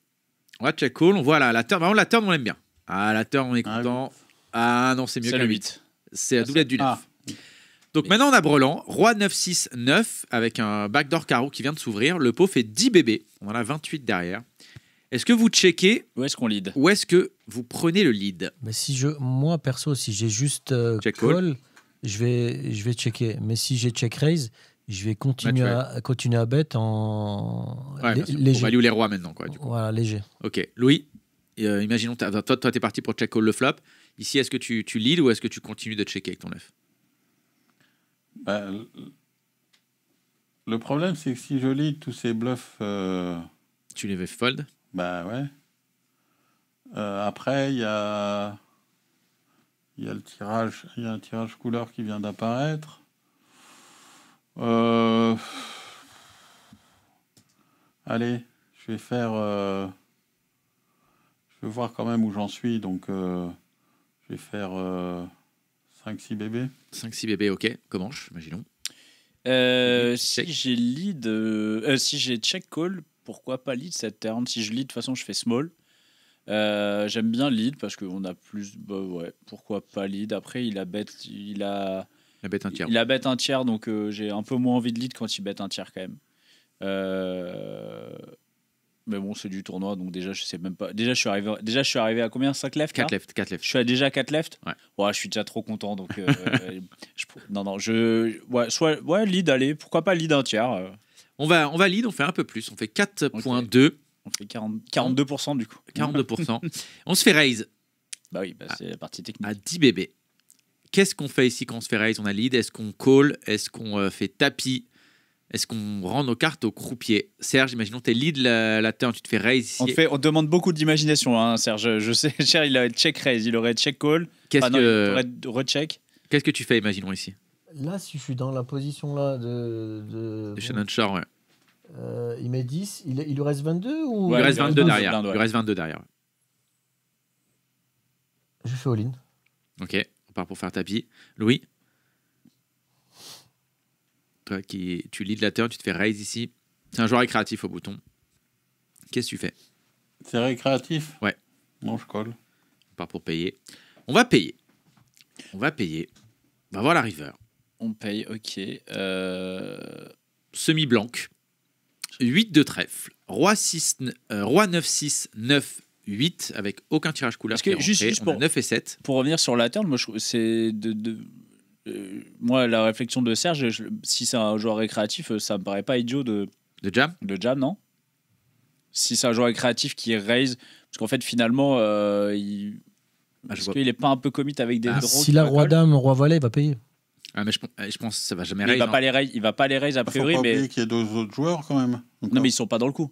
S3: On voit la turn. Vraiment, la turn, on l'aime bien. Ah, la turn, on est content. Ah non, c'est mieux
S2: C'est
S3: qu'un
S2: le
S3: 8.
S2: 8.
S3: C'est la doublette du 9.
S4: Ah.
S3: Donc maintenant, on a Brelan. Roi 9, 6, 9 avec un backdoor carreau qui vient de s'ouvrir. Le pot fait 10 bébés. On en a 28 derrière. Est-ce que vous checkez
S2: Où est-ce qu'on lead?
S3: ou est-ce que vous prenez le lead?
S5: Mais moi perso, si j'ai juste
S3: Check
S5: call, je vais checker. Mais si j'ai check raise, je vais continuer à bet en
S3: Ouais, bien sûr. On
S5: léger.
S3: value les rois maintenant, quoi. Du coup.
S5: Voilà, léger.
S3: Ok. Louis, imaginons, toi, t'es parti pour check call le flop. Ici, est-ce que tu lead ou est-ce que tu continues de checker avec ton 9?
S4: Bah, le problème, c'est que si je lis tous ces bluffs,
S3: Tu les veux fold?
S4: bah ouais. Après, il y a le tirage, il y a un tirage couleur qui vient d'apparaître. Allez, je vais faire. Je vais voir quand même où j'en suis, donc je vais faire 5-6 bébés.
S3: 5-6 bébés, ok. Comment, imaginons.
S2: Si j'ai lead, si j'ai check call, pourquoi pas lead cette turn? Si je lead, de toute façon, je fais small. J'aime bien lead parce qu'on a plus. Bah ouais, pourquoi pas lead? Après, il a bet
S3: un tiers.
S2: Il a bet un tiers, donc j'ai un peu moins envie de lead quand il bet un tiers quand même. Mais bon, c'est du tournoi, donc déjà, je sais même pas. Déjà, je suis arrivé à combien? 5 left?
S3: 4 left.
S2: Je suis déjà 4 left?
S3: Ouais.
S2: Je suis déjà trop content. Donc, ouais, lead, allez, pourquoi pas lead un tiers?
S3: On va lead, on fait un peu plus. On fait 4.2.
S2: On fait 42% du coup.
S3: 42%. On se fait raise.
S2: Bah oui, c'est la partie technique.
S3: À 10 bébés. Qu'est-ce qu'on fait ici quand on se fait raise? On a lead. Est-ce qu'on call? Est-ce qu'on fait tapis? Est-ce qu'on rend nos cartes au croupier? Serge, imaginons t'es lead la turn, tu te fais raise ici.
S2: On demande beaucoup d'imagination, hein, Serge. Je sais, Cher, il aurait check raise, il aurait check call.
S3: Il
S2: aurait recheck.
S3: Qu'est-ce que tu fais, imaginons ici?
S5: Là, si je suis dans la position là
S3: de Shannon Shore, ouais.
S5: Il met 10, il lui reste 22 ou
S3: il reste 22 derrière.
S2: Blind, ouais.
S3: Il reste 22 derrière.
S5: Je fais all-in.
S3: Ok, on part pour faire tapis. Louis, toi tu lead la turn, tu te fais raise ici. C'est un joueur récréatif au bouton. Qu'est-ce que tu fais?
S4: C'est récréatif?
S3: Ouais.
S4: Non, je colle.
S3: On part pour payer. On va payer. On va voir la river.
S2: On paye, ok.
S3: Semi-blanc. 8 de trèfle. Roi 9, 6, 9, 8 avec aucun tirage couleur.
S2: Parce que juste
S3: on a 9 et 7.
S2: Pour revenir sur la turn, moi, c'est moi, la réflexion de Serge, si c'est un joueur récréatif, ça me paraît pas idiot de
S3: jam.
S2: Non? Si c'est un joueur récréatif qui raise, parce qu'en fait, finalement, il est pas un peu commit avec des draws?
S5: Si la roi-dame, roi-valet, il va payer.
S3: Ah, mais je pense que ça va jamais
S2: raise.
S3: Il
S2: va pas les raise a priori.
S4: Faut pas
S2: mais
S4: oublier qu'il y a 2 autres joueurs quand même.
S2: Donc, non, mais ils sont pas dans le coup.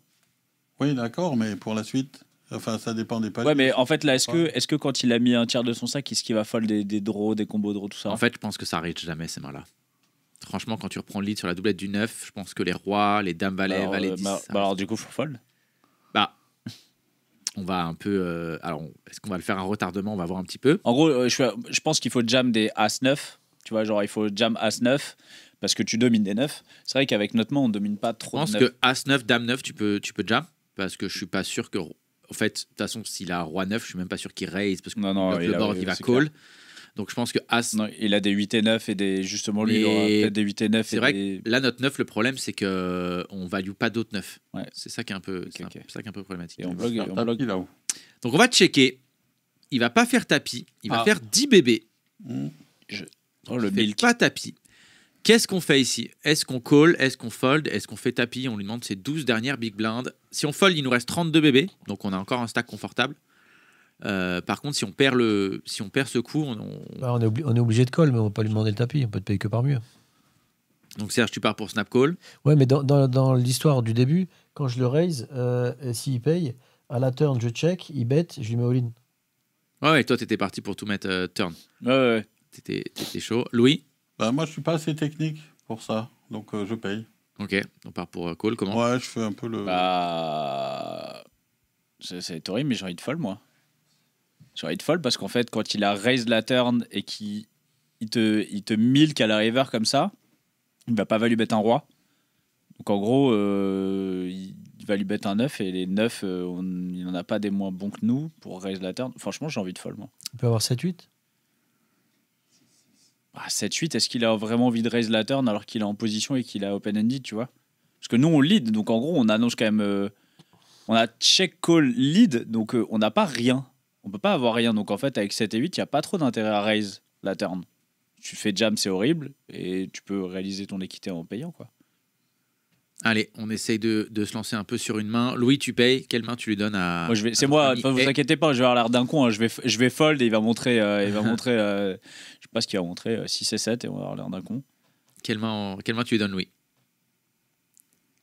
S4: Oui, d'accord, mais pour la suite, enfin, ça dépend des paliers.
S2: Ouais, mais en fait, là, est-ce que quand il a mis un tiers de son sac, est-ce qu'il va fold des draws, des combos draws, tout ça?
S3: En fait, je pense que ça reach jamais ces mains-là. Franchement, quand tu reprends le lead sur la doublette du 9, je pense que les rois, les dames valets, valets 10.
S2: Alors, du coup, faut fold.
S3: On va un peu. Alors, est-ce qu'on va le faire un retardement? On va voir un petit peu.
S2: En gros, je pense qu'il faut jam des As-9. Tu vois, genre, il faut jam As-9 parce que tu domines des 9. C'est vrai qu'avec notre main, on domine pas trop.
S3: Je pense que As-9, Dame 9, tu peux jam parce que je suis pas sûr que. En fait, de toute façon, s'il a Roi 9, je suis même pas sûr qu'il raise parce que le board, il va call. Clair. Donc, je pense que As.
S2: Non, il a des 8 et 9 et justement, lui, il aura peut-être des 8 et 9.
S3: C'est vrai que là, notre 9, le problème, c'est qu'on value pas d'autres 9.
S2: Ouais.
S3: C'est ça qui est un peu, ça qui est un peu problématique.
S2: Et on bloque.
S4: Là-haut.
S3: Donc on va checker. Il va pas faire tapis. Il va faire 10 bébés.
S2: Oh, le
S3: Il fait
S2: milk.
S3: pas tapis. Qu'est-ce qu'on fait ici? Est-ce qu'on call? Est-ce qu'on fold? Est-ce qu'on fait tapis? On lui demande ses 12 dernières big blinds. Si on fold, il nous reste 32 bébés. Donc on a encore un stack confortable. Par contre, si on perd ce coup,
S5: On est obligé de call, mais on va pas lui demander le tapis. On peut te payer que par mieux.
S3: donc Serge, tu pars pour snap call.
S5: Ouais, mais dans l'histoire du début, quand je le raise, s'il paye, à la turn, je check, il bet, je lui mets all-in.
S3: Ouais, toi, t'étais parti pour tout mettre turn.
S2: Ouais.
S3: T'étais chaud. Louis?
S4: Bah, moi, je suis pas assez technique pour ça, donc je paye.
S3: Ok, on part pour call. Comment?
S4: Ouais, je fais un peu le.
S2: Bah. C'est horrible, mais j'ai envie de fold, moi. J'ai envie de fold parce qu'en fait, quand il a raise la turn et qu'il te milk à la river comme ça, il va pas value bet un roi. Donc en gros, il value bet un 9 et les 9, il n'en a pas des moins bons que nous pour raise la turn. Franchement, j'ai envie de fold, moi.
S5: Il peut avoir 7-8.
S2: 7-8, est-ce qu'il a vraiment envie de raise la turn alors qu'il est en position et qu'il a open-ended, tu vois? Parce que nous, on lead, donc en gros, on annonce quand même... on a check, call, lead, donc on n'a pas rien. On peut pas avoir rien. Donc en fait, avec 7 et 8, il n'y a pas trop d'intérêt à raise la turn. Tu fais jam, c'est horrible, et tu peux réaliser ton équité en payant, quoi.
S3: Allez, on essaye de se lancer un peu sur une main. Louis, tu payes. Quelle main tu lui donnes à...
S2: Moi, c'est moi, vous inquiétez pas, je vais avoir l'air d'un con. Hein. Je vais fold et il va montrer... je sais pas ce qu'il va montrer, 6 et 7, et on va avoir l'air d'un con.
S3: Quelle main tu lui donnes, Louis?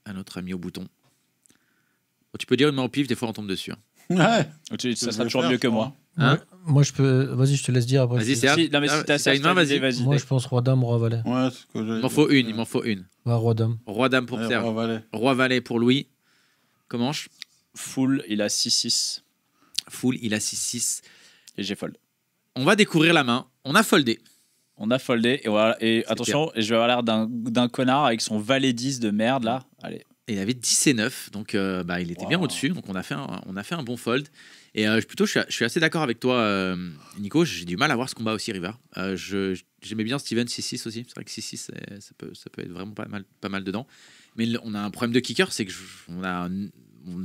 S3: À notre ami au bouton. Bon, tu peux dire une main au pif, des fois on tombe dessus.
S4: Ouais.
S2: Ça sera toujours mieux que moi.
S3: Hein?
S5: Moi, je peux. Vas-y, je te laisse dire après.
S3: Vas-y, Serge.
S2: Non, mais si
S3: t'as une main, vas-y.
S5: Moi, je pense roi-dame, roi-valet.
S4: Ouais, c'est ce que j'ai.
S3: Il m'en faut une.
S5: Ouais, roi-dame.
S3: Roi-dame pour Serge. Roi-valet pour Louis. Comment?
S2: Full, il a 6-6.
S3: Full, il a 6-6.
S2: Et j'ai fold.
S3: On va découvrir la main. On a foldé.
S2: On a foldé. Et, voilà, et attention, je vais avoir l'air d'un connard avec son valet 10 de merde, là. Allez.
S3: Et il avait 10 et 9, donc il était bien au-dessus. Donc on a fait un bon fold. Et je suis assez d'accord avec toi, Nico. J'ai du mal à voir ce combat aussi, river. J'aimais bien Steven 6-6 aussi. C'est vrai que 6-6, ça peut être vraiment pas mal dedans. Mais on a un problème de kicker, c'est que on a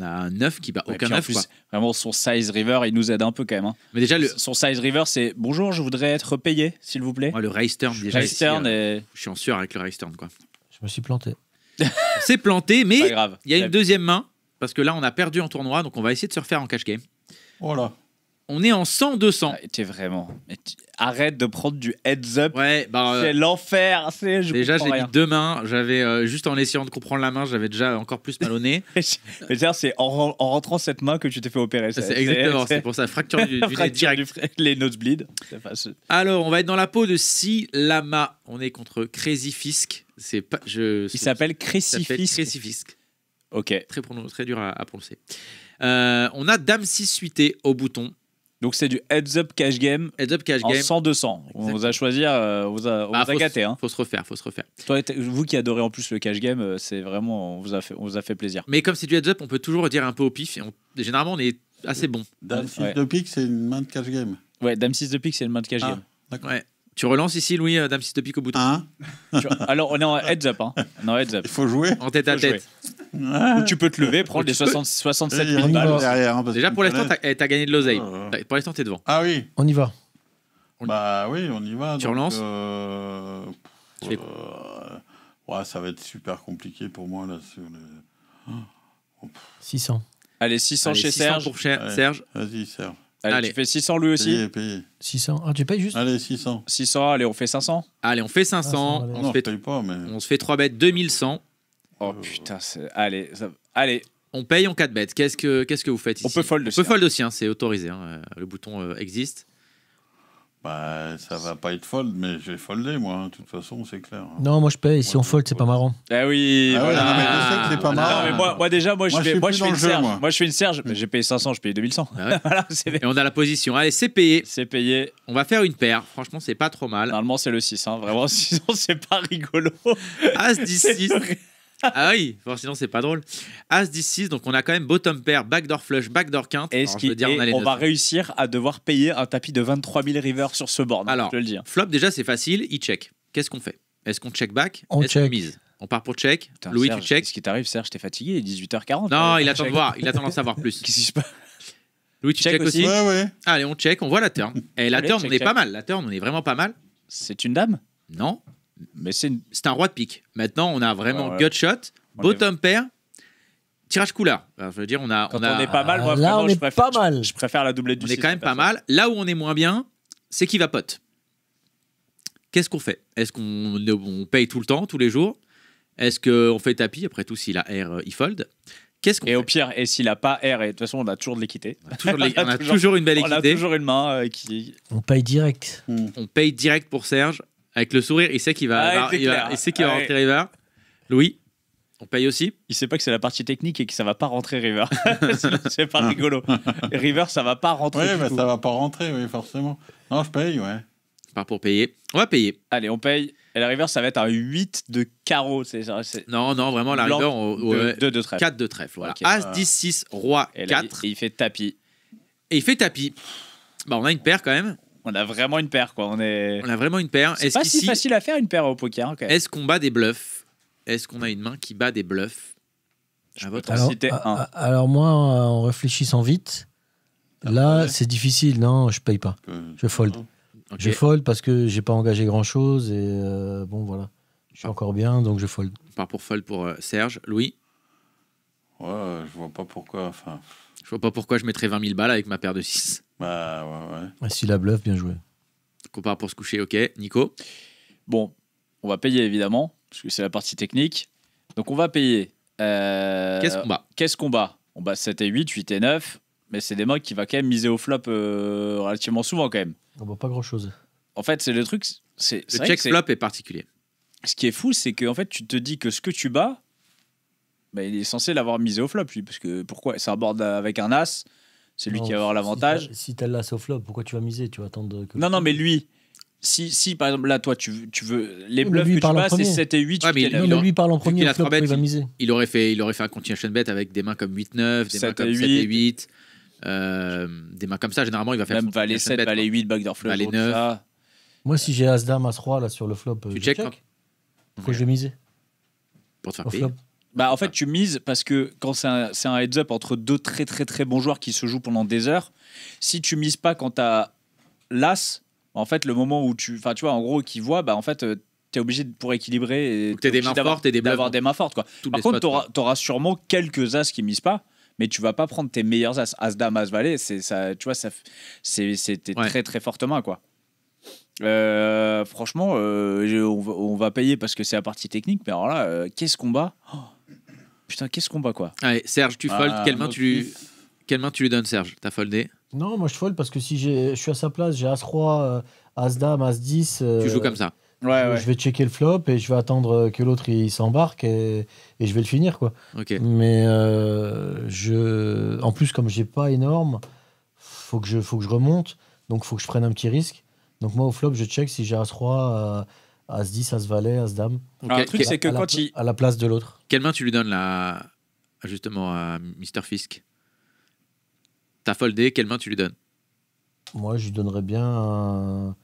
S3: un 9 qui bat aucun 9. Quoi.
S2: Vraiment, son size river, il nous aide un peu quand même. Hein.
S3: Mais déjà,
S2: son size river, c'est bonjour, je voudrais être payé, s'il vous plaît.
S3: Ouais, le raise turn, déjà.
S2: Raise turn
S3: je suis en sueur avec le raise turn, quoi.
S5: Je me suis planté.
S3: C'est planté, mais il y a une
S2: Bref.
S3: deuxième main, parce que là, on a perdu en tournoi, donc on va essayer de se refaire en cash game.
S4: Voilà.
S3: On est en 100-200.
S2: Ah, t'es vraiment... Arrête de prendre du heads up.
S3: Ouais,
S2: c'est l'enfer.
S3: Déjà, j'ai dit 2 mains. J'avais, juste en essayant de comprendre la main, j'avais déjà encore plus mal au nez.
S2: Mais c'est en rentrant cette main que tu t'es fait opérer.
S3: C'est exactement, c'est pour ça. Fracture du nez direct.
S2: Les nosebleeds.
S3: Alors, on va être dans la peau de Silama. On est contre Crazy Fisk. Il
S2: s'appelle Crazy
S3: Fisk.
S2: Ok.
S3: Très dur à prononcer. On a Dame 6 suité au bouton.
S2: Donc c'est du heads up cash game.
S3: Heads up cash
S2: en
S3: game.
S2: 100-200. On vous a choisi, on vous a gâté. Hein.
S3: Faut se refaire.
S2: Toi, vous qui adorez en plus le cash game, c'est vraiment, on vous a fait plaisir.
S3: Mais comme c'est du heads up, on peut toujours dire un peu au pif. Généralement, on est assez bon.
S4: Dame 6 de pique, c'est une main de cash game.
S2: Ouais, Dame 6 de pique, c'est une main de cash game.
S3: D'accord. Ouais. Tu relances ici, Louis, Dame 6 de pique au bouton.
S2: Alors, on est en heads up. Hein.
S4: Il faut jouer.
S3: En tête à tête.
S2: Ou tu peux te lever, prendre les 67 000 balles.
S4: Derrière,
S3: déjà, pour l'instant, t'as gagné de l'oseille. Pour l'instant, t'es devant.
S4: Ah oui.
S5: On y va.
S4: Bah oui, on y va.
S3: Tu relances
S4: ouais, ça va être super compliqué pour moi là sur les
S5: 600.
S2: Allez, 600 chez
S3: 600
S2: Serge.
S3: pour Serge.
S4: Vas-y, Serge.
S2: Allez, tu fais 600 lui aussi.
S4: Payé.
S5: 600. Ah, tu payes juste.
S4: Allez, 600.
S2: 600, allez, on fait 500.
S3: Allez, on fait 500.
S5: allez.
S4: Non, je paye pas, mais...
S3: On se fait 3 bêtes, 2100.
S2: Oh putain, allez, allez.
S3: On paye en 4 bêtes. Qu'est-ce que vous faites ici?
S2: On peut fold aussi.
S3: On peut fold aussi, hein, c'est autorisé. Hein. Le bouton existe.
S4: Bah, ça va pas être fold, mais je vais folder, moi. De toute façon, c'est clair.
S5: Non, moi je paye. Si on fold, c'est pas marrant.
S2: Ah oui.
S4: Ah ouais,
S2: voilà.
S4: non, mais je sais que c'est pas marrant.
S2: Non, mais moi déjà, je fais une
S4: jeu,
S2: Serge.
S4: moi.
S2: Moi, je fais une Serge. Mais j'ai payé 500, je paye 2100.
S3: Ah ouais.
S2: Voilà,
S3: Et on a la position. Allez, c'est payé.
S2: C'est payé.
S3: On va faire une paire. Franchement, c'est pas trop mal.
S2: Normalement, c'est le 6. Hein. Vraiment, sinon, c'est pas rigolo.
S3: As 10-6. Ah oui, bon, sinon c'est pas drôle. As 10-6, donc on a quand même bottom pair, backdoor flush, backdoor quinte.
S2: On va réussir à devoir payer un tapis de 23 000 river sur ce board.
S3: Alors,
S2: je te le dis.
S3: flop, déjà c'est facile, il check. Qu'est-ce qu'on fait? Est-ce qu'on check back?
S5: On
S3: Est-ce qu'on
S5: check.
S3: mise? On part pour check.
S2: Putain,
S3: Louis,
S2: Serge,
S3: tu check.
S2: Qu'est-ce qui t'arrive, Serge? T'es fatigué, il est 18h40.
S3: Non, il attend de voir, il attend d'en savoir plus.
S2: Qu'est-ce qui se passe?
S3: Louis, tu
S2: Check
S3: check aussi.
S4: Ouais.
S3: Allez, on check, on voit la turn. Et la
S2: Allez,
S3: turn,
S2: check,
S3: on est
S2: check.
S3: pas mal. La turn, on est vraiment pas mal.
S2: C'est une dame?
S3: Non,
S2: Mais c'est une.
S3: c'est un roi de pique. Maintenant, on a vraiment
S2: Ouais, ouais.
S3: gut shot,
S2: On
S3: bottom pair, tirage couleur. Alors, je veux dire,
S2: Quand on est pas mal, moi,
S5: Là,
S2: vraiment,
S5: on
S2: je
S5: est
S2: préfère,
S5: pas mal.
S2: Je préfère la doublette du
S3: on est
S2: 6,
S3: quand même pas
S2: perso.
S3: mal. Là où on est moins bien, c'est qu'il va pot. Qu'est-ce qu'on fait? Est-ce qu'on paye tout le temps, tous les jours? Est-ce qu'on fait tapis? Après tout, s'il a R, il fold. Qu'est-ce qu'on
S2: Et
S3: fait?
S2: au pire, et s'il a pas R, et de toute façon, on a toujours de l'équité.
S3: On a toujours une belle
S2: On a
S3: équité.
S2: toujours une main qui.
S5: On paye direct.
S3: On paye direct pour Serge. Avec le sourire, il sait qu'il va,
S2: Ah, c'est clair.
S3: il sait qu'il va
S2: Ah,
S3: rentrer river. Louis, on paye aussi.
S2: Il sait pas que c'est la partie technique et que ça va pas rentrer river. C'est pas rigolo. River, ça va pas rentrer.
S4: Oui,
S2: du
S4: mais
S2: tout.
S4: ça va pas rentrer, oui, forcément. Non, je paye, ouais.
S3: Pas pour payer. On va payer.
S2: Allez, on paye. Et la river, ça va être un 8 de carreau. C'est
S3: Non, vraiment, la
S2: Blanc
S3: river,
S2: de trèfle.
S3: 4 de trèfle. Voilà.
S2: Ok.
S3: As, 10, 6, roi,
S2: Et là,
S3: 4.
S2: il fait tapis.
S3: Et il fait tapis. Bah, on a une paire quand même.
S2: On a vraiment une paire, quoi. On
S3: a vraiment une paire.
S2: C'est pas si facile à faire une paire au poker, quand même.
S3: Est-ce qu'on bat des bluffs? Est-ce qu'on a une main qui bat des bluffs? À votre
S2: Alors,
S3: avis?
S2: citer un.
S5: Alors moi, en réfléchissant vite, là,
S4: ouais.
S5: c'est difficile. Non, je paye pas. Je fold.
S3: Ok.
S5: Je fold parce que j'ai pas engagé grand-chose et bon, voilà. Je suis encore bien, donc je fold.
S3: On part pour fold pour Serge. Louis,
S4: Ouais, je vois pas pourquoi. Enfin,
S3: je vois pas pourquoi je mettrais 20 000 balles avec ma paire de 6.
S4: bah, ouais.
S5: Et si la bluff, bien joué.
S3: On part pour se coucher, ok. Nico,
S2: Bon, on va payer, évidemment, parce que c'est la partie technique. Donc, on va payer.
S3: qu'est-ce qu'on bat?
S2: Qu'est-ce qu'on bat? On bat 7 et 8, 8 et 9. Mais c'est des mecs qui va quand même miser au flop relativement souvent, quand même.
S5: On voit pas grand-chose.
S2: En fait, c'est le truc. C'est
S3: Le
S2: vrai
S3: check
S2: que c'est-
S3: flop est particulier.
S2: Ce qui est fou, c'est que en fait, tu te dis que ce que tu bats, bah, il est censé l'avoir misé au flop, lui. Parce que pourquoi? C'est un board avec un as. C'est lui
S5: Non,
S2: qui va avoir l'avantage.
S5: Si t'as l'as au flop, pourquoi tu vas miser? Tu vas attendre que.
S2: Non, mais lui, si par exemple, là, toi, tu veux. Les
S5: mais
S2: bluffs
S5: lui,
S2: que
S5: il
S2: tu
S5: parle en
S2: bats, c'est
S5: premier.
S2: 7 et 8.
S3: Ouais, mais
S2: 8 et
S3: il-
S2: 9.
S5: Non, mais lui, il parle en premier.
S3: qu'il a
S5: Au flop,
S3: 3
S5: il va
S3: bêtes,
S5: miser.
S3: Il aurait fait un continuation bet avec des mains comme 8-9, des mains
S2: 7
S3: comme
S2: et
S3: 7 et 8. Des mains comme ça, généralement, il va faire
S2: Même
S3: son
S2: valet
S3: continuation
S2: 7,
S3: bet,
S2: valet
S3: quoi.
S2: 8, backdoor flop.
S3: Valet
S2: tout
S3: 9.
S2: ça.
S5: Moi, si j'ai As-Dame, As-Roi là sur le flop,
S3: Tu
S5: je
S3: check,
S5: check.
S3: quoi.
S5: Pourquoi je vais miser
S3: Pour te faire
S5: au
S3: payer.
S5: flop?
S2: Bah, en fait, tu mises parce que quand c'est un heads-up entre deux très très très bons joueurs qui se jouent pendant des heures, si tu mises pas quand t'as l'as, en fait, le moment où tu. Enfin, tu vois, en gros, qui voit, bah, en fait, t'es obligé pour équilibrer.
S3: Faut que t'aies des mains fortes et des bluffs
S2: d'avoir
S3: dans
S2: des mains fortes, quoi.
S3: Tous
S2: Par
S3: les
S2: contre,
S3: spots, quoi.
S2: t'auras sûrement quelques as qui misent pas, mais tu vas pas prendre tes meilleurs as. As-Dame, As-Valet, c'est ça, tu vois, c'était
S3: Ouais.
S2: très très forte main, quoi. Franchement, on va payer parce que c'est la partie technique, mais alors là, qu'est-ce qu'on bat? Oh, putain, qu'est-ce qu'on bat, quoi?
S3: Allez, Serge, tu fold.
S4: Ah,
S3: Quelle main tu lui donnes, Serge? T'as foldé?
S5: Non, moi je fold parce que si je suis à sa place, j'ai As-Roi, As-Dame, As-10.
S3: Tu joues comme ça.
S2: Ouais,
S5: Je vais checker le flop et je vais attendre que l'autre il s'embarque et je vais le finir, quoi.
S3: Ok.
S5: Mais en plus, comme j'ai pas énorme, faut que je remonte, donc faut que je prenne un petit risque. Donc moi au flop, je check si j'ai As-Roi, As-10, As-Valet, As-Dame.
S3: Ok.
S2: Alors, le truc, c'est que
S5: à la-
S2: quand il.
S5: à la place de l'autre.
S3: Quelle main tu lui donnes là, justement, à Mr. Fisk? T'as foldé, quelle main tu lui donnes?
S5: Moi, je lui donnerais bien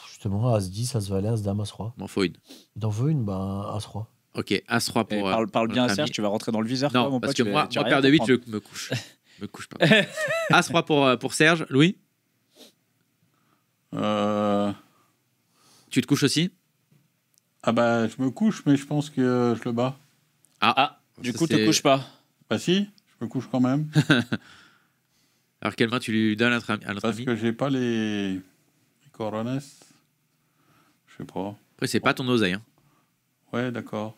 S5: justement As-10, As-Valet, As-Dame, As-Roi.
S3: M'en faut une.
S5: Il t'en veut une, bah As-Roi.
S3: Ok, As-Roi
S2: Eh,
S3: pour.
S2: parle bien à
S3: notre
S2: Serge,
S3: ami.
S2: tu vas rentrer dans le viseur. toi,
S3: Non,
S2: mon
S3: parce
S2: pote,
S3: que moi,
S2: tu vas
S3: paire
S2: rien
S3: de 8,
S2: comprendre.
S3: je me couche. Je me couche pas. As-Roi pour Serge. Louis, tu te couches aussi?
S4: Ah bah, je me couche, mais je pense que je le bats.
S2: Ah, du
S3: Ça,
S2: coup, te
S3: c'est-
S2: couche pas.
S4: Bah si, je me couche quand même.
S3: Alors, quelle main tu lui donnes à notre
S4: Parce
S3: ami?
S4: que j'ai pas les corones. Je sais pas.
S3: Après, c'est pas ton oseille. Hein.
S4: Ouais, d'accord.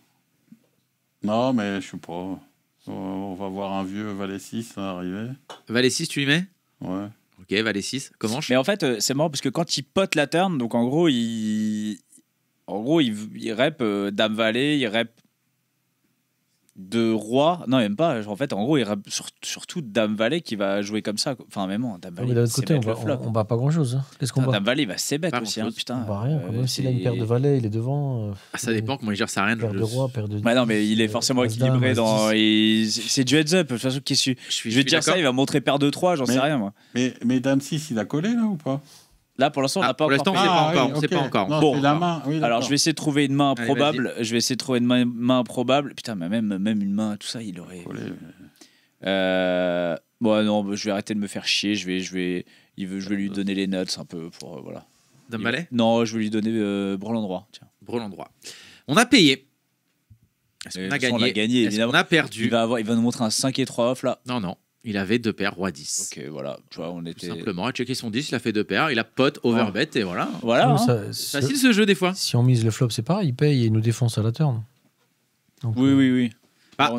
S4: Non, mais je sais pas. On va voir un vieux valet 6 arriver.
S3: Valet 6, tu lui mets?
S4: Ouais.
S3: Ok, Valet 6. Comment
S2: Mais en fait, c'est marrant parce que quand il pote la turn, donc en gros, il rep Dame Valet, il rep de Roi. Non, même pas. En fait, en gros, il rep surtout Dame Valet qui va jouer comme ça, quoi. Enfin, même Dame
S5: Mais
S2: Valet.
S5: d'un autre
S2: c'est
S5: côté,
S2: bête le flop.
S5: on bat pas grand-chose. Hein. Qu'est-ce qu'on
S2: Putain,
S5: bat?
S2: Dame Valet, il va c'est bête
S3: Pas
S2: aussi, hein,
S3: grand-chose.
S2: putain.
S5: On bat rien. Même s'il a une
S2: c'est-
S5: paire de valets, il est devant.
S3: Ça dépend comment il gère sa reine.
S5: Paire de rois, paire de.
S2: Bah non, mais il est forcément
S5: As-Dame,
S2: équilibré dans.
S5: As-10.
S2: C'est du heads up. De toute façon, qu'est-ce que je vais te dire ça,
S3: d'accord.
S2: il va montrer paire de 3, j'en sais
S4: Mais-
S2: rien, moi.
S4: Mais Dame 6, il a collé là ou pas?
S2: Là, pour l'instant, on n'a pas
S3: pour
S2: encore
S3: l'instant,
S2: payé.
S3: pas encore,
S4: oui,
S3: on sait
S4: ok.
S3: pas encore.
S4: Non,
S2: Bon,
S4: c'est la main. Oui,
S2: Alors,
S4: d'accord.
S2: je vais essayer de trouver une main
S3: Allez,
S2: improbable. Je vais essayer de trouver une main improbable. Putain, mais même une main, tout ça, il aurait.
S4: Collé.
S2: Bon, non, je vais arrêter de me faire chier. Je vais lui donner les notes un peu pour voilà.
S3: Dembélé ?
S2: Non, je vais lui donner Brelan droit. Tiens.
S3: Brelan droit. On a payé. Est-ce qu'on a gagné ?
S2: On a gagné, évidemment.
S3: On a perdu.
S2: Il va nous montrer un 5 et 3 off là.
S3: Non. Il avait 2 paires, roi 10.
S2: Ok, voilà. Tu vois, on était.
S3: Tout simplement, il a checké son 10, il a fait 2 paires, il a pot, overbet et voilà.
S2: Voilà.
S3: Facile ce jeu des fois.
S5: Si on mise le flop, c'est pareil, il paye et il nous défonce à la turn. Donc,
S2: Oui.
S3: Bah,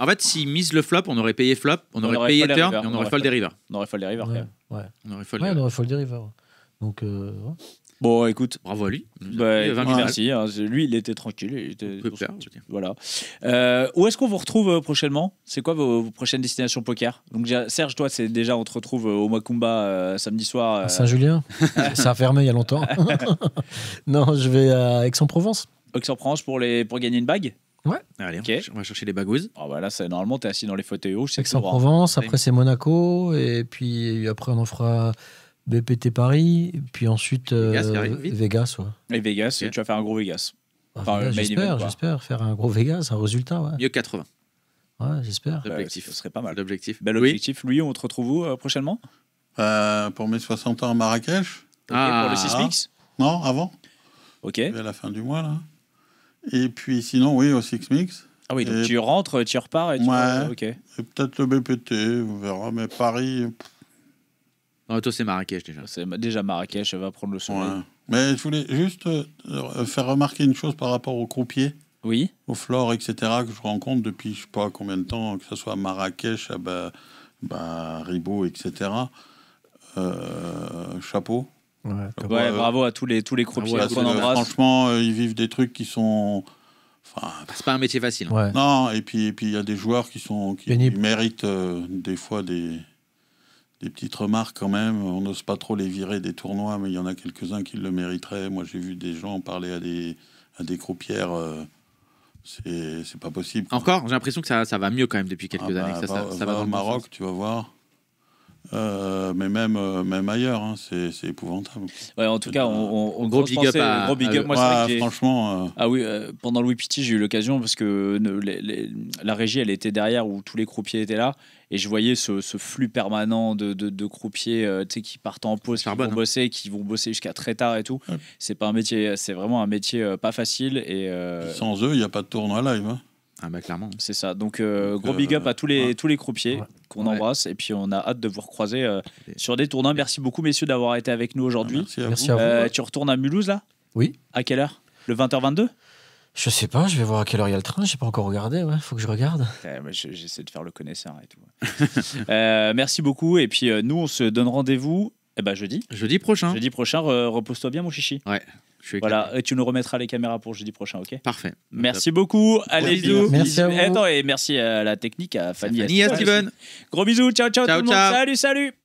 S3: en fait, s'il mise le flop, on aurait payé flop, on aurait payé turn et on aurait fold des river.
S2: On aurait fold des river.
S5: Ouais.
S3: On aurait fold
S5: on aurait fold des river. Donc,
S2: Bon, écoute.
S3: Bravo à lui.
S2: Merci. Hein. Lui, il était tranquille. Il était... Voilà. Où est-ce qu'on vous retrouve prochainement ? C'est quoi vos prochaines destinations poker ? Donc, Serge, toi, c'est déjà, on te retrouve au Macumba samedi soir.
S5: À Saint-Julien. Ça a fermé il y a longtemps. Non, je vais à Aix-en-Provence.
S2: Aix-en-Provence pour gagner une bague ?
S5: Ouais.
S3: Allez, on va chercher les bagouses.
S2: Là, normalement, tu es assis dans les fauteuils rouges.
S5: Aix-en-Provence, après c'est Monaco, et puis après on en fera BPT Paris, et puis ensuite Vegas. Ouais.
S2: Et Vegas, tu vas faire un gros Vegas.
S5: J'espère faire un gros Vegas, un résultat. Ouais.
S3: Mieux 80.
S5: Ouais, j'espère.
S3: L'objectif.
S2: Ce serait pas mal.
S3: Bel
S2: objectif. Louis, on te retrouve où prochainement ?
S4: Pour mes 60 ans à Marrakech.
S2: Pour le 6mix ?
S4: Non, avant.
S2: Ok.
S4: À la fin du mois, là. Et puis sinon, oui, au Six Mix.
S2: Ah oui, donc tu rentres, tu repars et tu...
S4: Ok. Et peut-être le BPT, on verra, mais Paris...
S3: Non, toi, c'est Marrakech déjà.
S2: C'est déjà Marrakech, elle va prendre le soleil.
S4: Ouais. Mais je voulais juste faire remarquer une chose par rapport aux croupiers.
S2: Oui.
S4: Aux flores, etc., que je rencontre depuis je sais pas combien de temps, que ce soit à Marrakech, à Ribot, etc. Chapeau.
S5: Ouais,
S2: bravo à tous les croupiers qu'on embrasse.
S4: Franchement, ils vivent des trucs qui sont...
S3: c'est pas un métier facile.
S5: Ouais.
S4: Non, et puis il y a des joueurs qui méritent des fois des petites remarques quand même. On n'ose pas trop les virer des tournois, mais il y en a quelques-uns qui le mériteraient. Moi, j'ai vu des gens parler à des croupières. C'est pas possible.
S3: Encore, j'ai l'impression que ça va mieux quand même depuis quelques années. Ça va dans
S4: au
S3: le
S4: Maroc, tu vas voir. Mais même ailleurs, hein, c'est épouvantable.
S2: Ouais, en tout cas, on
S3: gros big up
S2: gros big up. Moi, c'est vrai que
S4: franchement.
S2: Ah oui, pendant Louis Pitti, j'ai eu l'occasion parce que la régie, elle était derrière où tous les croupiers étaient là, et je voyais ce flux permanent de croupiers, qui partent en pause, qui vont bosser jusqu'à très tard et tout. Ouais. C'est pas un métier, c'est vraiment un métier pas facile et
S4: sans eux, il y a pas de tournoi live. Hein.
S3: Ah bah clairement.
S2: C'est ça. Donc gros big up à tous les croupiers qu'on embrasse, et puis on a hâte de vous recroiser sur des tournois. Merci beaucoup messieurs d'avoir été avec nous aujourd'hui.
S5: Merci à vous.
S2: Tu retournes à Mulhouse là ?
S5: Oui.
S2: À quelle heure ? Le 20h22 ?
S5: Je sais pas, je vais voir à quelle heure il y a le train, j'ai pas encore regardé, faut que je regarde.
S2: J'essaie de faire le connaisseur et tout. Merci beaucoup, et puis nous on se donne rendez-vous jeudi.
S3: Jeudi prochain.
S2: Repose-toi bien mon chichi.
S3: Ouais.
S2: Voilà, et tu nous remettras les caméras pour jeudi prochain, ok ?
S3: Parfait.
S2: Merci beaucoup. Allez, bisous.
S5: Merci à vous.
S2: Attends, et merci à la technique, à Fanny
S3: et à Steven.
S2: Gros bisous, ciao tout le monde. Salut.